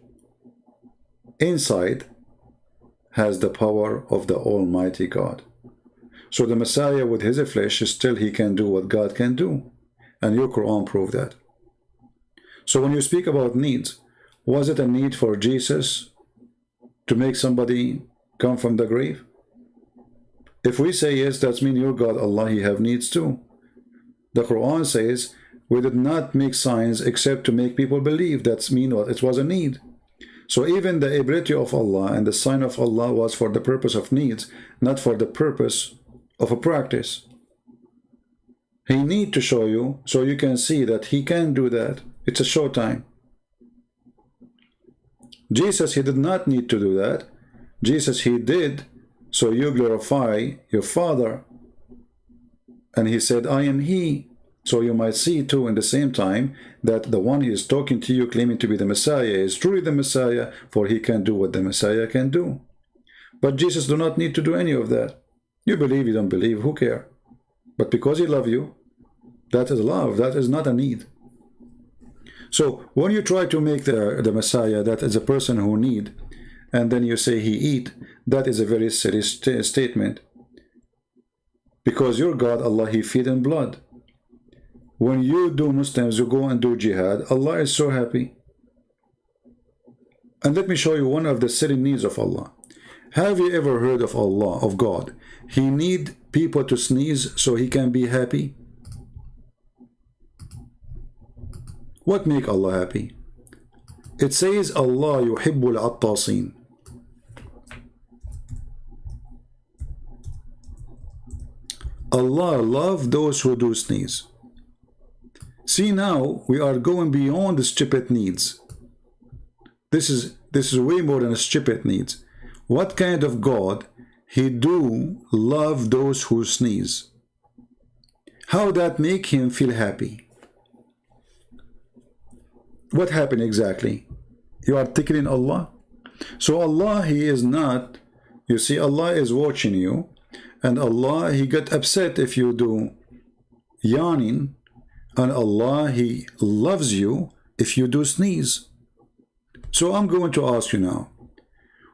inside has the power of the Almighty God. So the Messiah with his flesh, still he can do what God can do. And your Quran proved that. So when you speak about needs, was it a need for Jesus to make somebody come from the grave? If we say yes, that means your God, Allah, he have needs too. The Quran says, we did not make signs except to make people believe. That's mean what? It was a need. So even the ability of Allah and the sign of Allah was for the purpose of needs, not for the purpose of a practice. He need to show you so you can see that he can do that. It's a show time. Jesus, he did not need to do that. Jesus, he did so you glorify your Father. And he said, I am he. So you might see too in the same time that the one who is talking to you claiming to be the Messiah is truly the Messiah, for he can do what the Messiah can do. But Jesus do not need to do any of that. You believe, you don't believe, who cares? But because he loves you, that is love, that is not a need. So when you try to make the Messiah, that is a person who need, and then you say he eat, that is a very serious statement. Because your God, Allah, he feed in blood. When you do Muslims, you go and do jihad, Allah is so happy. And let me show you one of the silly needs of Allah. Have you ever heard of Allah, of God? He need people to sneeze so he can be happy? What make Allah happy? It says Allah yuhibbul attasin. Allah love those who do sneeze. See, now we are going beyond the stupid needs. This is way more than a stupid needs. What kind of God he do love those who sneeze? How that make him feel happy? What happened exactly? You are tickling Allah? So Allah, he is not, you see, Allah is watching you, and Allah, he get upset if you do yawning, and Allah, he loves you if you do sneeze. So I'm going to ask you now,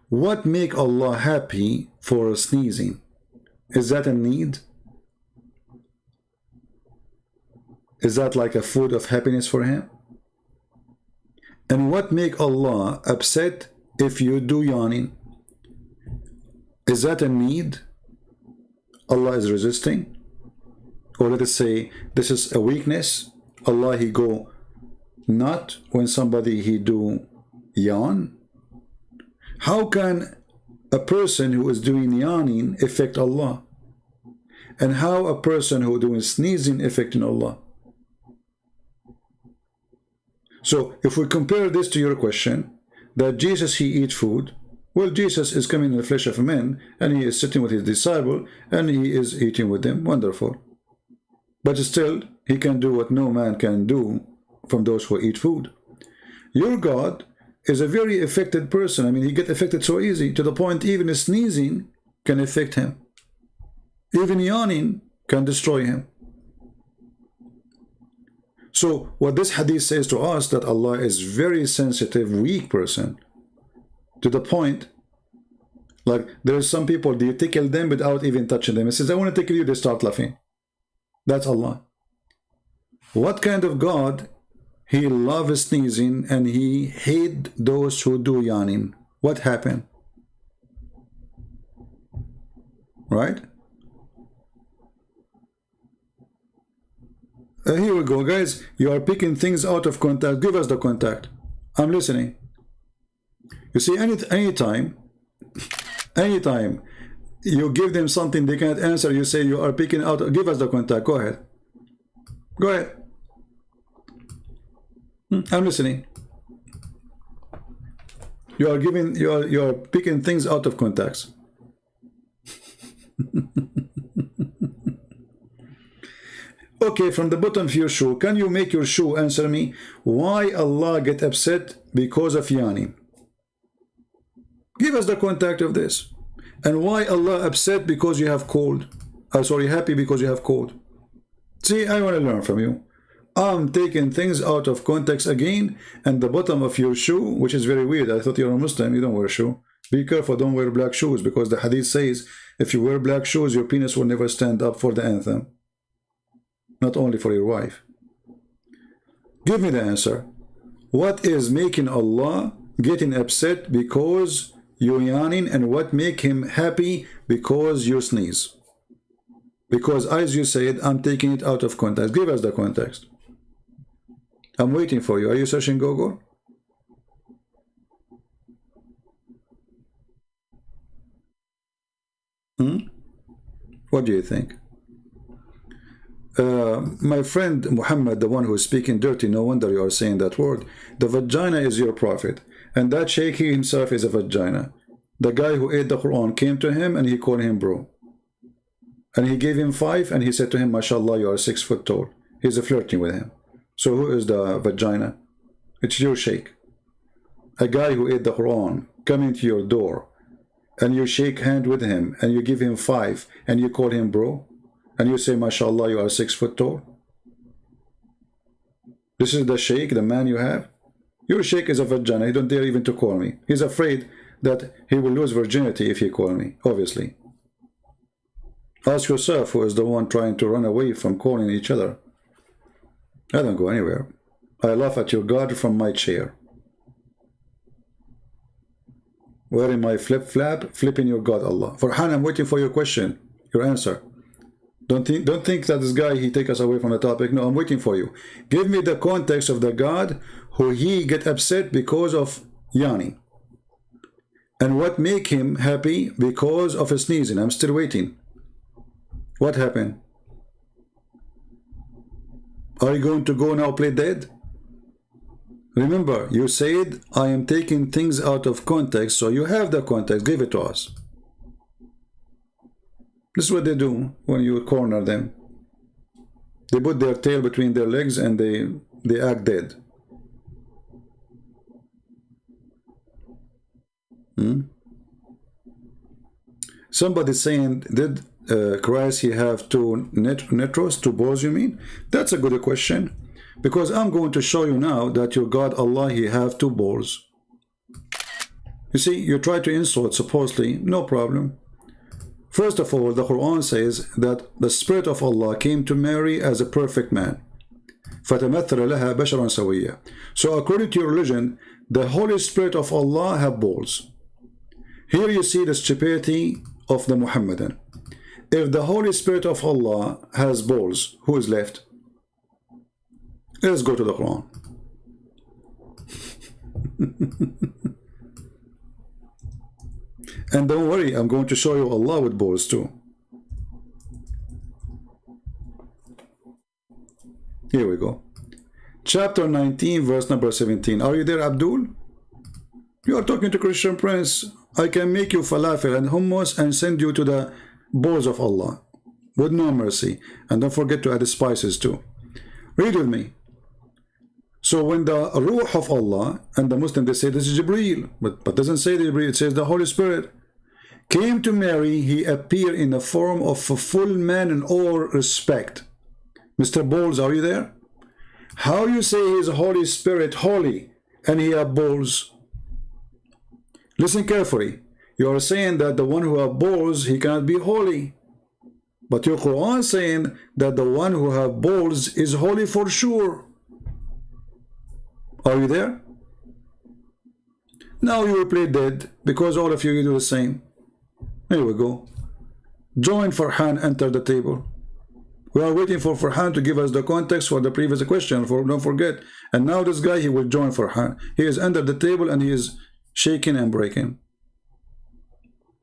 what make Allah happy for sneezing? Is that a need? Is that like a food of happiness for him? And what make Allah upset if you do yawning? Is that a need? Allah is resisting? Or let us say this is a weakness. Allah, he go not when somebody he do yawn. How can a person who is doing yawning affect Allah? And how a person who doing sneezing affecting Allah? So if we compare this to your question, that Jesus he eat food, Well, Jesus is coming in the flesh of men, and he is sitting with his disciple, and he is eating with them. Wonderful. But still, he can do what no man can do from those who eat food. Your God is a very affected person. I mean, he gets affected so easy, to the point even sneezing can affect him. Even yawning can destroy him. So what this hadith says to us, that Allah is very sensitive, weak person, to the point, like there are some people, do you tickle them without even touching them? He says, I want to tickle you, they start laughing. That's Allah. What kind of God? He loves sneezing and he hates those who do yawning. What happened? Right? Here we go, guys. You are picking things out of contact. Give us the contact. I'm listening. You see, anytime you give them something they can't answer, you say you are picking out. Give us the contact. Go ahead. Go ahead. I'm listening. You are giving. You are picking things out of contacts. Okay, from the bottom of your shoe, can you make your shoe answer me? Why Allah get upset because of yawning? Give us the contact of this. And why Allah upset because you have cold? Sorry, happy because you have cold. See, I want to learn from you. I'm taking things out of context again, and the bottom of your shoe, which is very weird. I thought you're a Muslim, you don't wear a shoe. Be careful, don't wear black shoes, because the hadith says if you wear black shoes, your penis will never stand up for the anthem. Not only for your wife. Give me the answer. What is making Allah getting upset because you're yawning, and what make him happy because you sneeze? Because as you said, I'm taking it out of context. Give us the context. I'm waiting for you. Are you searching Google? What do you think? My friend Mohammed, the one who is speaking dirty, no wonder you are saying that word. The vagina is your prophet, and that sheikh he himself is a vagina. The guy who ate the Quran came to him and he called him bro, and he gave him 5 and he said to him, mashallah, you are 6 foot tall. He's flirting with him. So who is the vagina? It's your sheikh. A guy who ate the Quran coming to your door, and you shake hand with him and you give him 5 and you call him bro, and you say, mashallah, you are 6 foot tall. This is the sheikh, the man you have? Your sheikh is a vagina. He don't dare even to call me. He's afraid that he will lose virginity if he call me, obviously. Ask yourself who is the one trying to run away from calling each other. I don't go anywhere. I laugh at your God from my chair. Wearing my flip-flap, flipping your God, Allah. Farhan, I'm waiting for your question, your answer. Don't think that this guy, he take us away from the topic. No, I'm waiting for you. Give me the context of the God who he get upset because of yawning. And what make him happy because of his sneezing. I'm still waiting. What happened? Are you going to go now play dead? Remember, you said, I am taking things out of context, so you have the context. Give it to us. This is what they do when you corner them. They put their tail between their legs and they act dead. Somebody saying, did Christ he have 2 netros, 2 balls, you mean? That's a good question. Because I'm going to show you now that your God Allah, he have 2 balls. You see, you try to insult supposedly, no problem. First of all, the Quran says that the Spirit of Allah came to Mary as a perfect man. فَتَمَثَّلَ لَهَا بَشَرًا سَوِيًّا. So according to your religion, the Holy Spirit of Allah have balls. Here you see the stupidity of the Muhammadan. If the Holy Spirit of Allah has balls, who is left? Let's go to the Quran. And don't worry, I'm going to show you Allah with balls too. Here we go. Chapter 19, verse number 17. Are you there, Abdul? You are talking to Christian Prince. I can make you falafel and hummus and send you to the balls of Allah with no mercy. And don't forget to add the spices too. Read with me. So when the Ruh of Allah, and the Muslim, they say this is Jibreel, but doesn't say Jibreel, it says the Holy Spirit, came to Mary, he appeared in the form of a full man in all respect. Mr. Bowles, are you there? How you say his Holy Spirit holy and he have balls? Listen carefully. You are saying that the one who have balls, he cannot be holy. But your Quran is saying that the one who have balls is holy for sure. Are you there? Now you will play dead because all of you do the same. Here we go. Join Farhan, enter the table. We are waiting for Farhan to give us the context for the previous question, don't forget. And now this guy, he will join Farhan. He is under the table and he is shaking and breaking.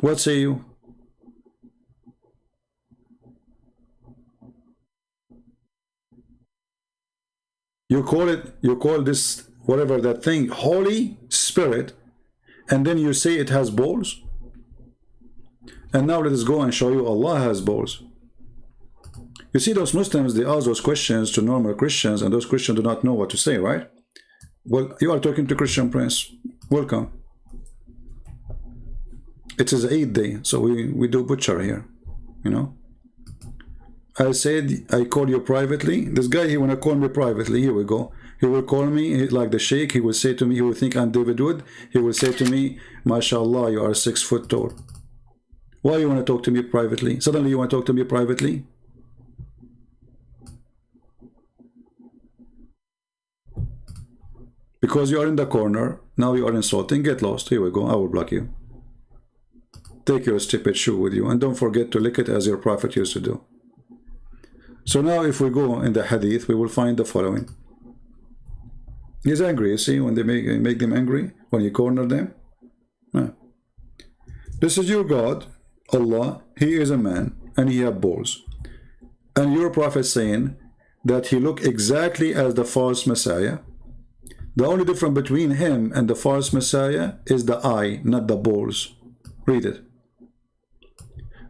What say you? You call this, whatever that thing, Holy Spirit, and then you say it has balls? And now let us go and show you Allah has balls. You see, those Muslims, they ask those questions to normal Christians, and those Christians do not know what to say, right? Well, you are talking to Christian Prince. Welcome. It is Eid day, so we do butcher here, you know. I said, I call you privately. This guy, he want to call me privately. Here we go. He will call me like the sheikh. He will say to me, he will think I'm David Wood. He will say to me, MashaAllah, you are 6 foot tall. Why you want to talk to me privately? Suddenly you want to talk to me privately? Because you are in the corner. Now you are insulting. Get lost. Here we go. I will block you. Take your stupid shoe with you. And don't forget to lick it as your prophet used to do. So now if we go in the hadith, we will find the following. He's angry, you see, when they make them angry, when you corner them. This is your God, Allah, he is a man, and he have balls. And your prophet saying that he look exactly as the false Messiah. The only difference between him and the false Messiah is the eye, not the balls. Read it.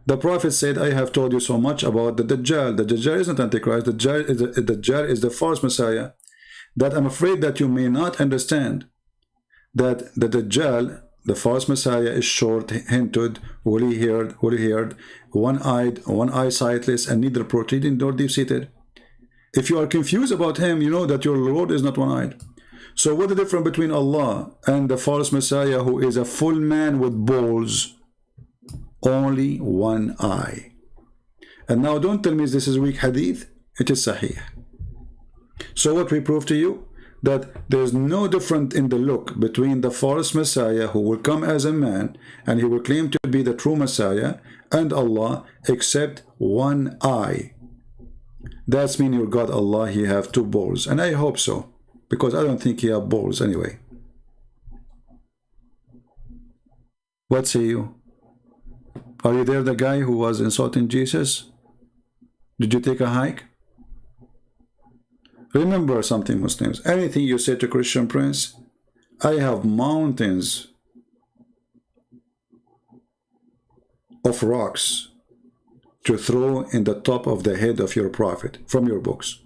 The Prophet said, I have told you so much about the Dajjal. The Dajjal isn't Antichrist. The Dajjal is the false Messiah. That I'm afraid that you may not understand that the Dajjal, the false Messiah, is short-hinted, woolly-haired, one-eyed, sightless, and neither protruding nor deep-seated. If you are confused about him, you know that your Lord is not one-eyed. So what is the difference between Allah and the false Messiah, who is a full man with balls? Only one eye. And now don't tell me this is weak hadith. It is sahih. So what we prove to you? That there is no difference in the look between the false Messiah, who will come as a man and he will claim to be the true Messiah, and Allah, except one eye. That's mean your God Allah, he have 2 balls. And I hope so, because I don't think he have balls anyway. What say you? Are you there, the guy who was insulting Jesus? Did you take a hike? Remember something, Muslims. Anything you say to Christian Prince, I have mountains of rocks to throw in the top of the head of your prophet from your books.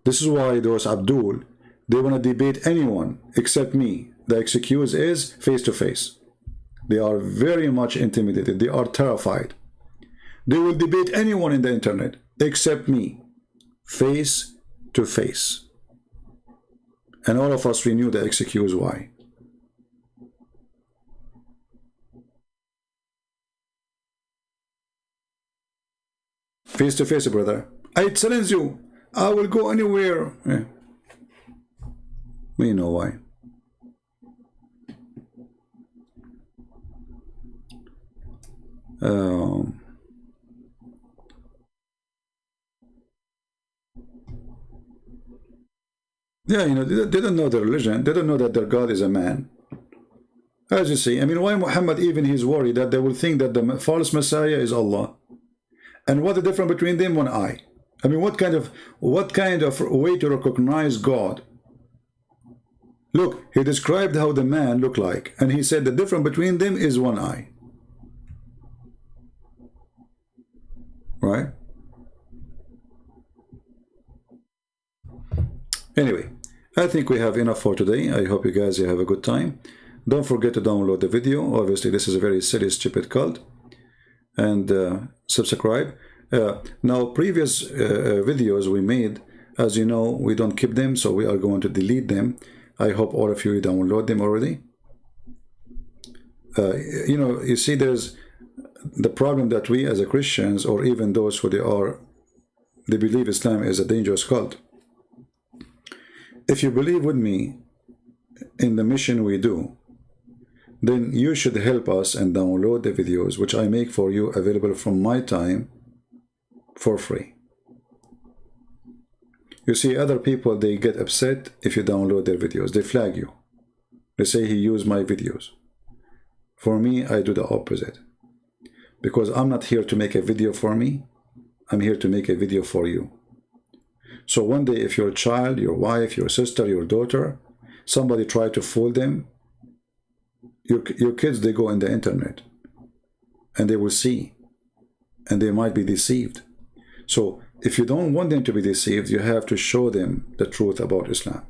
This is why those Abdul, they want to debate anyone except me. The excuse is face to face. They are very much intimidated. They are terrified. They will debate anyone in the internet except me, face to face. And all of us, we knew the excuse why. Face to face, brother. I challenge you. I will go anywhere. Yeah. We know why. Yeah, you know, they don't know their religion. They don't know that their God is a man. As you see, I mean, why Muhammad even he's worried that they will think that the false Messiah is Allah. And what the difference between them? One eye. I mean, what kind of way to recognize God? Look, he described how the man looked like, and he said the difference between them is one eye. Right? Anyway, I think we have enough for today. I hope you guys have a good time. Don't forget to download the video. Obviously, this is a very silly, stupid cult. And subscribe. Now, previous videos we made, as you know, we don't keep them, so we are going to delete them. I hope all of you download them already. You know, you see, there's the problem that we as a Christians, or even those who they believe Islam is a dangerous cult. If you believe with me in the mission we do, then you should help us and download the videos which I make for you available from my time for free. You see, other people, they get upset if you download their videos. They flag you. They say he used my videos. For me, I do the opposite. Because I'm not here to make a video for me. I'm here to make a video for you. So one day, if your child, your wife, your sister, your daughter, somebody try to fool them, your kids, they go in the internet and they will see, and they might be deceived. So if you don't want them to be deceived, you have to show them the truth about Islam.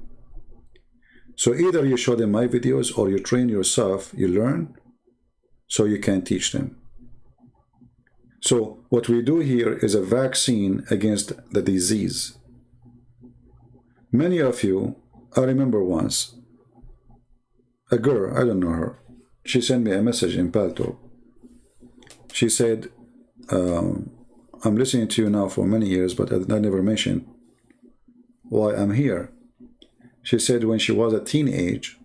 So either you show them my videos, or you train yourself, you learn, so you can teach them. So what we do here is a vaccine against the disease. Many of you, I remember once, a girl, I don't know her, she sent me a message in Palto. She said, I'm listening to you now for many years, but I never mentioned why I'm here. She said when she was a teenage,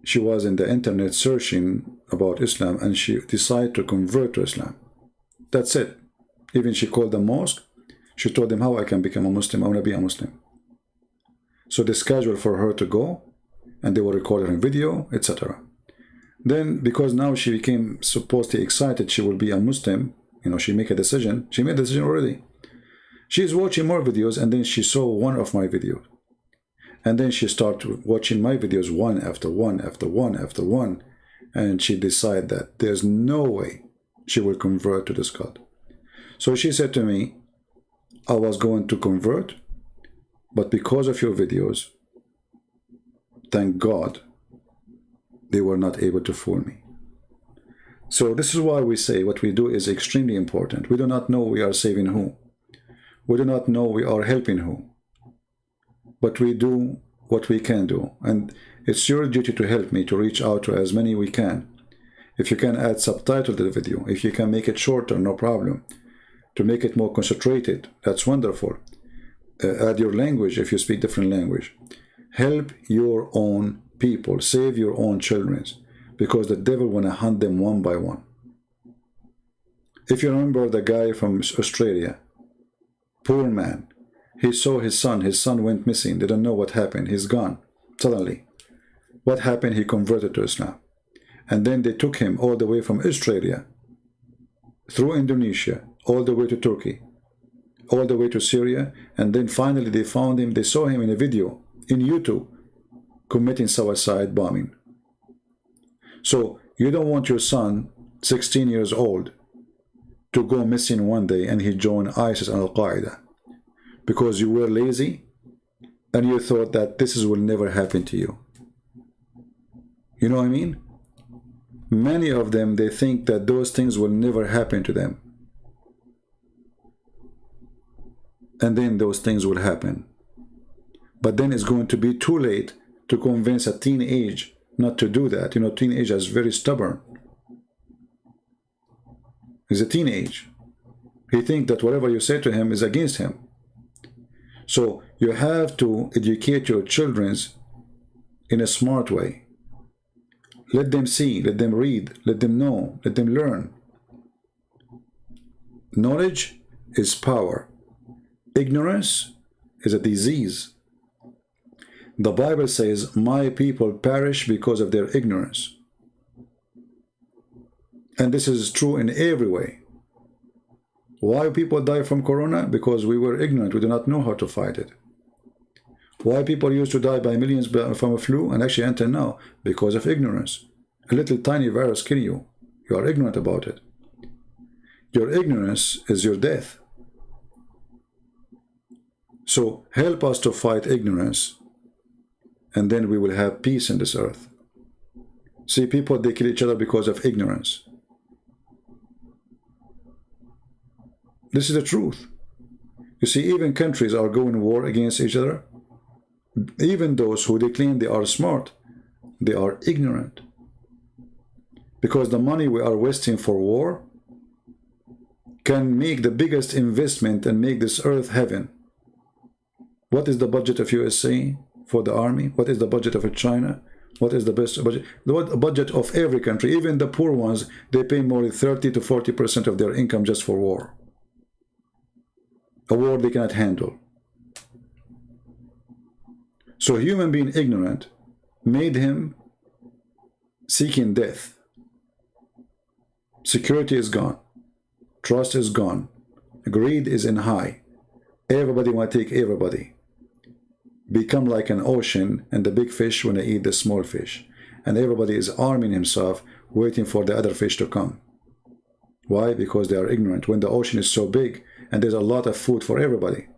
she was in the internet searching about Islam, and she decided to convert to Islam. That's it. Even she called the mosque. She told them how I can become a Muslim. I want to be a Muslim. So they scheduled for her to go, and they will record her in video, etc. Then, because now she became supposedly excited she will be a Muslim, you know, she make a decision. She made a decision already. She's watching more videos, and then she saw one of my videos. And then she started watching my videos one after one after one after one. And she decided that there's no way she will convert to this God. So she said to me, I was going to convert, but because of your videos, thank God, they were not able to fool me. So this is why we say what we do is extremely important. We do not know we are saving who. We do not know we are helping who. But we do what we can do. And it's your duty to help me to reach out to as many we can. If you can add subtitle to the video, if you can make it shorter, no problem. To make it more concentrated, that's wonderful. Add your language if you speak different language. Help your own people. Save your own children. Because the devil want to hunt them one by one. If you remember the guy from Australia, poor man, he saw his son went missing, they don't know what happened, he's gone, suddenly. What happened? He converted to Islam. And then they took him all the way from Australia, through Indonesia, all the way to Turkey, all the way to Syria, and then finally they found him, they saw him in a video, in YouTube, committing suicide bombing. So you don't want your son, 16 years old, to go missing one day and he joined ISIS and Al-Qaeda because you were lazy and you thought that this will never happen to you. You know what I mean? Many of them, they think that those things will never happen to them. And then those things will happen. But then it's going to be too late to convince a teenage not to do that. You know, teenage is very stubborn. He's a teenage. He thinks that whatever you say to him is against him. So you have to educate your children in a smart way. Let them see, let them read, let them know, let them learn. Knowledge is power. Ignorance is a disease. The Bible says, my people perish because of their ignorance. And this is true in every way. Why people die from corona? Because we were ignorant. We do not know how to fight it. Why people used to die by millions from a flu, and actually until now? Because of ignorance. A little tiny virus kill you. You are ignorant about it. Your ignorance is your death. So help us to fight ignorance, and then we will have peace in this earth. See, people, they kill each other because of ignorance. This is the truth. You see, even countries are going to war against each other. Even those who they claim they are smart, they are ignorant. Because the money we are wasting for war can make the biggest investment and make this earth heaven. What is the budget of USA for the army? What is the budget of China? What is the best budget? The budget of every country, even the poor ones, they pay more than 30 to 40% of their income just for war. A war they cannot handle. So human being ignorant made him seeking death. Security is gone. Trust is gone. Greed is in high. Everybody want to take everybody. Become like an ocean, and the big fish want to eat the small fish. And everybody is arming himself, waiting for the other fish to come. Why? Because they are ignorant. When the ocean is so big, and there's a lot of food for everybody,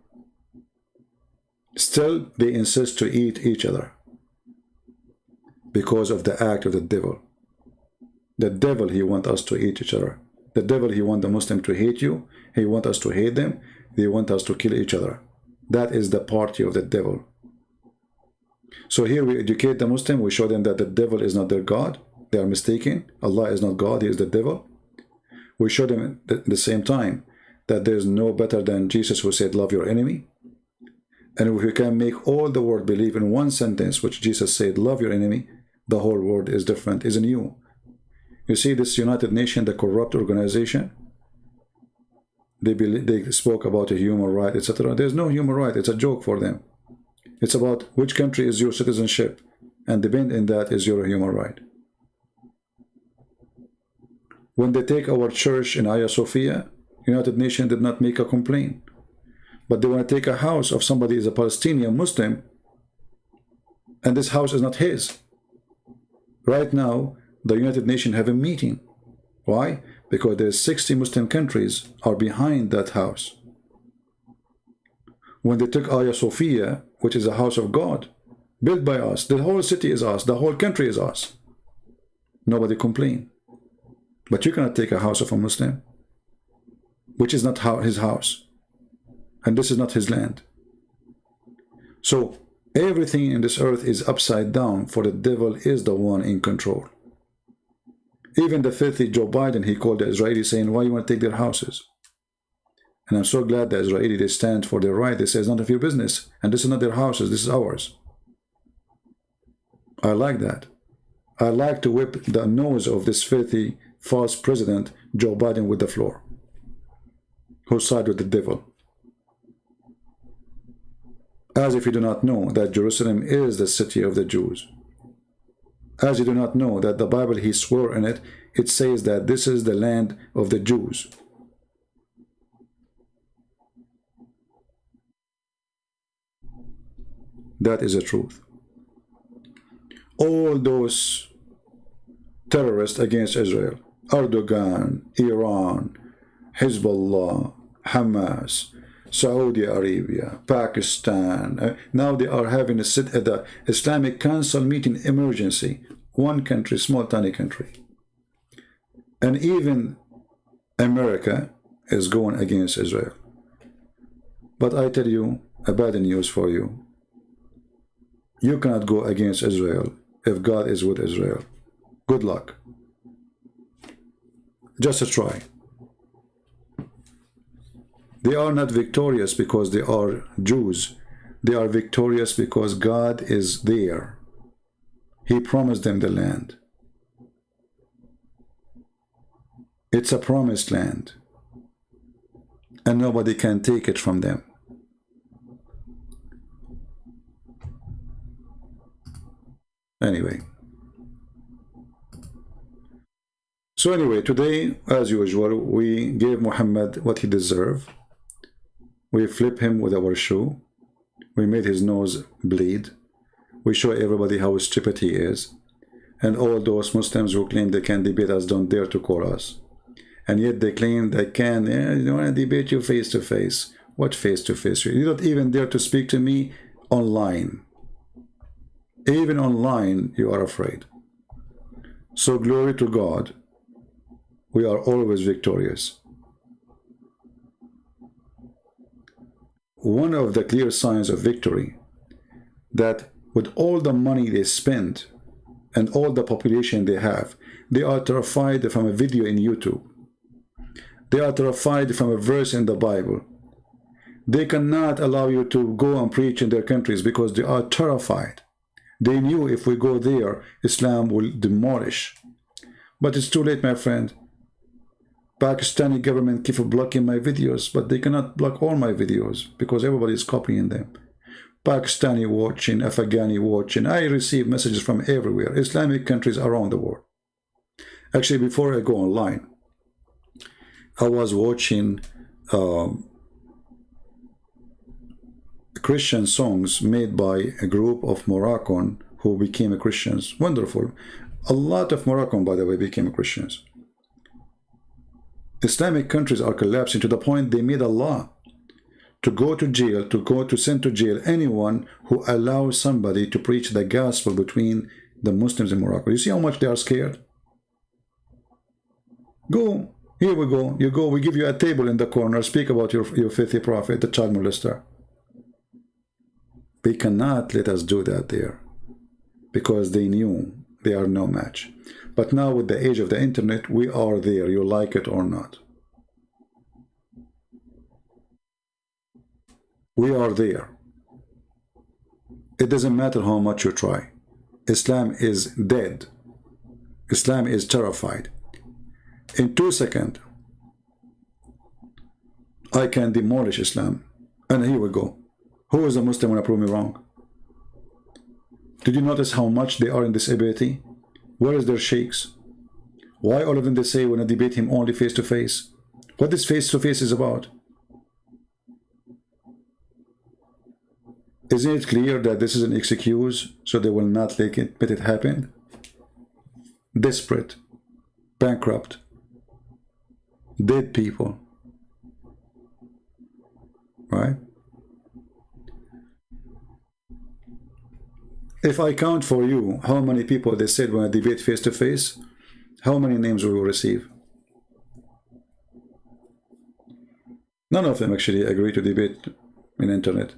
still they insist to eat each other. Because of the act of the devil. The devil, he wants us to eat each other. The devil, he wants the Muslim to hate you. He wants us to hate them. They want us to kill each other. That is the party of the devil. So here we educate the Muslim. We show them that the devil is not their God. They are mistaken. Allah is not God. He is the devil. We show them at the same time that there is no better than Jesus, who said, love your enemy. And if we can make all the world believe in one sentence, which Jesus said, love your enemy, the whole world is different, is new. You see, this United Nations, the corrupt organization, they spoke about a human right, etc. There's no human right. It's a joke for them. It's about which country is your citizenship, and depend in that is your human right. When they take our church in Hagia Sophia, United Nations did not make a complaint. But they want to take a house of somebody who is a Palestinian Muslim, and this house is not his. Right now, the United Nations have a meeting. Why? Because there's 60 Muslim countries are behind that house. When they took Hagia Sophia, which is a house of God, built by us, the whole city is us, the whole country is us. Nobody complained. But you cannot take a house of a Muslim, which is not his house. And this is not his land. So everything in this earth is upside down, for the devil is the one in control. Even the filthy Joe Biden, he called the Israelis saying, why you want to take their houses? And I'm so glad the Israelis, they stand for their right. They say it's none of your business. And this is not their houses, this is ours. I like that. I like to whip the nose of this filthy false president, Joe Biden, with the floor. Who side with the devil? As if you do not know that Jerusalem is the city of the Jews. As you do not know that the Bible, he swore in it, it says that this is the land of the Jews. That is the truth. All those terrorists against Israel, Erdogan, Iran, Hezbollah, Hamas, Saudi Arabia, Pakistan, now they are having a sit at the Islamic Council meeting emergency. One country, small tiny country. And even America is going against Israel. But I tell you a bad news for you. You cannot go against Israel if God is with Israel. Good luck. Just a try. They are not victorious because they are Jews. They are victorious because God is there. He promised them the land. It's a promised land. And nobody can take it from them. Anyway. So anyway, today, as usual, we gave Muhammad what he deserved. We flip him with our shoe. We made his nose bleed. We show everybody how stupid he is. And all those Muslims who claim they can debate us don't dare to call us. And yet they claim they can, they want to debate you face to face. What face to face? You don't even dare to speak to me online. Even online, you are afraid. So glory to God. We are always victorious. One of the clear signs of victory, that with all the money they spend and all the population they have, they are terrified from a video in YouTube. They are terrified from a verse in the Bible. They cannot allow you to go and preach in their countries because they are terrified. They knew if we go there, Islam will demolish. But it's too late, my friend. Pakistani government keep blocking my videos, but they cannot block all my videos because everybody is copying them. Pakistani watching, Afghani watching. I receive messages from everywhere, Islamic countries around the world. Actually, before I go online, I was watching Christian songs made by a group of Moroccan who became Christians. Wonderful. A lot of Moroccan, by the way, became Christians. Islamic countries are collapsing to the point they made a law to go to jail, to send to jail anyone who allows somebody to preach the gospel between the Muslims in Morocco. You see how much they are scared? Go. Here we go. You go. We give you a table in the corner. Speak about your filthy prophet, the child molester. They cannot let us do that there because they knew they are no match. But now with the age of the internet, we are there, you like it or not. We are there. It doesn't matter how much you try. Islam is dead. Islam is terrified. In 2 seconds, I can demolish Islam. And here we go. Who is a Muslim when I prove me wrong? Did you notice how much they are in this ability? Where is their sheikhs? Why all of them they say when I debate him only face to face? What this face to face is about? Isn't it clear that this is an excuse so they will not let it happen? Desperate, bankrupt, dead people, right? If I count for you how many people they said when I debate face to face, how many names will you receive? None of them actually agree to debate in internet.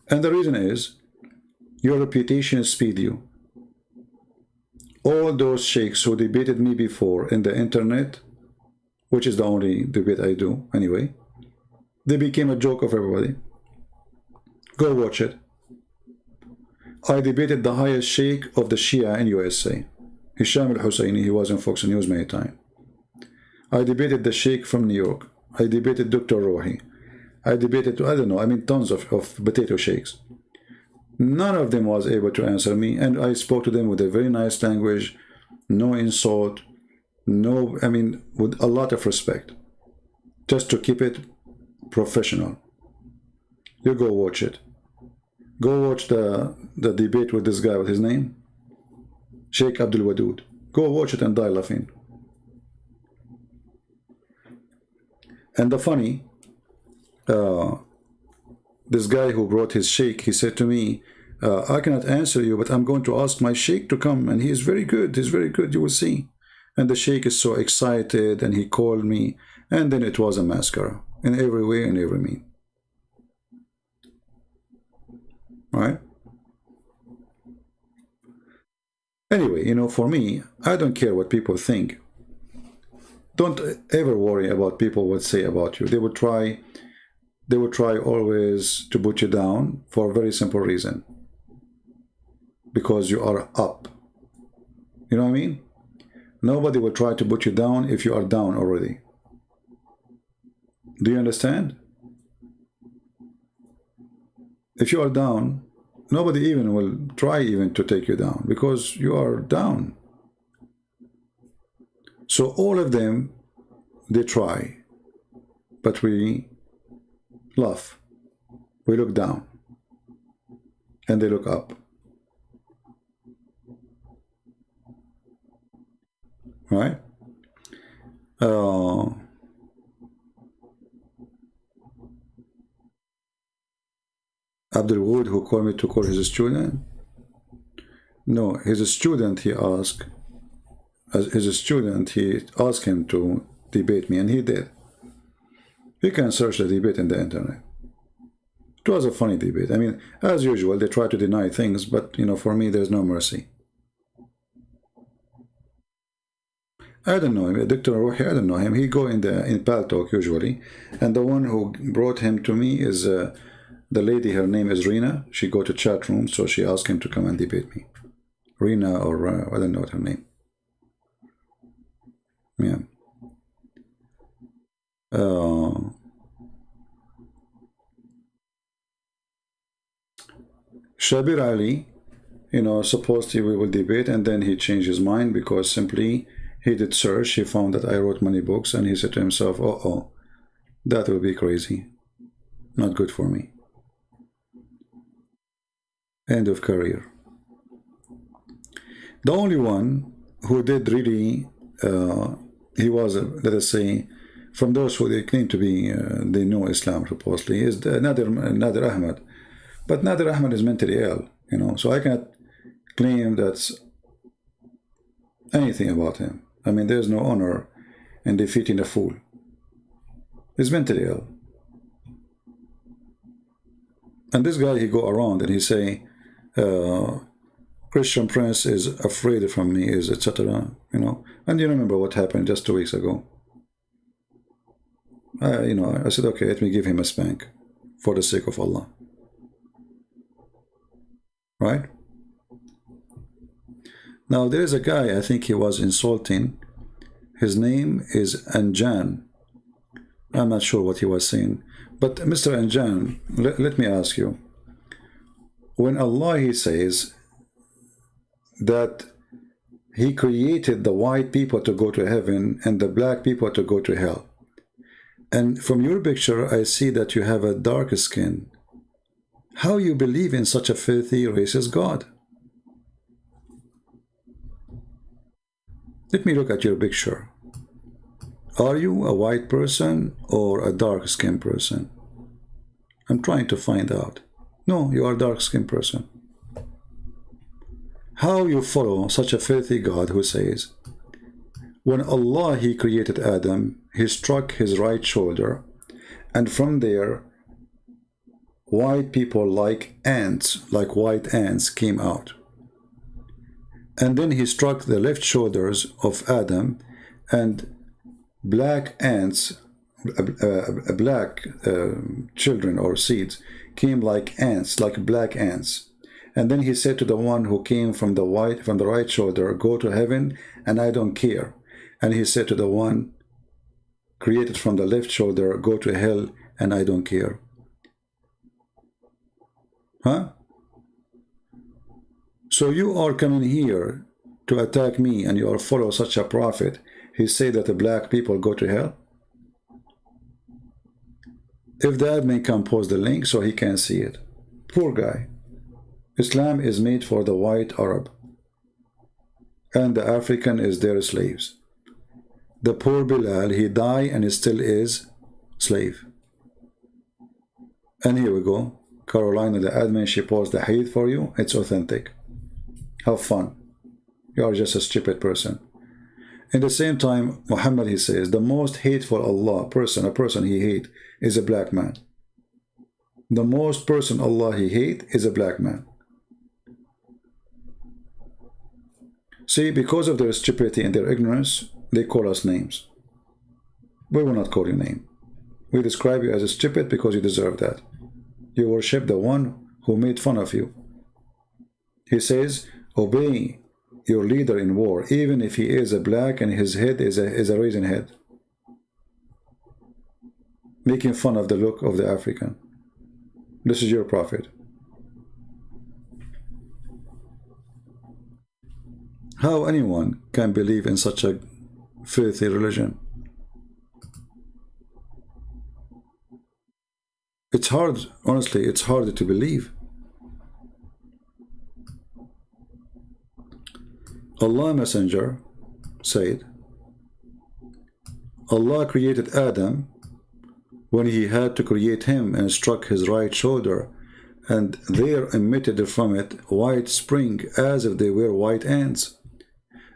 And the reason is, your reputation speed you. All those sheikhs who debated me before in the internet, which is the only debate I do anyway, they became a joke of everybody. Go watch it. I debated the highest sheikh of the Shia in USA, Hisham al-Husseini. He was in Fox News many times. I debated the sheikh from New York. I debated Dr. Rohi. I debated, I don't know, I mean tons of potato sheikhs. None of them was able to answer me, and I spoke to them with a very nice language, no insult, no, I mean, with a lot of respect, just to keep it professional. You go watch it. Go watch the debate with this guy, with his name, Sheikh Abdul Wadud. Go watch it and die laughing. And the funny, this guy who brought his sheikh, he said to me, I cannot answer you, but I'm going to ask my sheikh to come, and he is very good, he's very good, you will see. And the sheikh is so excited, and he called me, and then it was a mascara, in every way and every mean. Right? Anyway, you know, for me, I don't care what people think. Don't ever worry about people what say about you. They will try always to put you down for a very simple reason. Because you are up. You know what I mean? Nobody will try to put you down if you are down already. Do you understand? If you are down, nobody even will try even to take you down because you are down. So all of them, they try, but we laugh, we look down, and they look up. Right? Abdul Wood, who called me to call his student. No, his student, he asked, as his student, he asked him to debate me, and he did. You can search the debate in the internet. It was a funny debate. I mean, as usual, they try to deny things, but, you know, for me, there's no mercy. I don't know him, Dr. Ruhi, I don't know him. He go in Paltalk usually, and the one who brought him to me is the lady. Her name is Rina. She go to chat room, so she asked him to come and debate me. Rina, or I don't know what her name. Yeah. Shabir Ali, you know, supposedly we will debate, and then he changed his mind because simply he did search. He found that I wrote many books, and he said to himself, oh, that will be crazy. Not good for me. End of career. The only one who did really, he was, let us say, from those who they claim to be, they know Islam supposedly, is Nadir Ahmed. But Nadir Ahmed is mentally ill, you know, so I cannot claim that's anything about him. I mean, there's no honor in defeating a fool. He's mentally ill. And this guy, he go around and he say, Christian Prince is afraid from me, is etc. You know, and you remember what happened just 2 weeks ago. You know, I said, okay, let me give him a spank for the sake of Allah. Right? Now, there is a guy, I think he was insulting. His name is Anjan. I'm not sure what he was saying. But Mr. Anjan, let me ask you. When Allah, he says that he created the white people to go to heaven and the black people to go to hell. And from your picture, I see that you have a dark skin. How you believe in such a filthy, racist God? Let me look at your picture. Are you a white person or a dark-skinned person? I'm trying to find out. No, you are a dark-skinned person. How you follow such a filthy God who says, when Allah, he created Adam, he struck his right shoulder, and from there, white people like ants, like white ants, came out. And then he struck the left shoulders of Adam, and black ants, black children or seeds, came like ants, like black ants. And then he said to the one who came from the right shoulder, go to heaven, and I don't care. And he said to the one created from the left shoulder, go to hell, and I don't care. Huh? So you are coming here to attack me, and you are follow such a prophet. He said that the black people go to hell. If the admin can post the link so he can see it. Poor guy. Islam is made for the white Arab, and the African is their slaves. The poor Bilal, he died and he still is slave. And here we go. Carolina, the admin, she posted the hadith for you. It's authentic. Have fun. You are just a stupid person. In the same time, Mohammed, he says, the most hateful Allah person, a person he hate, is a black man. The most person Allah he hate is a black man. See, because of their stupidity and their ignorance, they call us names. We will not call you name. We describe you as a stupid because you deserve that. You worship the one who made fun of you. He says, obey your leader in war, even if he is a black and his head is a raisin head. Making fun of the look of the African. This is your prophet. How anyone can believe in such a filthy religion. It's hard, honestly, it's hard to believe. Allah Messenger said, Allah created Adam when he had to create him and struck his right shoulder, and there emitted from it white spring as if they were white ants.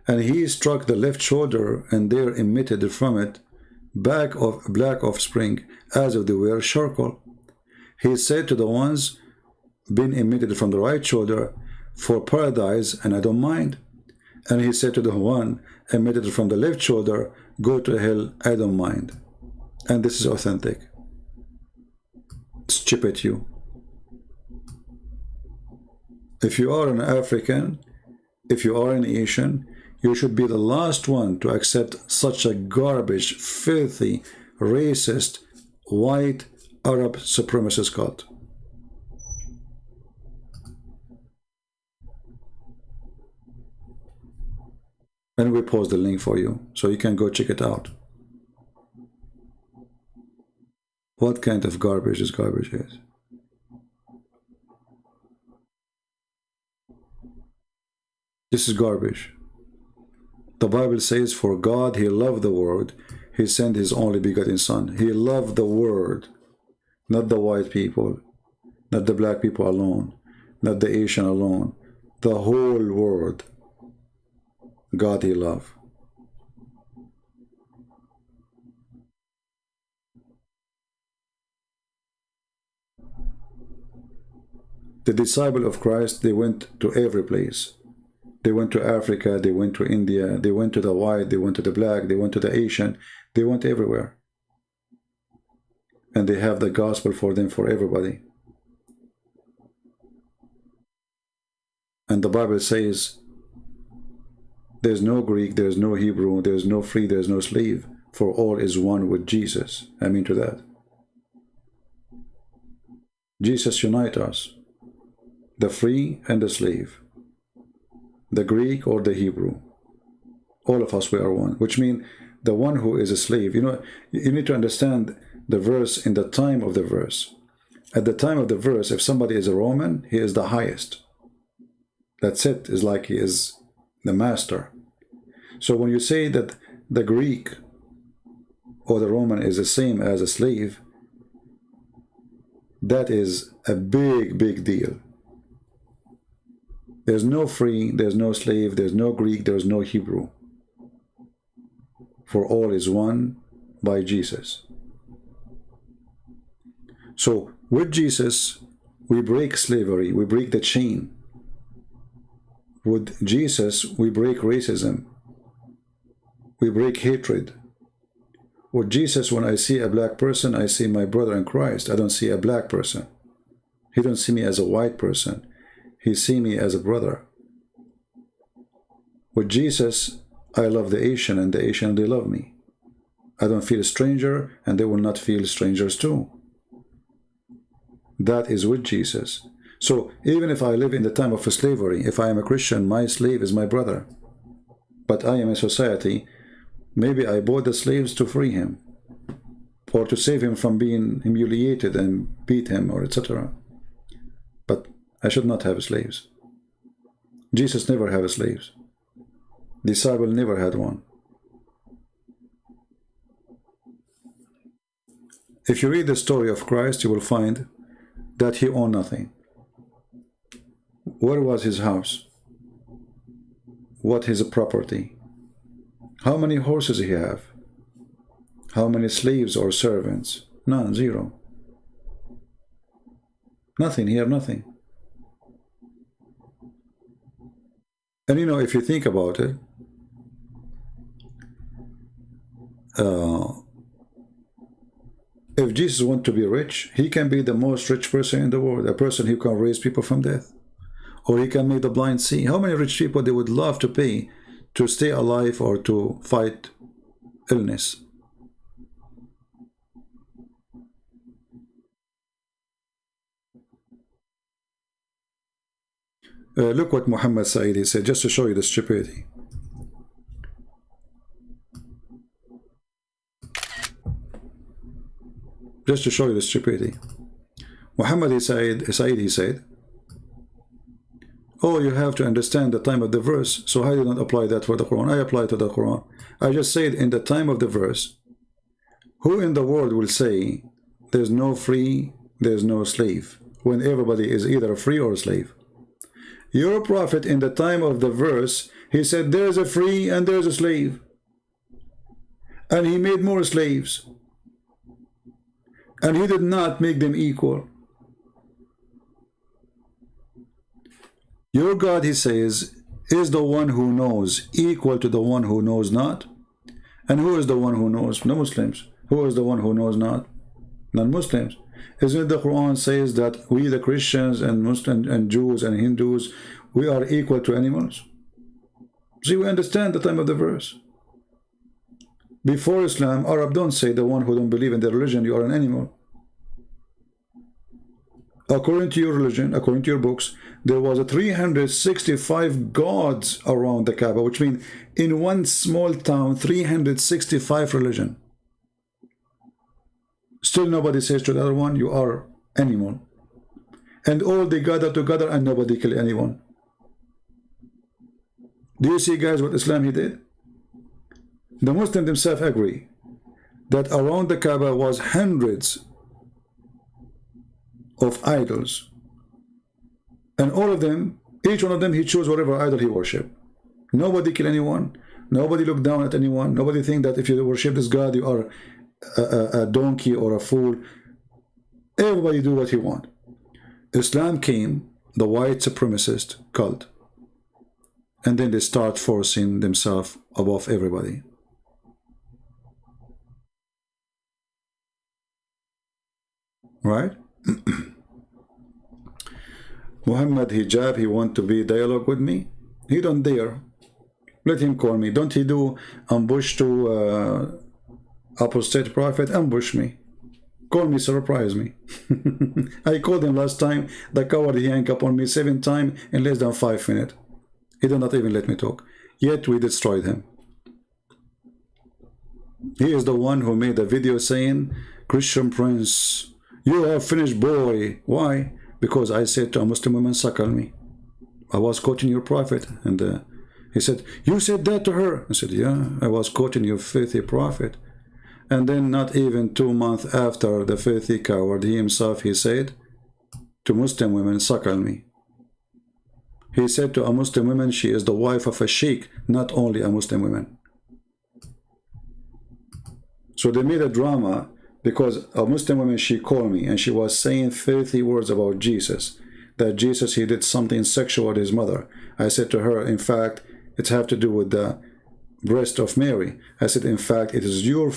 And he struck the left shoulder, and there emitted from it black offspring as if they were charcoal. He said to the ones being emitted from the right shoulder, for paradise, and I don't mind. And he said to the one emitted from the left shoulder, go to hell, I don't mind. And this is authentic. Chip at you. If you are an African, if you are an Asian, you should be the last one to accept such a garbage, filthy, racist, white Arab supremacist cult. And we post the link for you, so you can go check it out. What kind of garbage this garbage is? This is garbage. The Bible says, for God, He loved the world. He sent His only begotten Son. He loved the world, not the white people, not the black people alone, not the Asian alone, the whole world. God He loved. The disciple of Christ, they went to every place. They went to Africa, they went to India, they went to the white, they went to the black, they went to the Asian, they went everywhere. And they have the gospel for them, for everybody. And the Bible says, there's no Greek, there's no Hebrew, there's no free, there's no slave, for all is one with Jesus. Amen to that. Jesus unites us, the free and the slave, the Greek or the Hebrew. All of us, we are one, which means the one who is a slave. You know, you need to understand the verse in the time of the verse. At the time of the verse, if somebody is a Roman, he is the highest. That's it, is like he is the master. So when you say that the Greek or the Roman is the same as a slave, that is a big, big deal. There's no free, there's no slave, there's no Greek, there's no Hebrew. For all is one by Jesus. So with Jesus, we break slavery, we break the chain. With Jesus, we break racism. We break hatred. With Jesus, when I see a black person, I see my brother in Christ. I don't see a black person. He don't see me as a white person. He see me as a brother. With Jesus, I love the Asian, and the Asian, they love me. I don't feel a stranger, and they will not feel strangers too. That is with Jesus. So even if I live in the time of slavery, if I am a Christian, my slave is my brother. But I am a society, maybe I bought the slaves to free him, or to save him from being humiliated and beat him, or etc. But I should not have slaves. Jesus never had slaves. Disciple never had one. If you read the story of Christ, you will find that he owned nothing. Where was his house? What his property? How many horses he have? How many slaves or servants? None, zero. Nothing, he had nothing. And you know, if you think about it, if Jesus wants to be rich, he can be the most rich person in the world, a person who can raise people from death. Or he can make the blind see. How many rich people they would love to pay to stay alive or to fight illness? Look what Mohammed said. He said, just to show you the stupidity. just to show you the stupidity. Muhammad he said, oh, you have to understand the time of the verse, so I did not apply that for the Quran. I applied to the Quran. I just said in the time of the verse, who in the world will say there's no free, there's no slave, when everybody is either a free or a slave? Your prophet in the time of the verse, he said there's a free and there's a slave. And he made more slaves. And he did not make them equal. Your God, he says, is the one who knows equal to the one who knows not. And who is the one who knows? The Muslims. Who is the one who knows not? Non-Muslims. Isn't it the Quran says that we the Christians and Muslims and Jews and Hindus, we are equal to animals? See, we understand the time of the verse. Before Islam, Arab don't say the one who don't believe in their religion, you are an animal. According to your religion, according to your books, there was a 365 gods around the Kaaba, which means in one small town, 365 religion. Still nobody says to the other one, you are animal. And all they gather together and nobody kill anyone. Do you see, guys, what Islam he did? The Muslims themselves agree that around the Kaaba was hundreds of idols. And all of them, each one of them, he chose whatever idol he worshiped. Nobody kill anyone. Nobody look down at anyone. Nobody think that if you worship this God, you are a donkey or a fool. Everybody do what he want. Islam came, the white supremacist cult, and then they start forcing themselves above everybody. Right? Mohammed hijab, he want to be dialogue with me. He don't dare. Let him call me. Don't he do ambush to apostate prophet? Ambush me. Call me, surprise me. I called him last time. The coward, he hung up on me 7 times in less than 5 minutes. He did not even let me talk. Yet we destroyed him. He is the one who made a video saying, Christian Prince, you have finished, boy. Why? Because I said to a Muslim woman, suckle me. I was quoting your prophet. And he said, you said that to her. I said, yeah, I was quoting your filthy prophet. And then not even 2 months after, the filthy coward, he himself, he said to Muslim women, suckle me. He said to a Muslim woman, she is the wife of a sheikh, not only a Muslim woman. So they made a drama because a Muslim woman, she called me and she was saying filthy words about Jesus. That Jesus, he did something sexual with his mother. I said to her, in fact, it have to do with the breast of Mary. I said, in fact, it is your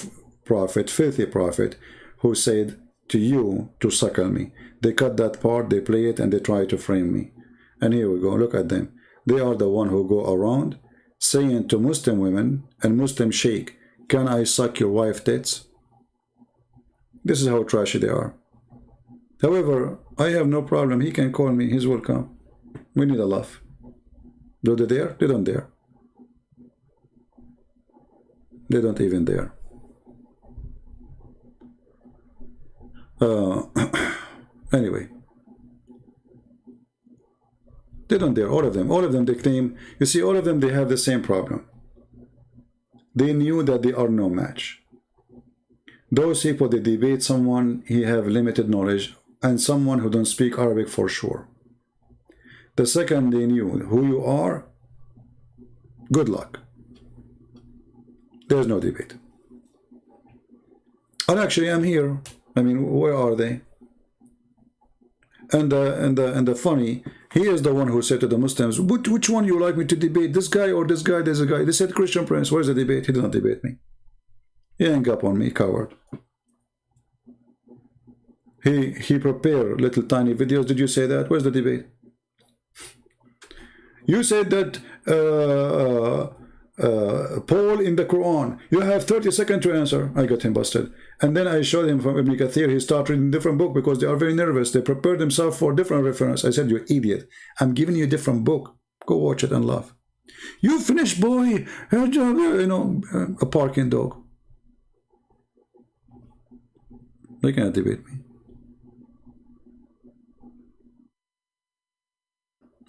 prophet, filthy prophet, who said to you to suckle me. They cut that part, they play it, and they try to frame me. And here we go, look at them. They are the one who go around saying to Muslim women and Muslim sheikh, can I suck your wife tits? This is how trashy they are. However, I have no problem. He can call me. He's welcome. We need a laugh. Do they dare? They don't dare. They don't even dare. Anyway. They don't dare. All of them, they claim. You see, all of them, they have the same problem. They knew that they are no match. Those people, they debate someone, he have limited knowledge, and someone who don't speak Arabic for sure. The second they knew who you are, good luck. There's no debate. And actually, I'm here. I mean, where are they? And the funny, he is the one who said to the Muslims, which one you like me to debate, this guy or this guy? There's a guy. They said, Christian Prince, where's the debate? He did not debate me. He hung up on me, coward. He prepared little tiny videos. Did you say that? Where's the debate? You said that Paul in the Quran, you have 30 seconds to answer. I got him busted. And then I showed him from Ibn Kathir, he started reading different book because they are very nervous. They prepared themselves for different reference. I said, you idiot. I'm giving you a different book. Go watch it and laugh. You finished, boy. You know, a parking dog. They cannot debate me.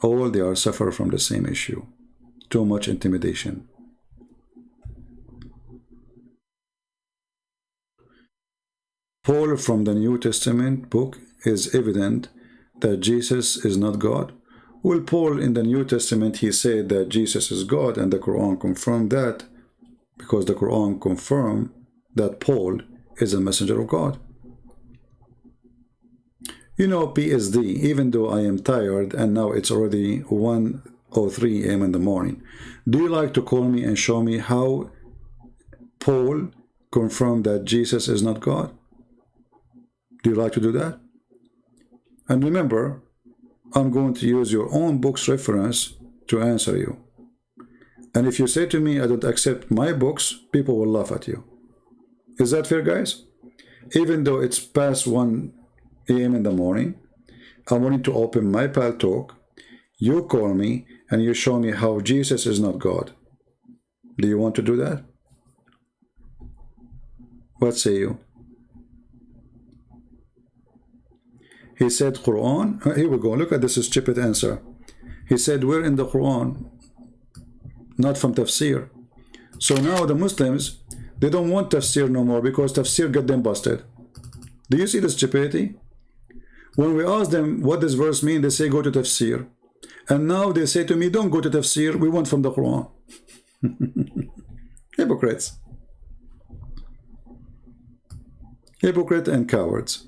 All they are suffer from the same issue. Too much intimidation. Paul from the New Testament book is evident that Jesus is not God. Well, Paul in the New Testament, he said that Jesus is God, and the Quran confirmed that, because the Quran confirmed that Paul is a messenger of God. You know, PSD, even though I am tired and now it's already 1:03 a.m. in the morning, do you like to call me and show me how Paul confirmed that Jesus is not God? Do you like to do that? And remember, I'm going to use your own book's reference to answer you. And if you say to me, I don't accept my books, people will laugh at you. Is that fair, guys? Even though it's past 1 a.m. in the morning, I wanted to open my Pal Talk. You call me and you show me how Jesus is not God. Do you want to do that? What say you? He said Quran. Here we go. Look at this stupid answer. He said we're in the Quran, not from tafsir. So now the Muslims, they don't want tafsir no more because tafsir got them busted. Do you see the stupidity? When we ask them what does verse mean, they say go to tafsir. And now they say to me, don't go to tafsir, we want from the Quran. Hypocrites. Hypocrite and cowards.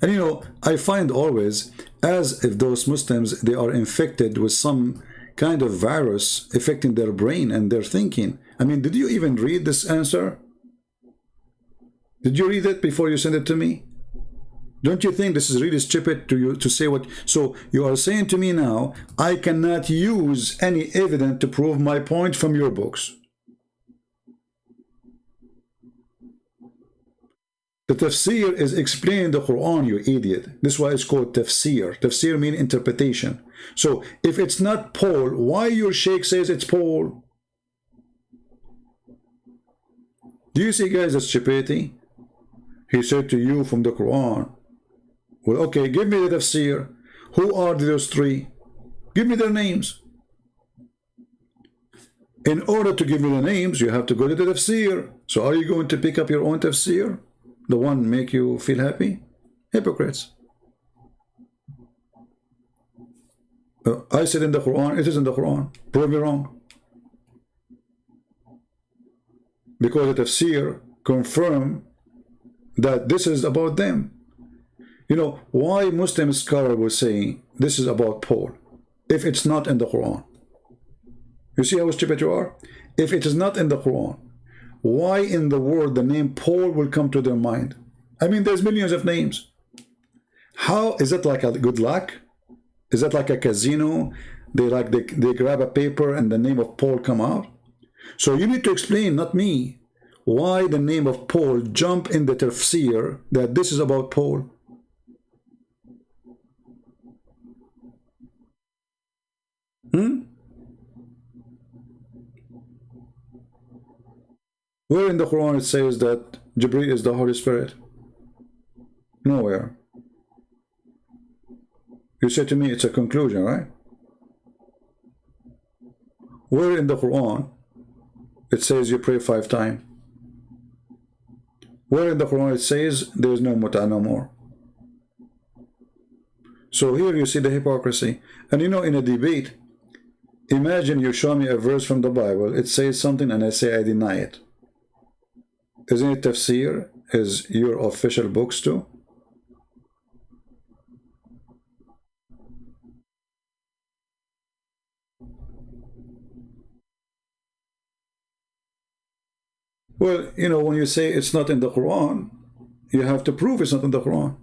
And you know, I find always as if those Muslims, they are infected with some kind of virus affecting their brain and their thinking. I mean, did you even read this answer? Did you read it before you send it to me? Don't you think this is really stupid to you to say what? So you are saying to me now, I cannot use any evidence to prove my point from your books. The tafsir is explaining the Quran, you idiot. This is why it's called tafsir. Tafsir means interpretation. So if it's not Paul, why your sheikh says it's Paul? Do you see, guys, the stupidity? He said to you from the Quran. Well, okay, give me the tafsir. Who are those three? Give me their names. In order to give me the names, you have to go to the tafsir. So are you going to pick up your own tafsir? The one make you feel happy? Hypocrites. I said in the Quran, it is in the Quran. Prove me wrong. Because the tafsir confirm that this is about them. You know, why Muslim scholar will say this is about Paul if it's not in the Quran? You see how stupid you are? If it is not in the Quran, why in the world the name Paul will come to their mind? I mean, there's millions of names. How is that like a good luck? Is that like a casino? They grab a paper and the name of Paul come out? So you need to explain, not me, why the name of Paul jump in the tafsir that this is about Paul. Where in the Quran it says that Jibreel is the Holy Spirit? Nowhere. You said to me it's a conclusion, right? Where in the Quran it says you pray 5 times? Where in the Quran it says there is no muta no more? So here you see the hypocrisy. And you know, in a debate, imagine you show me a verse from the Bible, it says something and I say I deny it. Isn't it tafsir? Is your official books too? Well, you know, when you say it's not in the Quran, you have to prove it's not in the Quran.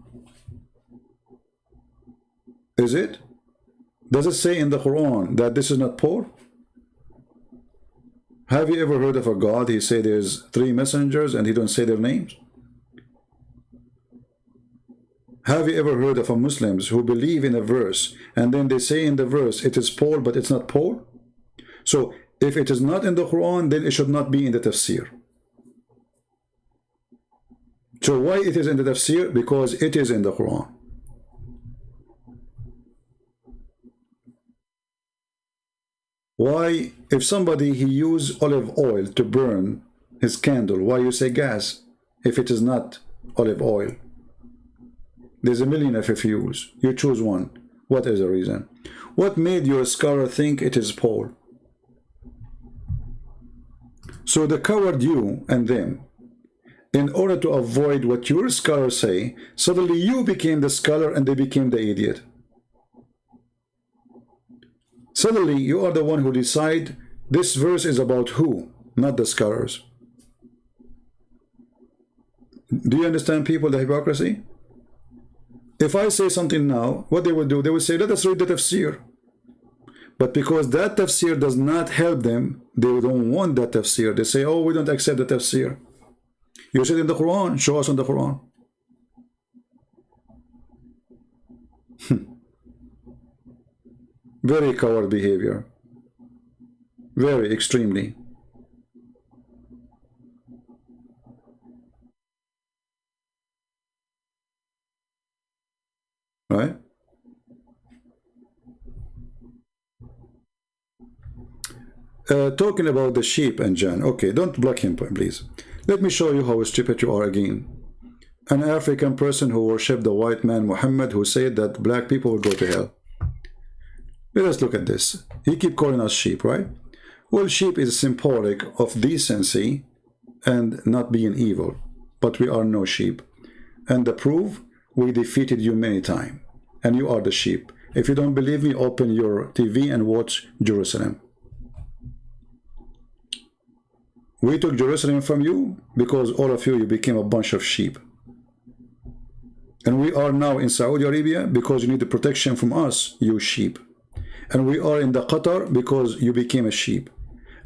Is it? Does it say in the Quran that this is not Paul? Have you ever heard of a God, he say there's 3 messengers and he don't say their names? Have you ever heard of a Muslims who believe in a verse and then they say in the verse it is Paul but it's not Paul? So if it is not in the Quran, then it should not be in the tafsir. So why it is in the tafsir? Because it is in the Quran. Why, if somebody he use olive oil to burn his candle, why you say gas if it is not olive oil? There's a million of use. You choose one. What is the reason? What made your scholar think it is Paul? So the coward you and them, in order to avoid what your scholars say, suddenly you became the scholar and they became the idiot. Suddenly you are the one who decide this verse is about who, not the scholars. Do you understand, people, the hypocrisy? If I say something now, what they will do, they will say, let us read the tafsir. But because that tafsir does not help them, they don't want that tafsir. They say, oh, we don't accept the tafsir. You said in the Quran, show us in the Quran. Very coward behavior. Very extremely. Right? Talking about the sheep and Jan. Okay, don't block him, please. Let me show you how stupid you are again. An African person who worshipped the white man Muhammad, who said that black people will go to hell. Let us look at this. He keep calling us sheep, right? Well, sheep is symbolic of decency and not being evil. But we are no sheep. And the proof, we defeated you many times. And you are the sheep. If you don't believe me, open your TV and watch Jerusalem. We took Jerusalem from you because all of you became a bunch of sheep. And we are now in Saudi Arabia because you need the protection from us, you sheep. And we are in the Qatar because you became a sheep.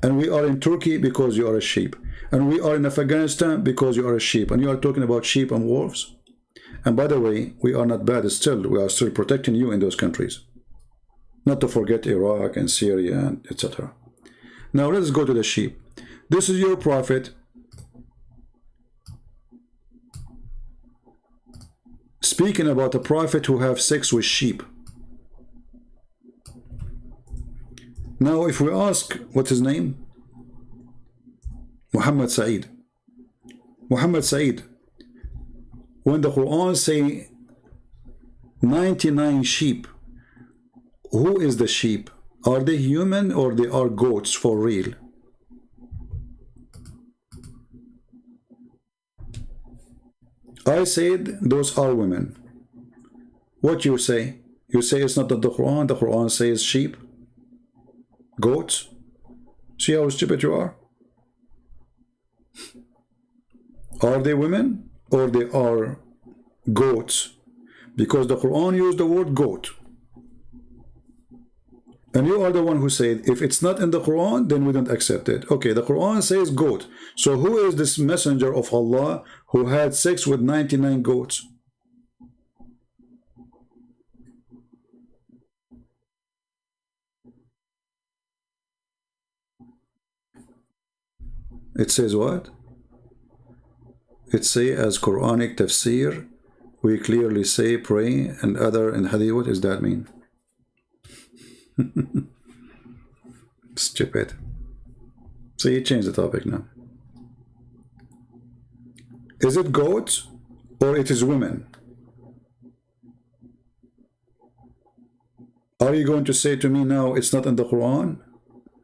And we are in Turkey because you are a sheep. And we are in Afghanistan because you are a sheep. And you are talking about sheep and wolves. And by the way, we are not bad still. We are still protecting you in those countries. Not to forget Iraq and Syria and etc. Now let's go to the sheep. This is your prophet speaking about a prophet who have sex with sheep. Now if we ask what's his name? Muhammad Said. Muhammad Said, when the Quran say 99 sheep, who is the sheep? Are they human or they are goats for real? I said those are women. What you say? You say it's not in the Quran says sheep, goats. See how stupid you are? Are they women or they are goats? Because the Quran used the word goat. And you are the one who said, if it's not in the Quran, then we don't accept it. Okay, the Quran says goat. So who is this messenger of Allah who had sex with 99 goats? It says what? It says as Quranic tafsir, we clearly say pray and other in hadith. What does that mean? Stupid. So you change the topic now. Is it goats or it is women? Are you going to say to me now it's not in the Quran,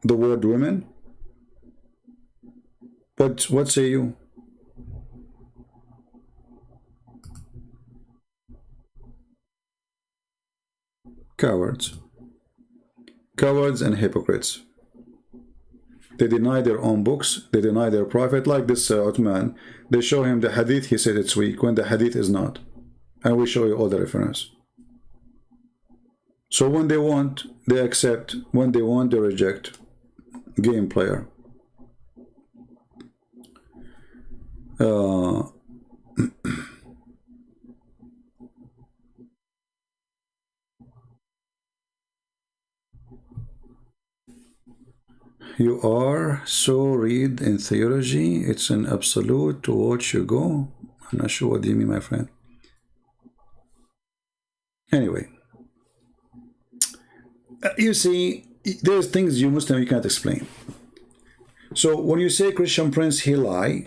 the word women? But what say you? Cowards. Cowards and hypocrites. They deny their own books, they deny their prophet, like this Uthman. They show him the hadith, he said it's weak, when the hadith is not. And we show you all the reference. So when they want, they accept. When they want, they reject. Game player. You are so read in theology, it's an absolute to watch you go. I'm not sure what do you mean, my friend. Anyway, you see, there's things you Muslim you can't explain. So when you say Christian Prince, he lie,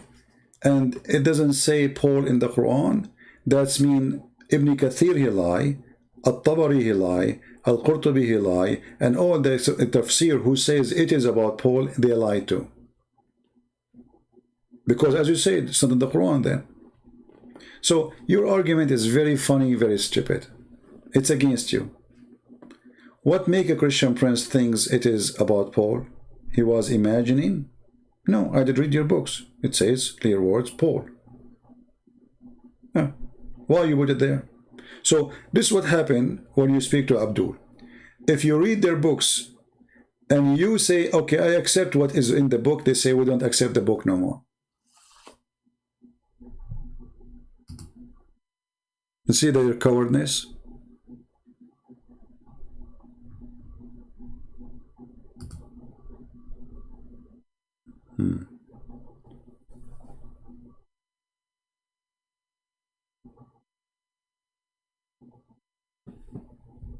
and it doesn't say Paul in the Quran, that's mean Ibn Kathir he lie, At-Tabari he lie, Al-Qurtubi he lie, and all the tafsir who says it is about Paul, they lie too. Because as you said, it's not in the Quran then. So your argument is very funny, very stupid. It's against you. What make a Christian Prince thinks it is about Paul? He was imagining? No, I did read your books. It says, clear words, Paul. Yeah. Why you put it there? So this is what happened when you speak to Abdul. If you read their books and you say, okay, I accept what is in the book, they say, we don't accept the book no more. You see their cowardness?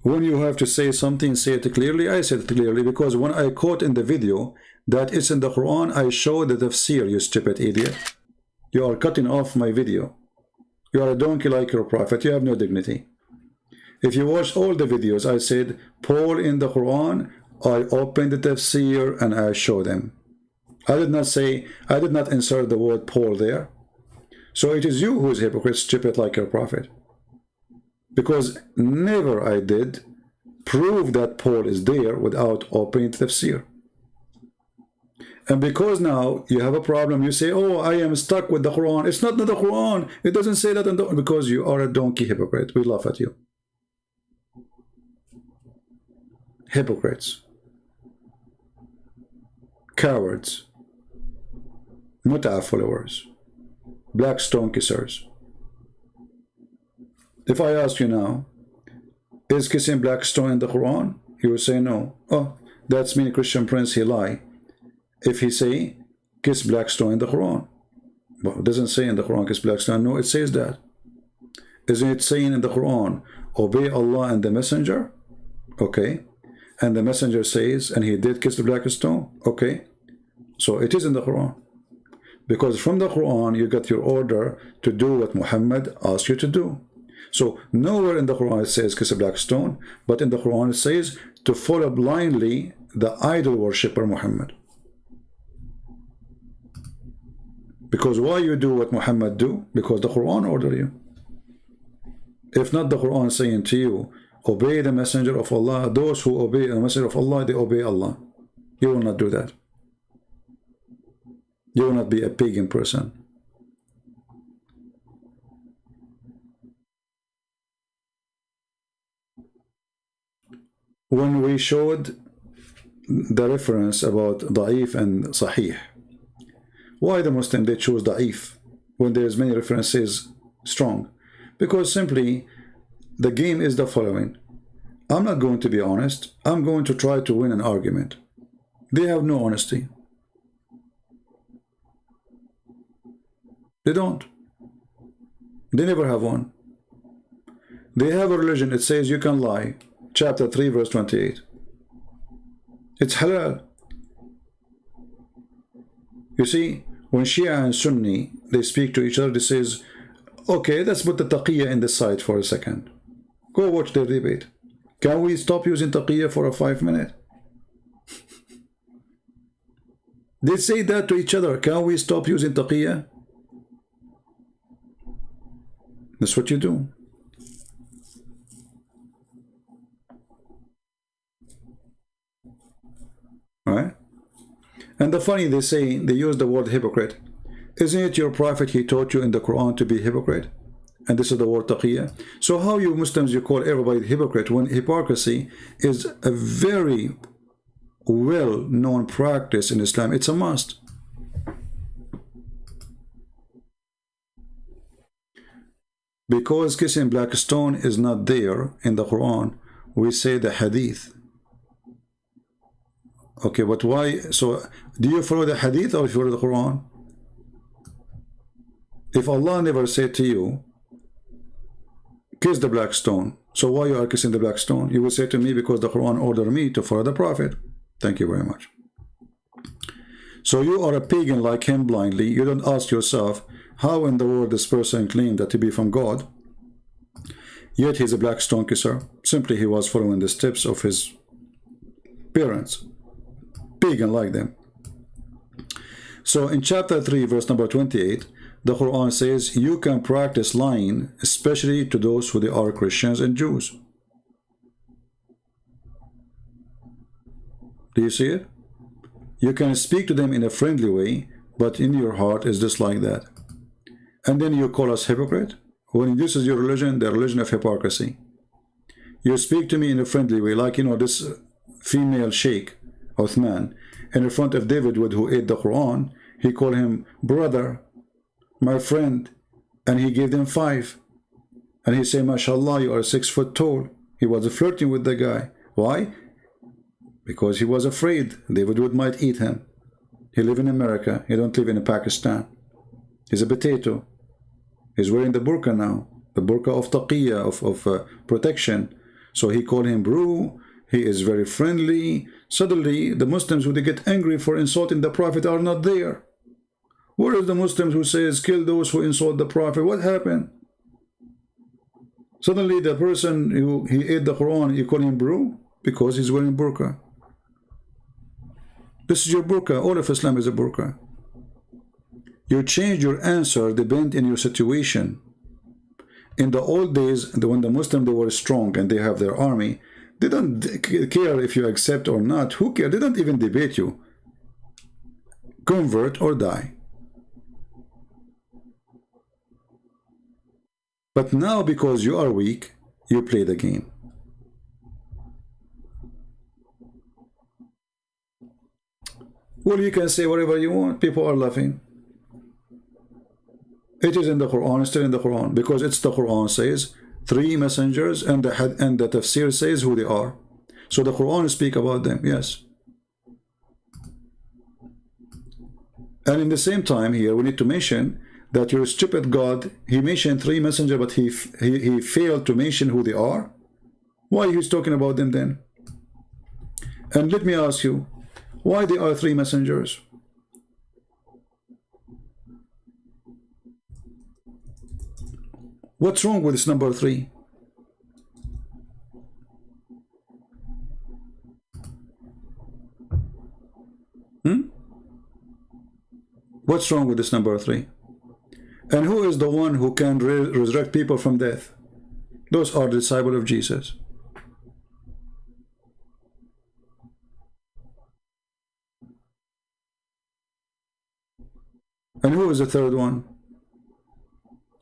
When you have to say something, say it clearly. I said it clearly because when I quote in the video that it's in the Quran, I show the tafsir, you stupid idiot. You are cutting off my video. You are a donkey like your prophet. You have no dignity. If you watch all the videos, I said, Paul in the Quran, I opened the tafsir and I show them. I did not say, I did not insert the word Paul there. So it is you who is hypocrite, stupid like your prophet. Because never I did prove that Paul is there without opening the tafsir. And because now you have a problem, you say, oh, I am stuck with the Quran. It's not in the Quran. It doesn't say that in the... Because you are a donkey hypocrite. We laugh at you. Hypocrites. Cowards. Mut'ah followers. Black stone kissers. If I ask you now, is kissing black stone in the Quran? You will say no. Oh, that's mean Christian Prince, he lie. If he say, kiss black stone in the Quran. Well, it doesn't say in the Quran, kiss black stone. No, it says that. Isn't it saying in the Quran, obey Allah and the Messenger? Okay. And the Messenger says, and he did kiss the black stone? Okay. So it is in the Quran. Because from the Quran, you got your order to do what Muhammad asked you to do. So nowhere in the Quran it says kiss a black stone, but in the Quran it says to follow blindly the idol worshipper Muhammad. Because why you do what Muhammad do? Because the Quran ordered you. If not the Quran saying to you, obey the Messenger of Allah, those who obey the Messenger of Allah, they obey Allah. You will not do that. You will not be a pagan person. When we showed the reference about da'if and sahih, why the Muslim they choose da'if when there's many references strong? Because simply the game is the following. I'm not going to be honest. I'm going to try to win an argument. They have no honesty. They don't. They never have one. They have a religion. It says you can lie. Chapter 3 verse 28. It's halal. You see, when Shia and Sunni they speak to each other, they says, okay, let's put the taqiyya in the side for a second. Go watch their debate. Can we stop using taqiyya for a 5 minute? They say that to each other. Can we stop using taqiyya? That's what you do. Right? And the funny, they say, they use the word hypocrite. Isn't it your prophet, he taught you in the Quran to be hypocrite? And this is the word taqiyya. So how you Muslims, you call everybody hypocrite when hypocrisy is a very well-known practice in Islam? It's a must. Because kissing black stone is not there in the Quran, we say the hadith. Okay, but why? So, do you follow the hadith or you follow the Quran? If Allah never said to you, kiss the black stone, so why you are kissing the black stone? You will say to me, because the Quran ordered me to follow the Prophet. Thank you very much. So you are a pagan like him blindly. You don't ask yourself, how in the world this person claimed that to be from God, yet he's a black stone kisser? Simply he was following the steps of his parents. Pagan like them. So in chapter 3, verse number 28, the Quran says, you can practice lying, especially to those who they are Christians and Jews. Do you see it? You can speak to them in a friendly way, but in your heart is just like that. And then you call us hypocrite? When this is your religion, the religion of hypocrisy. You speak to me in a friendly way, like, you know, this female sheikh, Uthman, in front of David Wood, who ate the Quran, he called him brother, my friend, and he gave them 5. And he said, mashallah, you are 6 foot tall. He was flirting with the guy. Why? Because he was afraid David Wood might eat him. He live in America. He don't live in Pakistan. He's a potato. He's wearing the burqa now. The burqa of taqiyya, of protection. So he called him bro. He is very friendly. Suddenly, the Muslims who they get angry for insulting the Prophet are not there. Where is the Muslims who says, kill those who insult the Prophet? What happened? Suddenly, the person who he ate the Quran, you call him bro? Because he's wearing burqa. This is your burqa. All of Islam is a burqa. You change your answer depending on your situation. In the old days, when the Muslims, they were strong and they have their army, they don't care if you accept or not. Who cares? They don't even debate you. Convert or die. But now, because you are weak, you play the game. Well, you can say whatever you want. People are laughing. It is in the Quran, still in the Quran, because it's the Quran says 3 messengers, and the tafsir says who they are. So the Quran speak about them, yes. And in the same time here, we need to mention that your stupid God, he mentioned 3 messengers, but he failed to mention who they are. Why he's talking about them then? And let me ask you, why there are 3 messengers? What's wrong with this number 3? What's wrong with this number 3? And who is the one who can resurrect people from death? Those are the disciples of Jesus. And who is the third one?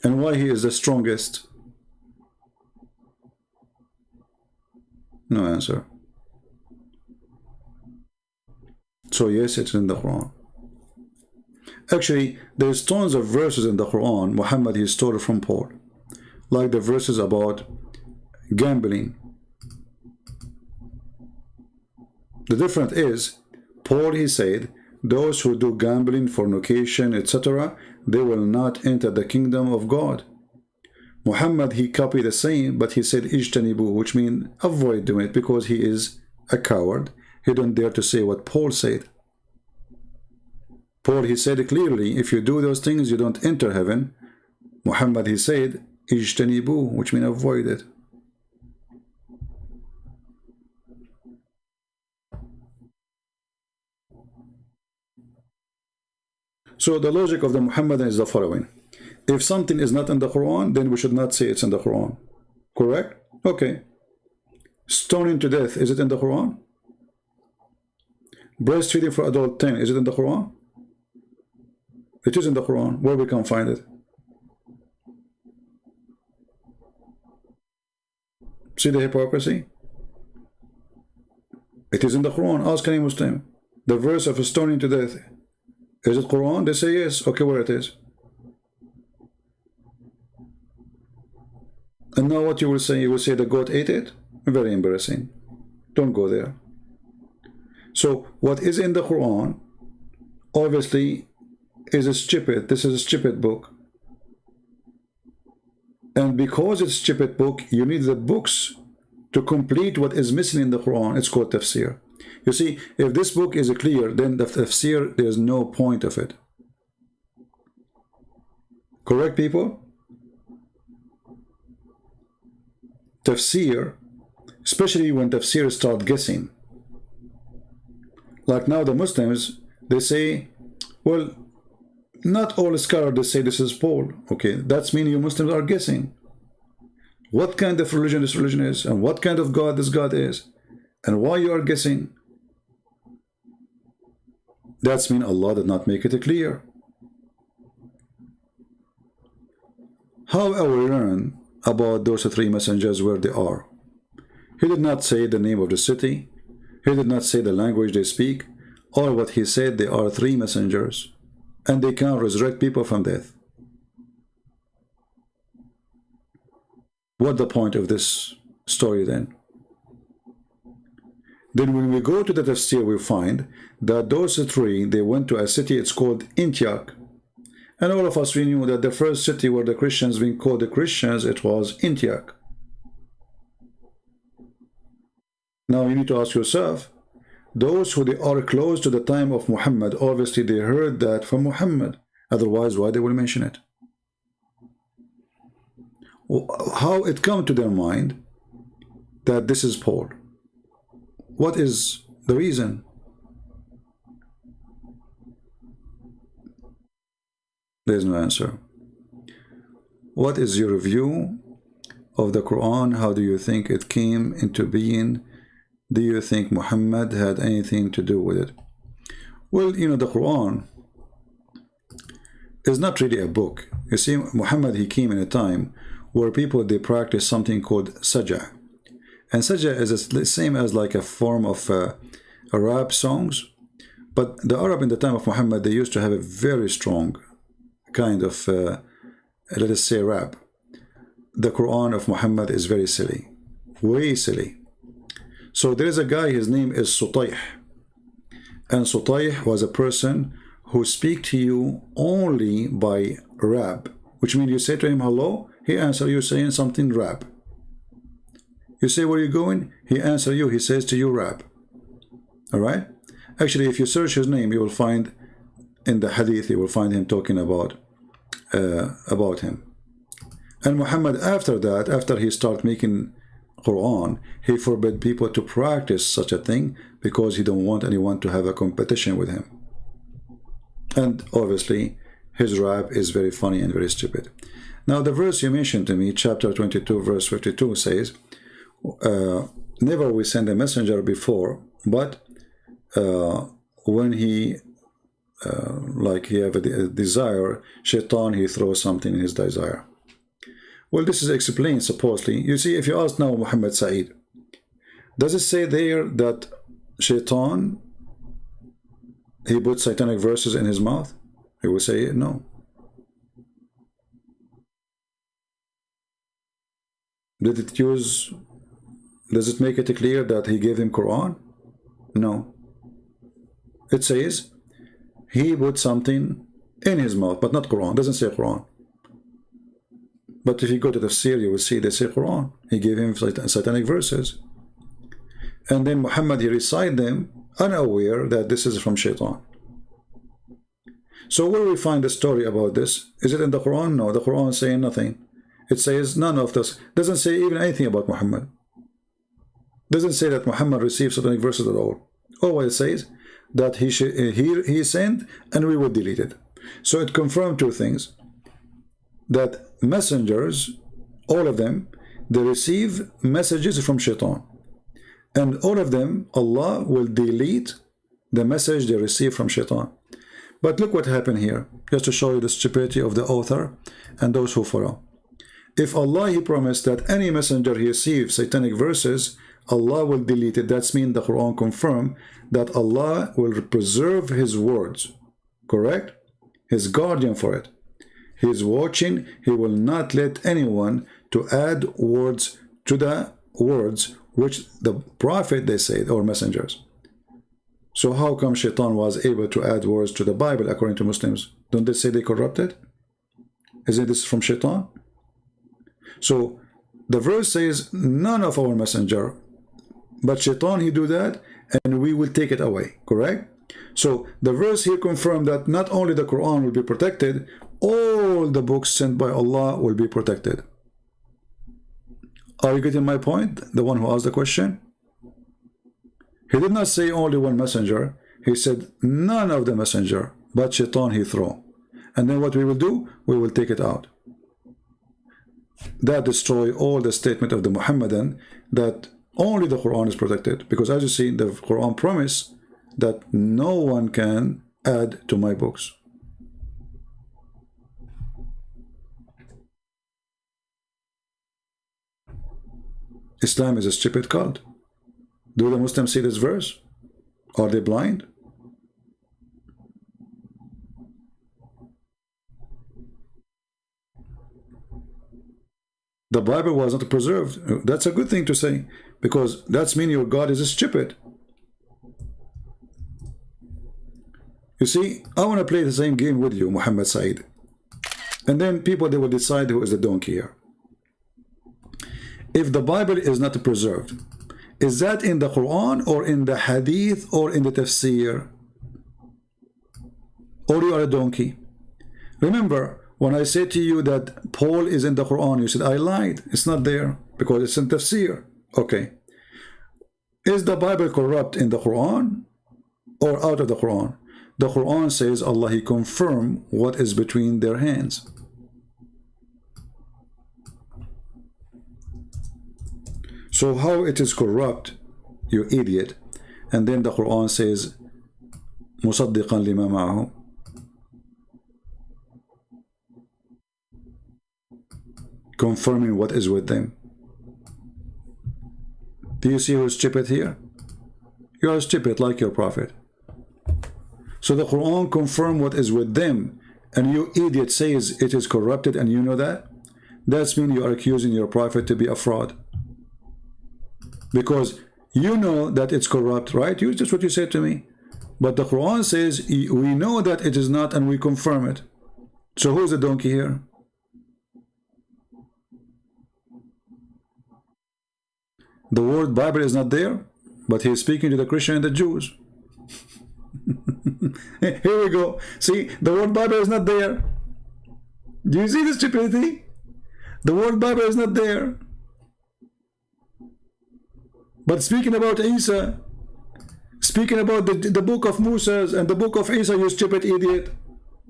And why he is the strongest? No answer. So yes, it's in the Quran. Actually, there's tons of verses in the Quran, Muhammad, he stole from Paul. Like the verses about gambling. The difference is, Paul, he said, those who do gambling, fornication, etc., they will not enter the kingdom of God. Muhammad, he copied the same, but he said ijtanibu, which means avoid doing it, because he is a coward. He don't dare to say what Paul said. Paul, he said clearly, if you do those things, you don't enter heaven. Muhammad, he said ijtanibu, which means avoid it. So the logic of the Muhammadan is the following. If something is not in the Quran, then we should not say it's in the Quran. Correct? Okay. Stoning to death, is it in the Quran? Breastfeeding for adult 10, is it in the Quran? It is in the Quran. Where we can find it? See the hypocrisy? It is in the Quran. Ask any Muslim. The verse of stoning to death, is it Quran? They say yes. Okay, where it is? And now what you will say? You will say the goat ate it? Very embarrassing. Don't go there. So what is in the Quran obviously is a stupid. This is a stupid book. And because it's a stupid book, you need the books to complete what is missing in the Quran. It's called tafsir. You see, if this book is clear, then the tafsir, there's no point of it. Correct, people? Tafsir, especially when tafsir start guessing. Like now the Muslims, they say, well, not all scholars, they say this is Paul. Okay, that's mean you Muslims are guessing what kind of religion this religion is, and what kind of God this God is, and why you are guessing. That's mean Allah did not make it clear. How will we learn about those three messengers where they are? He did not say the name of the city. He did not say the language they speak. All what he said, they are three messengers, and they can resurrect people from death. What's the point of this story then? Then when we go to the tafsir, we find that those three, they went to a city, it's called Antioch. And all of us, we knew that the first city where the Christians being called the Christians, it was Antioch. Now you need to ask yourself, those who they are close to the time of Muhammad, obviously they heard that from Muhammad. Otherwise, why they will mention it? How it come to their mind that this is Paul? What is the reason? There's no answer. What is your view of the Quran? How do you think it came into being? Do you think Muhammad had anything to do with it? Well, you know, the Quran is not really a book. You see, Muhammad, he came in a time where people, they practice something called sajah. And sajah is the same as like a form of rap songs. But the Arab in the time of Muhammad, they used to have a very strong kind of, let us say, rap. The Quran of Muhammad is very silly, way silly. So there is a guy, his name is Sutayh. And Sutayh was a person who speak to you only by rap, which means you say to him hello, he answer you saying something rap. You say where you going, he answer you, he says to you rap. All right? Actually, if you search his name, you will find in the hadith, you will find him talking about him. And Muhammad, after that, after he started making Quran, he forbid people to practice such a thing because he don't want anyone to have a competition with him. And obviously, his rap is very funny and very stupid. Now, the verse you mentioned to me, chapter 22, verse 52, says, never we send a messenger before, but when he like he have a desire, shaitan, he throws something in his desire. Well, this is explained supposedly. You see, if you ask now Muhammad Saeed, does it say there that shaitan, he put satanic verses in his mouth? He will say no. Did it use, does it make it clear that he gave him Quran? No. It says he put something in his mouth, but not Quran. It doesn't say Quran. But if you go to the tafsir, you will see they say Quran. He gave him satanic verses. And then Muhammad, he recite them unaware that this is from shaitan. So where do we find the story about this? Is it in the Quran? No, the Quran is saying nothing. It says none of this. Doesn't say even anything about Muhammad. Doesn't say that Muhammad received satanic verses at all. All what it says that he sent and we will delete it. So it confirmed two things. That messengers, all of them, they receive messages from shaitan. And all of them, Allah will delete the message they receive from shaitan. But look what happened here, just to show you the stupidity of the author and those who follow. If Allah, he promised that any messenger he receives satanic verses, Allah will delete it. That's mean the Quran confirm that Allah will preserve his words. Correct? His guardian for it. He is watching. He will not let anyone to add words to the words which the prophet, they said, or messengers. So how come shaitan was able to add words to the Bible according to Muslims? Don't they say they corrupted? Isn't this from shaitan? So the verse says none of our messenger, but shaitan he do that, and we will take it away, correct? So the verse here confirmed that not only the Quran will be protected, all the books sent by Allah will be protected. Are you getting my point? The one who asked the question? He did not say only one messenger. He said none of the messenger, but shaitan he throw. And then what we will do? We will take it out. That destroy all the statement of the Muhammadan that only the Quran is protected. Because as you see, the Quran promise that no one can add to my books. Islam is a stupid cult. Do the Muslims see this verse? Are they blind? The Bible was not preserved. That's a good thing to say, because that's mean your God is stupid. You see, I want to play the same game with you, Mohammed Said. And then people, they will decide who is the donkey here. If the Bible is not preserved, is that in the Quran or in the Hadith or in the Tafsir? Or you are a donkey? Remember, when I said to you that Paul is in the Quran, you said, I lied. It's not there because it's in Tafsir. Okay. Is the Bible corrupt in the Quran or out of the Quran? The Quran says Allah He confirm what is between their hands. So how it is corrupt, you idiot? And then the Quran says مصدقا لما معه. Confirming what is with them. Do you see who's stupid here? You are stupid like your prophet. So the Quran confirm what is with them, and you idiot says it is corrupted, and you know that? That's mean you are accusing your prophet to be a fraud. Because you know that it's corrupt, right? You just what you said to me. But the Quran says we know that it is not, and we confirm it. So who's the donkey here? The word Bible is not there, but he is speaking to the Christian and the Jews. Here we go. See, the word Bible is not there. Do you see the stupidity? The word Bible is not there. But speaking about Isa, speaking about the book of Moses and the book of Isa, you stupid idiot.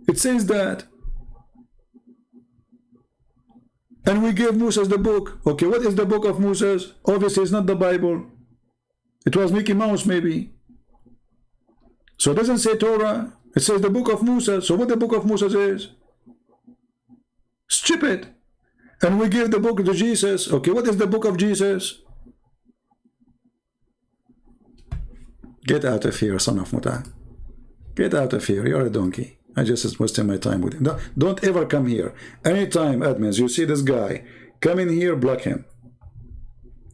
It says that. And we gave Moses the book. Okay, what is the book of Moses? Obviously, it's not the Bible. It was Mickey Mouse, maybe. So it doesn't say Torah. It says the book of Moses. So what the book of Moses is? Stupid. And we give the book to Jesus. Okay, what is the book of Jesus? Get out of here, son of Muta. Get out of here. You're a donkey. I just wasting my time with him. Don't ever come here. Anytime, admins, you see this guy, come in here, block him.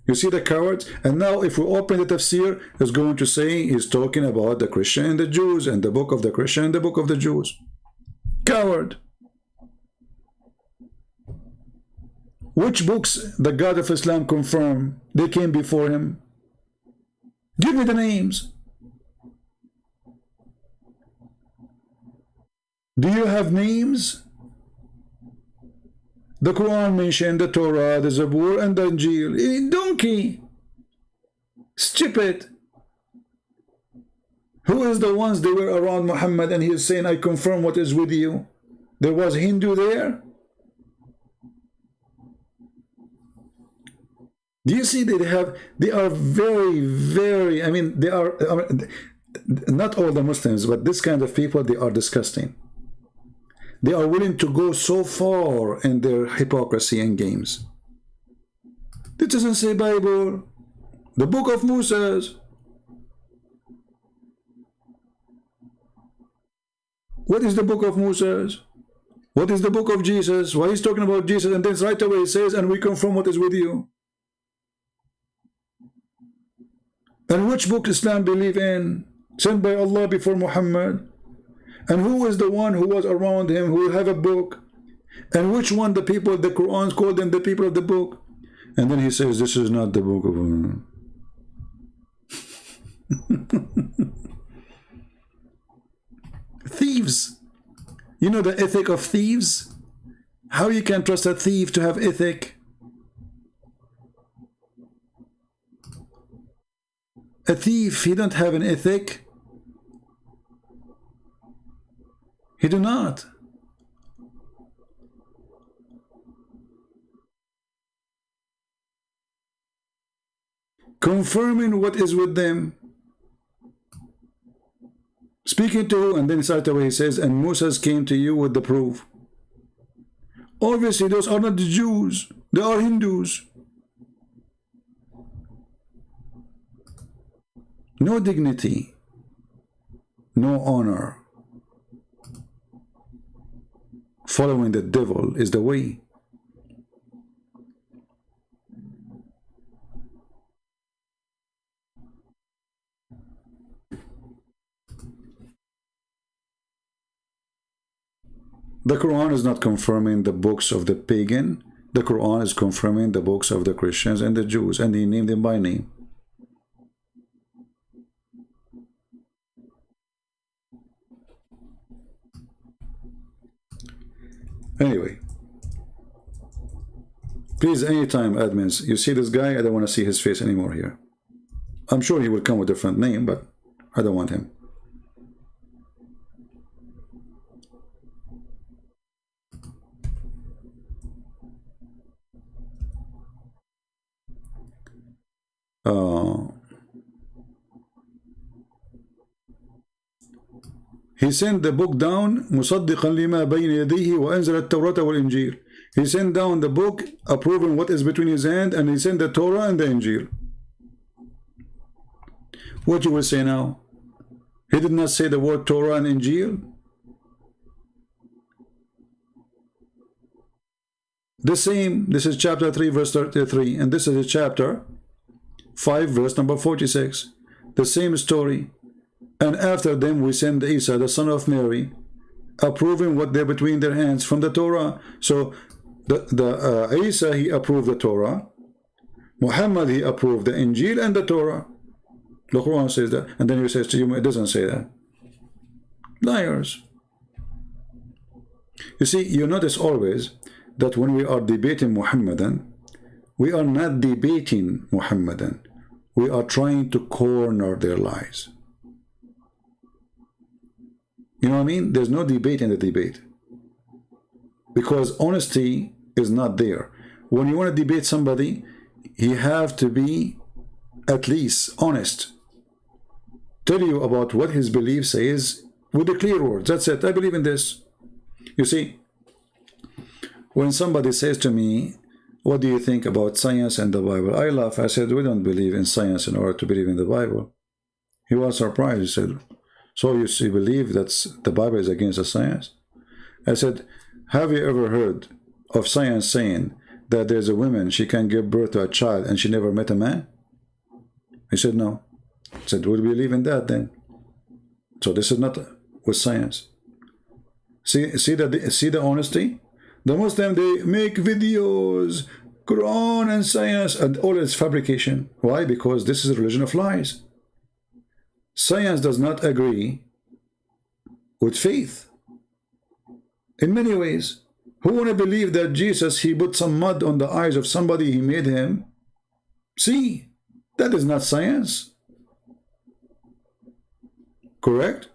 You see the cowards? And now if we open the tafsir, it's going to say he's talking about the Christian and the Jews, and the book of the Christian and the book of the Jews. Coward. Which books the God of Islam confirm they came before him? Give me the names. Do you have names? The Quran mentioned the Torah, the Zabur, and the Injil. Donkey. Stupid. Who is the ones they were around Muhammad and he is saying, I confirm what is with you? There was Hindu there? Do you see they are very, I mean, they are, not all the Muslims, but this kind of people, they are disgusting. They are willing to go so far in their hypocrisy and games. It doesn't say Bible. The book of Moses. What is the book of Moses? What is the book of Jesus? Why he's talking about Jesus? And then right away he says, and we confirm what is with you. And which book Islam believe in? Sent by Allah before Muhammad. And who is the one who was around him who will have a book? And which one? The people, the Quran called them the people of the book. And then he says, this is not the book of thieves. You know the ethic of thieves? How you can trust a thief to have ethic? A thief, he don't have an ethic. He do not. Confirming what is with them. Speaking to, and then right away he says, and Moses came to you with the proof. Obviously those are not the Jews, they are Hindus. No dignity, no honor. Following the devil is the way. The Quran is not confirming the books of the pagan. The Quran is confirming the books of the Christians and the Jews, and he named them by name. Anyway, please, anytime, admins, you see this guy, I don't want to see his face anymore here. I'm sure he will come with a different name, but I don't want him. He sent the book down مصدقا لما بين يديه وأنزل التوراة والإنجيل. He sent down the book approving what is between his hand, and he sent the Torah and the Injil. What you will say now? He did not say the word Torah and Injil? The same, this is chapter 3 verse 33, and this is chapter 5 verse number 46. The same story. And after them we send Isa, the son of Mary, approving what they're between their hands from the Torah. So Isa, he approved the Torah. Muhammad, he approved the Injil and the Torah. The Quran says that. And then he says to you, it doesn't say that. Liars. You see, you notice always that when we are debating Muhammadan, we are not debating Muhammadan. We are trying to corner their lies. You know what I mean? There's no debate in the debate. Because honesty is not there. When you want to debate somebody, you have to be at least honest. Tell you about what his belief says with the clear words. That's it. I believe in this. You see, when somebody says to me, what do you think about science and the Bible? I laugh. I said, we don't believe in science in order to believe in the Bible. He was surprised. He said, so you believe that the Bible is against the science? I said, have you ever heard of science saying that there's a woman, she can give birth to a child and she never met a man? He said, no. I said, would we believe in that then? So this is not with science. See the honesty? The Muslim, they make videos, Quran and science, and all its fabrication. Why? Because this is a religion of lies. Science does not agree with faith. In many ways, who want to believe that Jesus, he put some mud on the eyes of somebody, he made him? See, that is not science. Correct?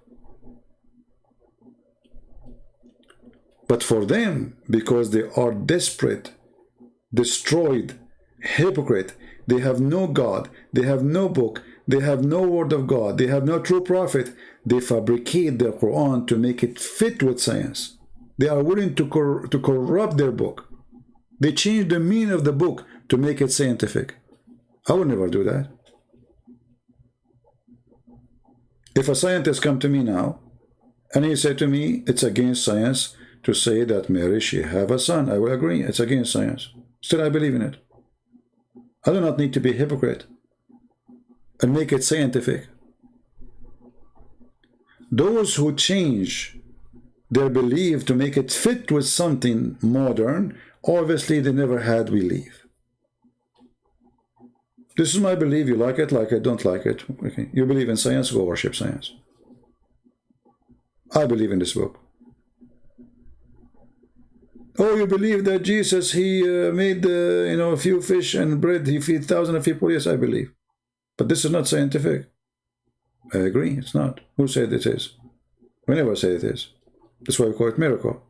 But for them, because they are desperate, destroyed, hypocrite, they have no God, they have no book, they have no word of God, they have no true prophet, they fabricate their Quran to make it fit with science. They are willing to corrupt their book. They change the meaning of the book to make it scientific. I would never do that. If a scientist come to me now, and he said to me, it's against science to say that Mary, she have a son, I will agree, it's against science. Still, I believe in it. I do not need to be a hypocrite and make it scientific. Those who change their belief to make it fit with something modern, obviously they never had belief. This is my belief. You like it, don't like it. Okay. You believe in science, go worship science. I believe in this book. Oh, you believe that Jesus, he made a few fish and bread, he feed thousands of people? Yes, I believe. But this is not scientific. I agree, it's not. Who said it is? We never say it is. That's why we call it miracle.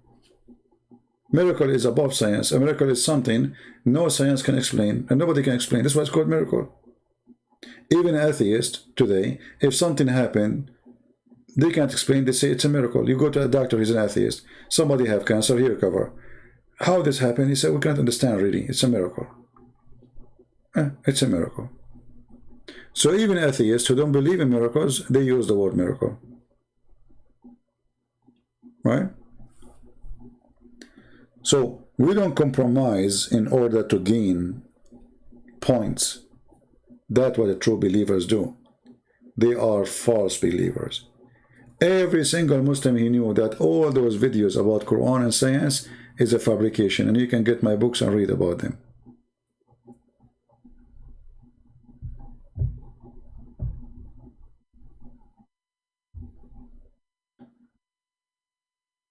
Miracle is above science. A miracle is something no science can explain, and nobody can explain. That's why it's called miracle. Even an atheist today, if something happened, they can't explain, they say it's a miracle. You go to a doctor, he's an atheist. Somebody have cancer, he recover. How this happened? He said, we can't understand really. It's a miracle. It's a miracle. So even atheists who don't believe in miracles, they use the word miracle. Right? So we don't compromise in order to gain points. That's what the true believers do. They are false believers. Every single Muslim, he knew that all those videos about Quran and science is a fabrication, and you can get my books and read about them.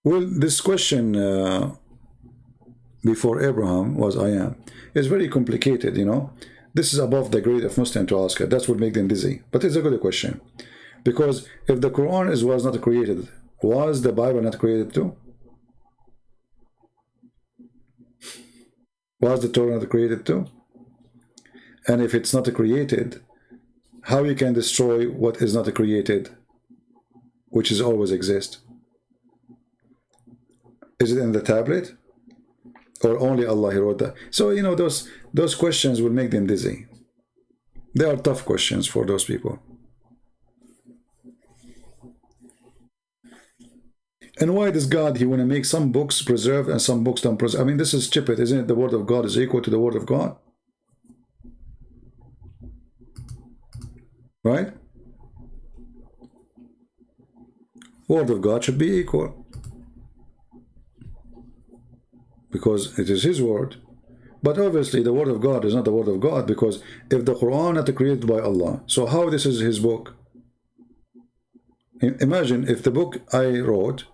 Well, this question before Abraham was I am. It's very complicated, you know. This is above the grade of Muslim to ask it. That's what makes them dizzy. But it's a good question. Because if the Quran was not created, was the Bible not created too? Was the Torah not created too? And if it's not created, how you can destroy what is not created, which is always exist? Is it in the tablet? Or only Allah he wrote that? So, you know, those questions will make them dizzy. They are tough questions for those people. And why does God, he want to make some books preserved and some books don't preserve? I mean, this is stupid, isn't it? The word of God is equal to the word of God. Right? Word of God should be equal. Because it is his word. But obviously the word of God is not the word of God, because if the Quran is created by Allah, so how this is his book? Imagine if the book I wrote,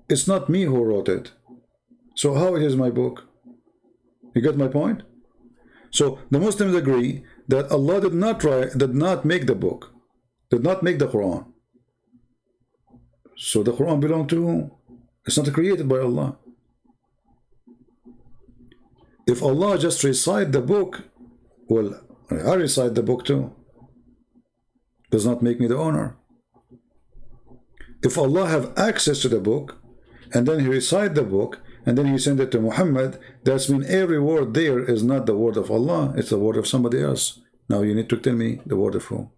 it's not me who wrote it. So how it is my book? You get my point? So the Muslims agree that Allah did not make the book, did not make the Quran. So the Quran belongs to whom? It's not created by Allah. If Allah just recite the book, well, I recite the book too. Does not make me the owner. If Allah have access to the book, and then he recite the book, and then he send it to Muhammad, that means every word there is not the word of Allah, it's the word of somebody else. Now you need to tell me the word of who.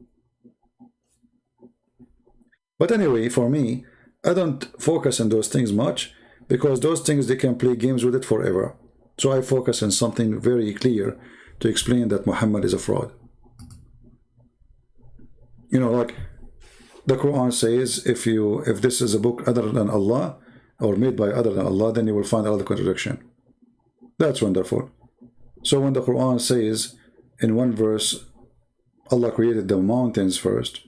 But anyway, for me, I don't focus on those things much, because those things, they can play games with it forever. So I focus on something very clear to explain that Muhammad is a fraud. You know, like the Quran says, if this is a book other than Allah, or made by other than Allah, then you will find another contradiction. That's wonderful. So when the Quran says in one verse, Allah created the mountains first,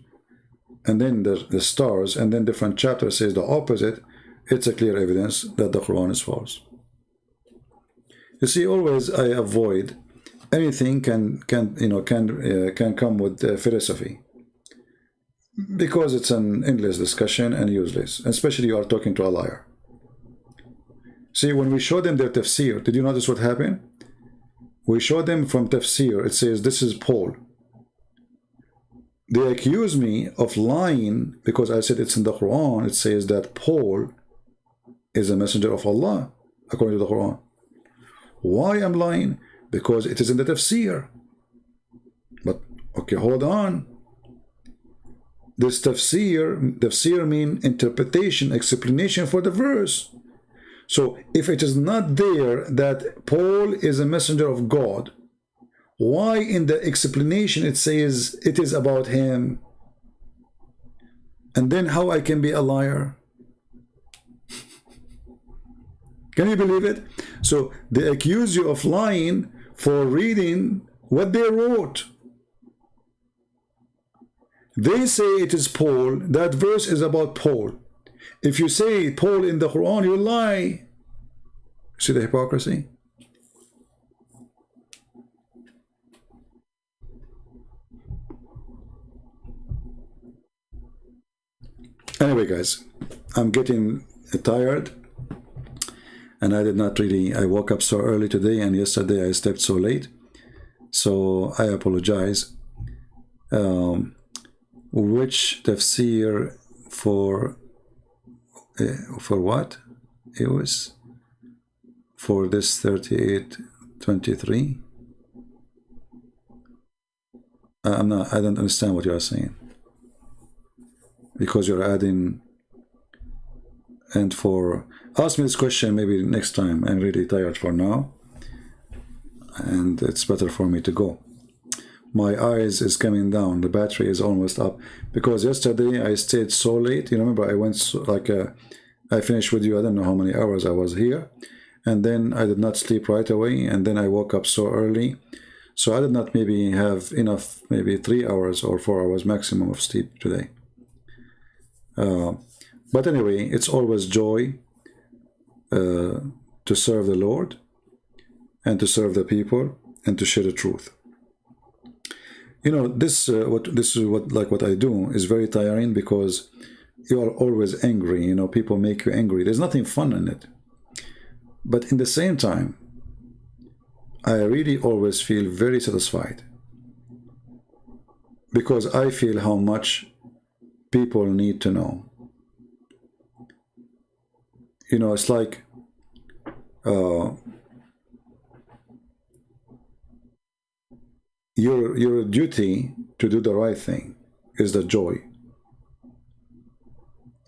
and then the stars, and then different chapter says the opposite, it's a clear evidence that the Quran is false. You see, always I avoid anything can come with philosophy, because it's an endless discussion and useless, especially you are talking to a liar. See, when we show them their tafsir, did you notice what happened? We show them from tafsir, it says this is Paul. They accuse me of lying because I said it's in the Quran. It says that Paul is a messenger of Allah, according to the Quran. Why I'm lying? Because it is in the tafsir. But, okay, hold on. This tafsir means interpretation, explanation for the verse. So, if it is not there that Paul is a messenger of God, why in the explanation it says it is about him? And then how I can be a liar? Can you believe it? So they accuse you of lying for reading what they wrote. They say it is Paul. That verse is about Paul. If you say Paul in the Quran, you lie. See the hypocrisy? Anyway, guys, I'm getting tired, and I did not really, I woke up so early today, and yesterday I slept so late, so I apologize. Which tafsir for what? It was for this 38:23. I don't understand what you are saying, because you're adding. And for, ask me this question maybe next time. I'm really tired for now, and it's better for me to go. My eyes is coming down, the battery is almost up, because yesterday I stayed so late. You remember I went so, like I finished with you, I don't know how many hours I was here, and then I did not sleep right away, and then I woke up so early, so I did not maybe have enough, maybe 3 hours or 4 hours maximum of sleep today. But anyway, it's always joy to serve the Lord and to serve the people and to share the truth. You know, this is what I do is very tiring, because you are always angry. You know, people make you angry. There's nothing fun in it. But in the same time, I really always feel very satisfied, because I feel how much people need to know. You know, it's like your duty to do the right thing is the joy.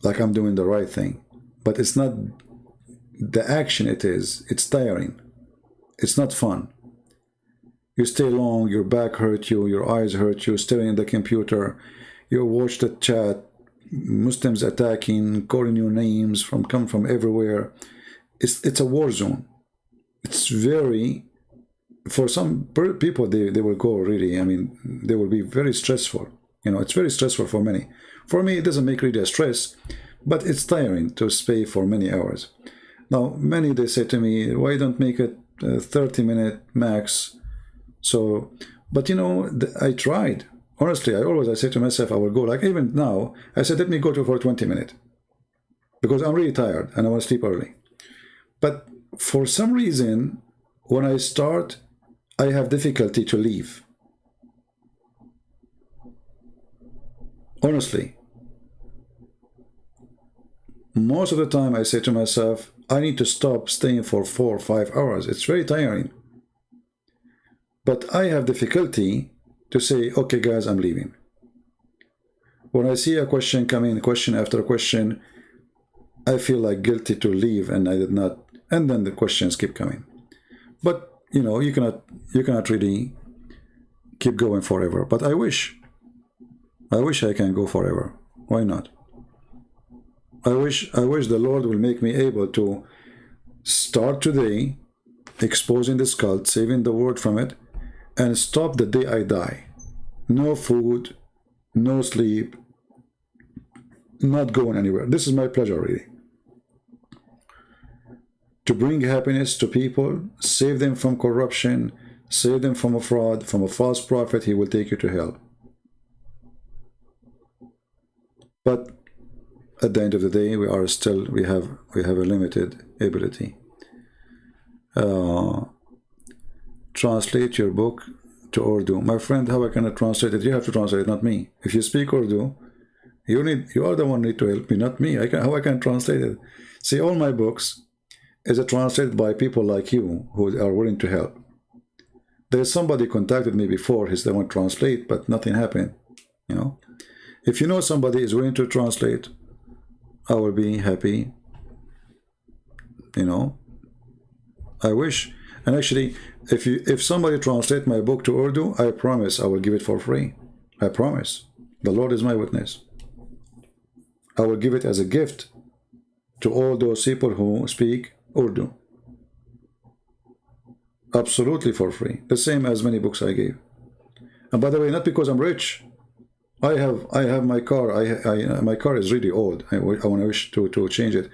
Like I'm doing the right thing, but it's not the action. It's tiring. It's not fun. You stay long, your back hurt you, your eyes hurt you, staring at the computer, you watch the chat, Muslims attacking, calling you names, come from everywhere. It's a war zone. It's very, for some people, they will go really, I mean, they will be very stressful. You know, it's very stressful for many. For me, it doesn't make really a stress, but it's tiring to stay for many hours. Now, many, they say to me, why don't make it 30-minute max? So, but you know, I tried. Honestly, I say to myself, I will go, like even now, I said, let me go for 20 minutes, because I'm really tired and I want to sleep early. But for some reason, when I start, I have difficulty to leave. Honestly. Most of the time, I say to myself, I need to stop staying for 4 or 5 hours. It's very tiring. But I have difficulty to say, okay, guys, I'm leaving. When I see a question coming, question after question, I feel like guilty to leave, and I did not. And then the questions keep coming. But you know, you cannot really keep going forever. But I wish I can go forever. Why not? I wish the Lord will make me able to start today, exposing this cult, saving the world from it, and stop the day I die. No food, no sleep, not going anywhere. This is my pleasure, really. To bring happiness to people, save them from corruption, save them from a fraud, from a false prophet. He will take you to hell. But at the end of the day, we have a limited ability. Translate your book to Urdu. My friend, how I cannot translate it? You have to translate it, not me. If you speak Urdu, you are the one who need to help me, not me. How I can translate it? See, all my books is translated by people like you who are willing to help. There's somebody contacted me before, they want to translate, but nothing happened. You know, if you know somebody is willing to translate, I will be happy. You know, I wish. And actually, if somebody translate my book to Urdu, I promise I will give it for free. I promise. The Lord is my witness. I will give it as a gift to all those people who speak Urdu. Absolutely for free. The same as many books I gave. And by the way, not because I'm rich. I have my car. My car is really old. I want to wish to change it.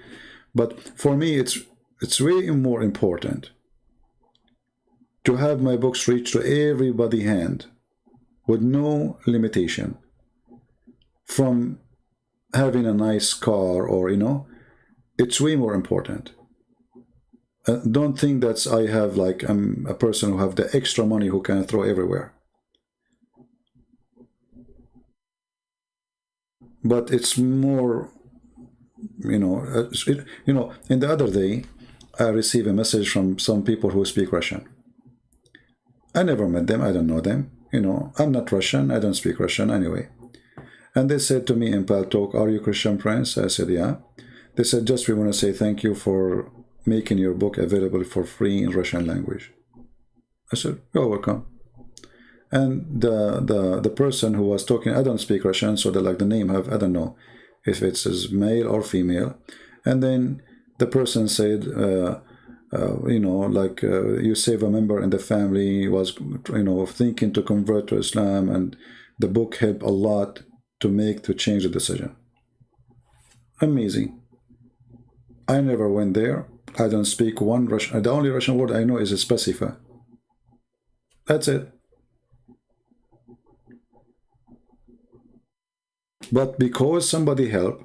But for me, it's way more important to have my books reach to everybody hand with no limitation. From having a nice car, or it's way more important. Don't think that I'm a person who have the extra money who can throw everywhere. But it's more, in the other day, I received a message from some people who speak Russian. I never met them. I don't know them. I'm not Russian. I don't speak Russian anyway. And they said to me in Paltalk, "Are you Christian Prince?" I said, "Yeah." They said, "Just we want to say thank you for making your book available for free in Russian language." I said, "You're welcome." And the person who was talking, I don't speak Russian, so the name I don't know if it's male or female. And then the person said, you save a member in the family, was thinking to convert to Islam, and the book helped a lot to change the decision. Amazing. I never went there. I don't speak one Russian. The only Russian word I know is specify. That's it. But because somebody helped,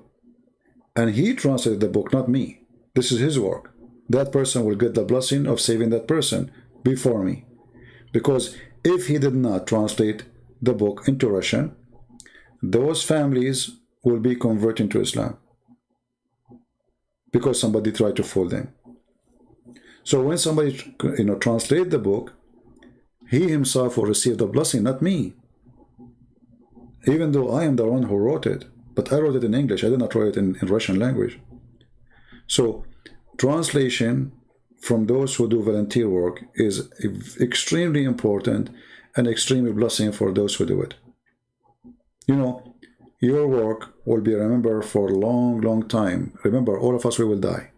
and he translated the book, not me. This is his work. That person will get the blessing of saving that person before me. Because if he did not translate the book into Russian, those families will be converting to Islam. Because somebody tried to fool them. So when somebody translate the book, he himself will receive the blessing, not me. Even though I am the one who wrote it, but I wrote it in English. I did not write it in Russian language. So translation from those who do volunteer work is extremely important and extremely blessing for those who do it. Your work will be remembered for a long, long time. Remember, all of us, we will die.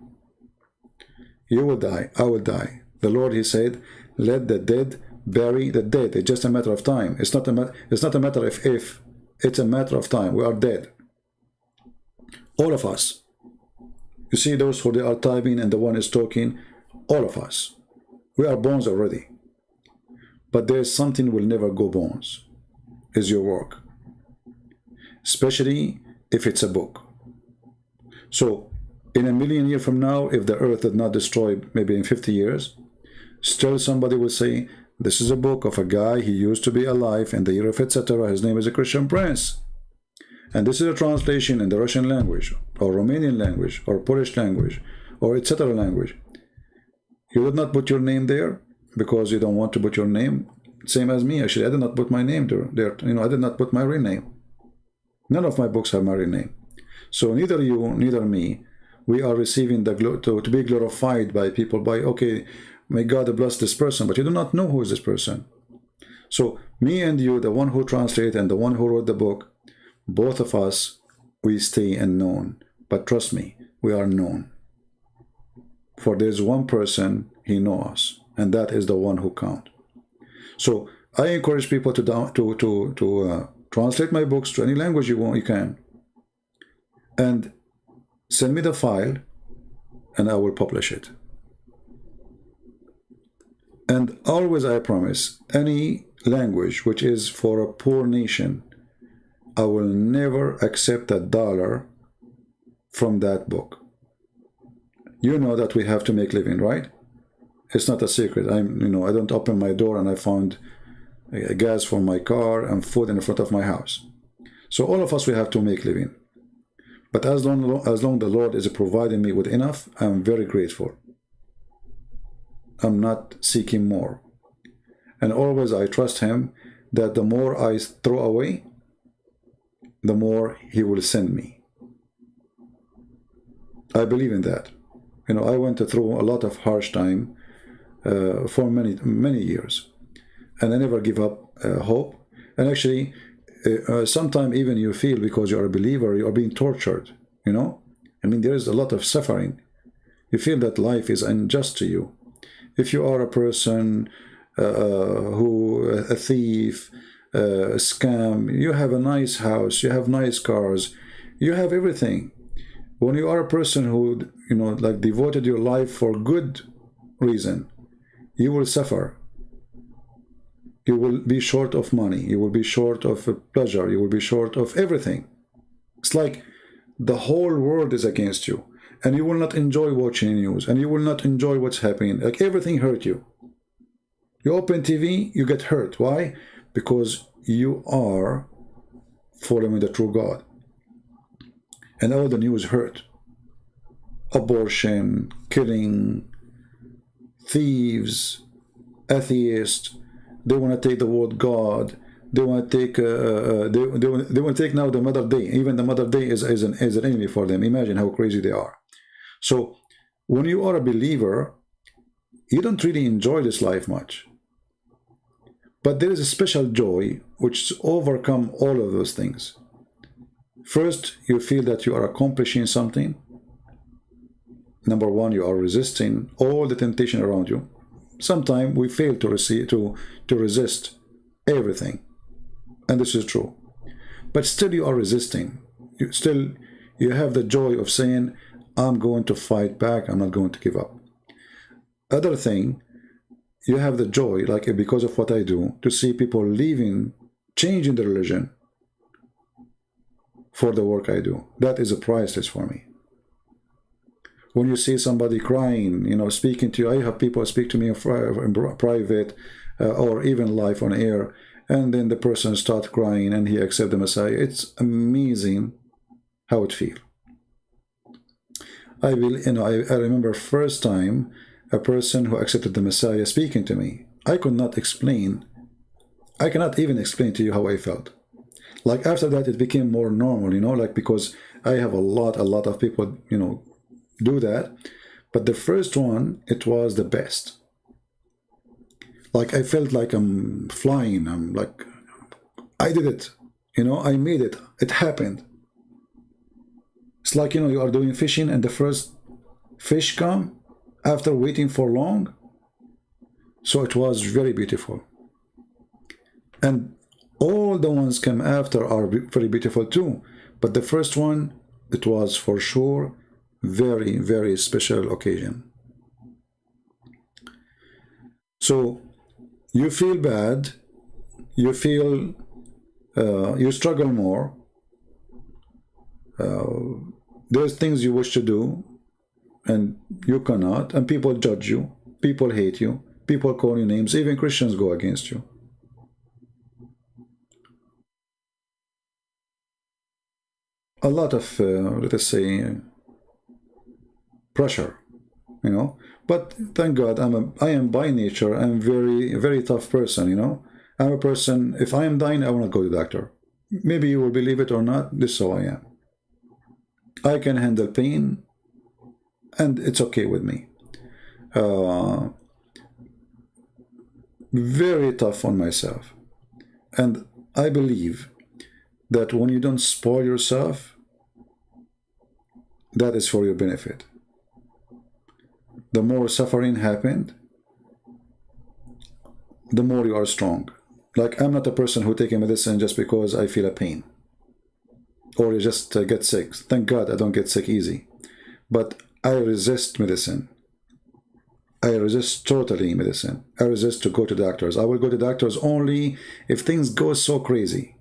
You will die. I will die. The Lord, he said, let the dead bury the dead. It's just a matter of time. It's not a matter of if. It's a matter of time. We are dead. All of us. You see those who they are typing and the one is talking, all of us. We are bones already. But there is something will never go bones. Is your work. Especially if it's a book. So, in a million years from now, if the earth did not destroy, maybe in 50 years, still somebody will say, this is a book of a guy, he used to be alive in the year of etc. His name is a Christian Prince. And this is a translation in the Russian language, or Romanian language, or Polish language, or etc. language. You would not put your name there because you don't want to put your name. Same as me, actually, I did not put my name there. I did not put my real name. None of my books have my real name. So neither you, neither me, we are receiving to be glorified by people by, okay, may God bless this person, but you do not know who is this person. So me and you, the one who translated and the one who wrote the book, both of us, we stay unknown. But trust me, we are known. For there's one person, he knows us, and that is the one who counts. So I encourage people to translate my books to any language you want, you can. And send me the file, and I will publish it. And always I promise, any language which is for a poor nation, I will never accept $1 from that book. You know that we have to make living, right? It's not a secret. I don't open my door and I found gas for my car and food in front of my house. So all of us, we have to make living. But as long the Lord is providing me with enough, I'm very grateful. I'm not seeking more. And always I trust him that the more I throw away, the more he will send me. I believe in that. I went through a lot of harsh time for many years. And I never give up hope. And actually, sometimes even you feel, because you are a believer, you are being tortured, there is a lot of suffering. You feel that life is unjust to you. If you are a person a thief, a scam, you have a nice house, you have nice cars, you have everything. When you are a person who, you know, like devoted your life for good reason, you will suffer. You will be short of money, you will be short of pleasure, you will be short of everything. It's like the whole world is against you, and you will not enjoy watching news, and you will not enjoy what's happening. Like everything hurt you. You open TV, you get hurt. Why? Because you are following the true God. And all the news hurt. Abortion, killing, thieves, atheists. They want to take the word God. They want to take. They want to take now the Mother Day. Even the Mother Day is an enemy for them. Imagine how crazy they are. So, when you are a believer, you don't really enjoy this life much. But there is a special joy which overcomes all of those things. First, you feel that you are accomplishing something. Number one, you are resisting all the temptation around you. Sometimes we fail to resist everything, and this is true. But still, you are resisting. You have the joy of saying, "I'm going to fight back. I'm not going to give up." Other thing, you have the joy, like because of what I do, to see people leaving, changing the religion for the work I do. That is a priceless for me. When you see somebody crying, you know, speaking to you, I have people speak to me in private or even live on air, and then the person starts crying and he accepts the Messiah. It's amazing how it feels. I remember first time a person who accepted the Messiah speaking to me. I cannot even explain to you how I felt. Like after that, it became more normal, you know, like because I have a lot of people, you know, do that. But the first one, it was the best. Like I felt like I'm flying. I'm like, I did it, you know, I made it. It happened. It's like, you know, you are doing fishing and the first fish come after waiting for long. So it was very beautiful. And all the ones come after are very beautiful too. But the first one, it was for sure very, very special occasion. So you feel bad, you feel, you struggle more. There's things you wish to do and you cannot, and people judge you, people hate you, people call you names, even Christians go against you. A lot of, let us say, pressure, you know. But thank God, I am by nature, I'm very, very tough person, you know. I'm a person, if I am dying, I want to go to the doctor. Maybe you will believe it or not, this is how I am. I can handle pain, and it's okay with me. Very tough on myself. And I believe that when you don't spoil yourself, that is for your benefit. The more suffering happened, the more you are strong. Like, I'm not a person who takes medicine just because I feel a pain. Or you just get sick. Thank God I don't get sick easy. But I resist medicine. I resist totally medicine. I resist to go to doctors. I will go to doctors only if things go so crazy.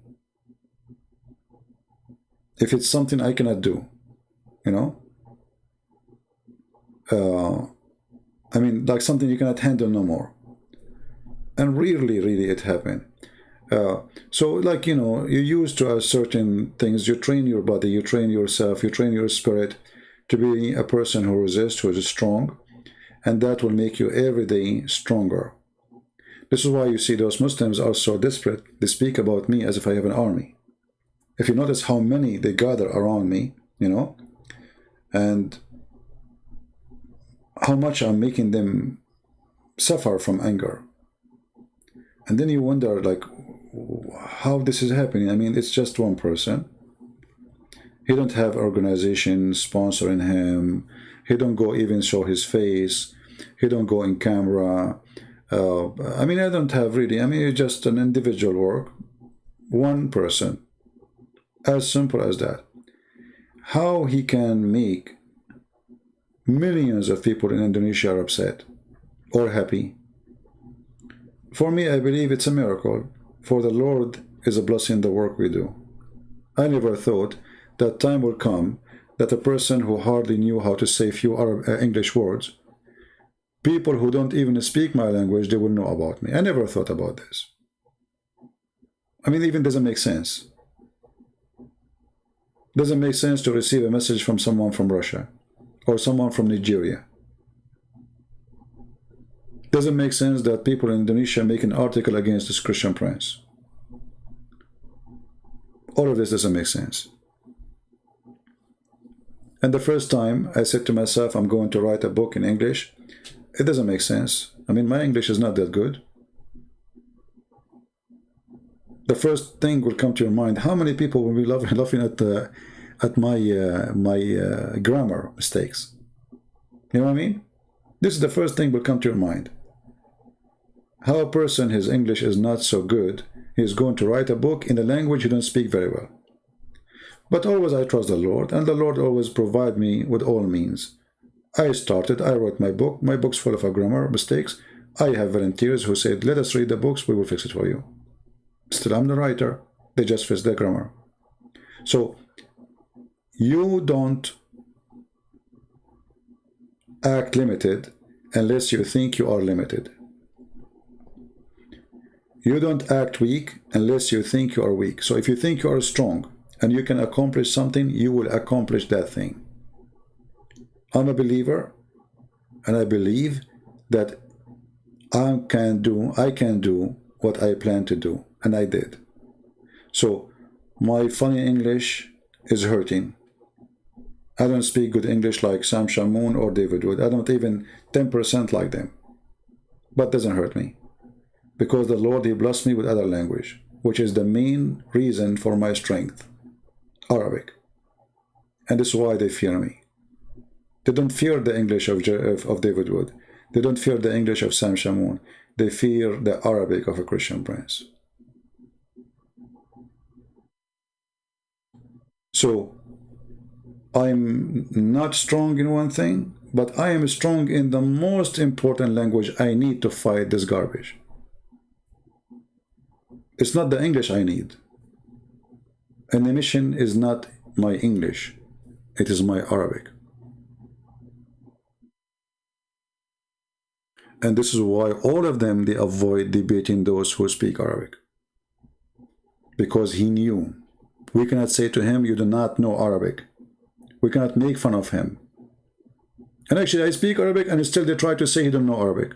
If it's something I cannot do, you know? I mean, like something you cannot handle no more. And really it happened. So, like, you know, you're used to certain things. You train your body, you train yourself, you train your spirit to be a person who resists, who is strong. And that will make you every day stronger. This is why you see those Muslims are so desperate. They speak about me as if I have an army. If you notice how many they gather around me, you know, and how much I'm making them suffer from anger. And then you wonder, like, how this is happening. I mean, it's just one person. He don't have organization sponsoring him. He don't go even show his face. He don't go in camera. I mean, I don't have really, I mean, it's just an individual work. One person. As simple as that. How he can make millions of people in Indonesia are upset or happy. For me, I believe it's a miracle. For the Lord is a blessing the work we do. I never thought that time will come that a person who hardly knew how to say few English words, people who don't even speak my language, they will know about me. I never thought about this. I mean, it even doesn't make sense. Doesn't make sense to receive a message from someone from Russia or someone from Nigeria. Doesn't make sense that people in Indonesia make an article against this Christian prince. All of this doesn't make sense. And the first time I said to myself, I'm going to write a book in English, it doesn't make sense. I mean, my English is not that good. The first thing will come to your mind, how many people will be laughing at my grammar mistakes? You know what I mean? This is the first thing will come to your mind. How a person, his English is not so good, he's going to write a book in a language he don't speak very well. But always I trust the Lord, and the Lord always provide me with all means. I wrote my book. My book's full of grammar mistakes. I have volunteers who said, let us read the books, we will fix it for you. Still, I'm the writer. They just fix the grammar. So, you don't act limited unless you think you are limited. You don't act weak unless you think you are weak. So if you think you are strong and you can accomplish something, you will accomplish that thing. I'm a believer, and I believe that I can do what I plan to do, and I did. So my funny English is hurting. I don't speak good English like Sam Shamoun or David Wood. I don't even 10% like them. But doesn't hurt me. Because the Lord, He blessed me with other language, which is the main reason for my strength. Arabic. And this is why they fear me. They don't fear the English of David Wood. They don't fear the English of Sam Shamoun. They fear the Arabic of a Christian prince. So, I'm not strong in one thing, but I am strong in the most important language I need to fight this garbage. It's not the English I need. And the mission is not my English. It is my Arabic. And this is why all of them, they avoid debating those who speak Arabic. Because he knew. We cannot say to him, you do not know Arabic. We cannot make fun of him. And actually, I speak Arabic, and still they try to say he don't know Arabic.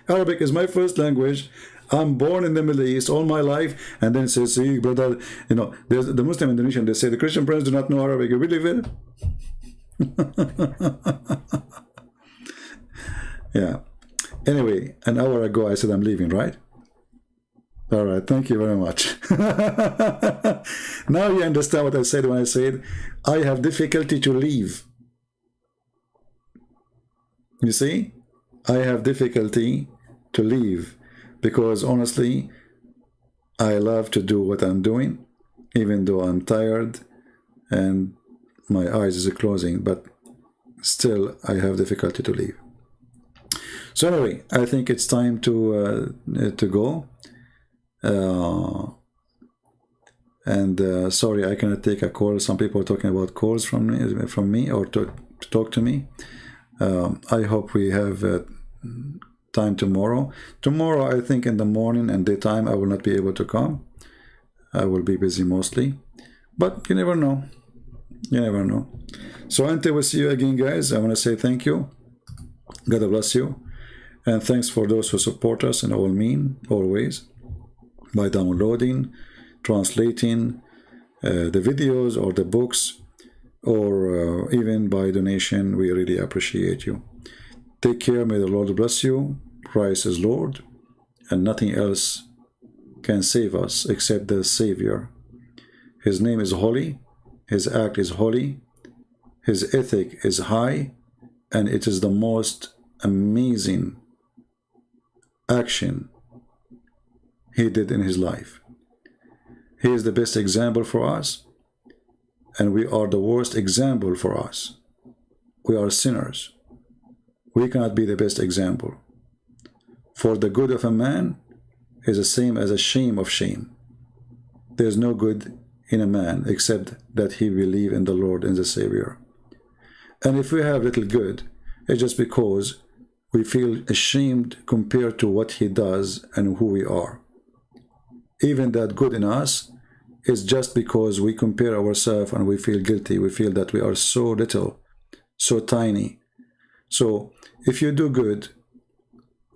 Arabic is my first language. I'm born in the Middle East all my life, and then say, see, brother, you know, there's the Muslim Indonesian, they say the Christian friends do not know Arabic. You believe it? Yeah. Anyway, an hour ago I said I'm leaving, right? All right, thank you very much. Now you understand what I said when I said I have difficulty to leave. You see? I have difficulty to leave because honestly, I love to do what I'm doing, even though I'm tired and my eyes are closing, but still I have difficulty to leave. So anyway, I think it's time to go. Sorry, I cannot take a call. Some people are talking about calls from me or to talk to me. I hope we have time tomorrow. Tomorrow, I think in the morning and daytime, I will not be able to come. I will be busy mostly. But you never know. You never know. So until we see you again, guys, I want to say thank you. God bless you. And thanks for those who support us in all ways. By downloading, translating the videos or the books, or even by donation. We really appreciate you. Take care. May the Lord bless you. Christ is Lord, and nothing else can save us except the Savior. His name is holy. His act is holy. his ethic is high, and it is the most amazing action he did in his life. He is the best example for us, and we are the worst example for us. We are sinners. We cannot be the best example. For the good of a man is the same as a shame of shame. There is no good in a man except that he believe in the Lord and the Savior. And if we have little good, it's just because we feel ashamed compared to what he does and who we are. Even that good in us is just because we compare ourselves and we feel guilty. We feel that we are so little, so tiny. So if you do good,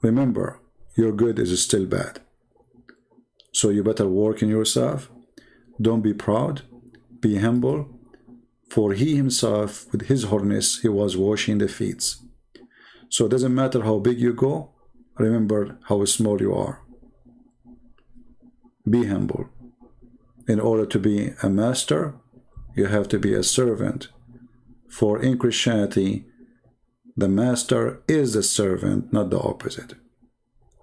remember, your good is still bad. So you better work in yourself. Don't be proud. Be humble. For he himself, with his holiness, he was washing the feet. So it doesn't matter how big you go. Remember how small you are. Be humble. In order to be a master, you have to be a servant. For in Christianity, the master is the servant, not the opposite.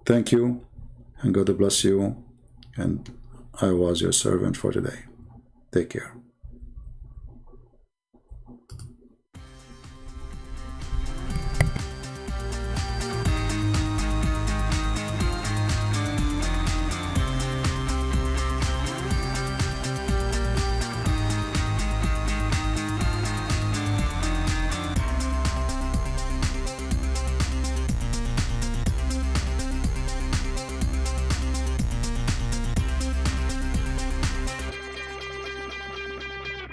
Thank you, and God bless you. And I was your servant for today. Take care.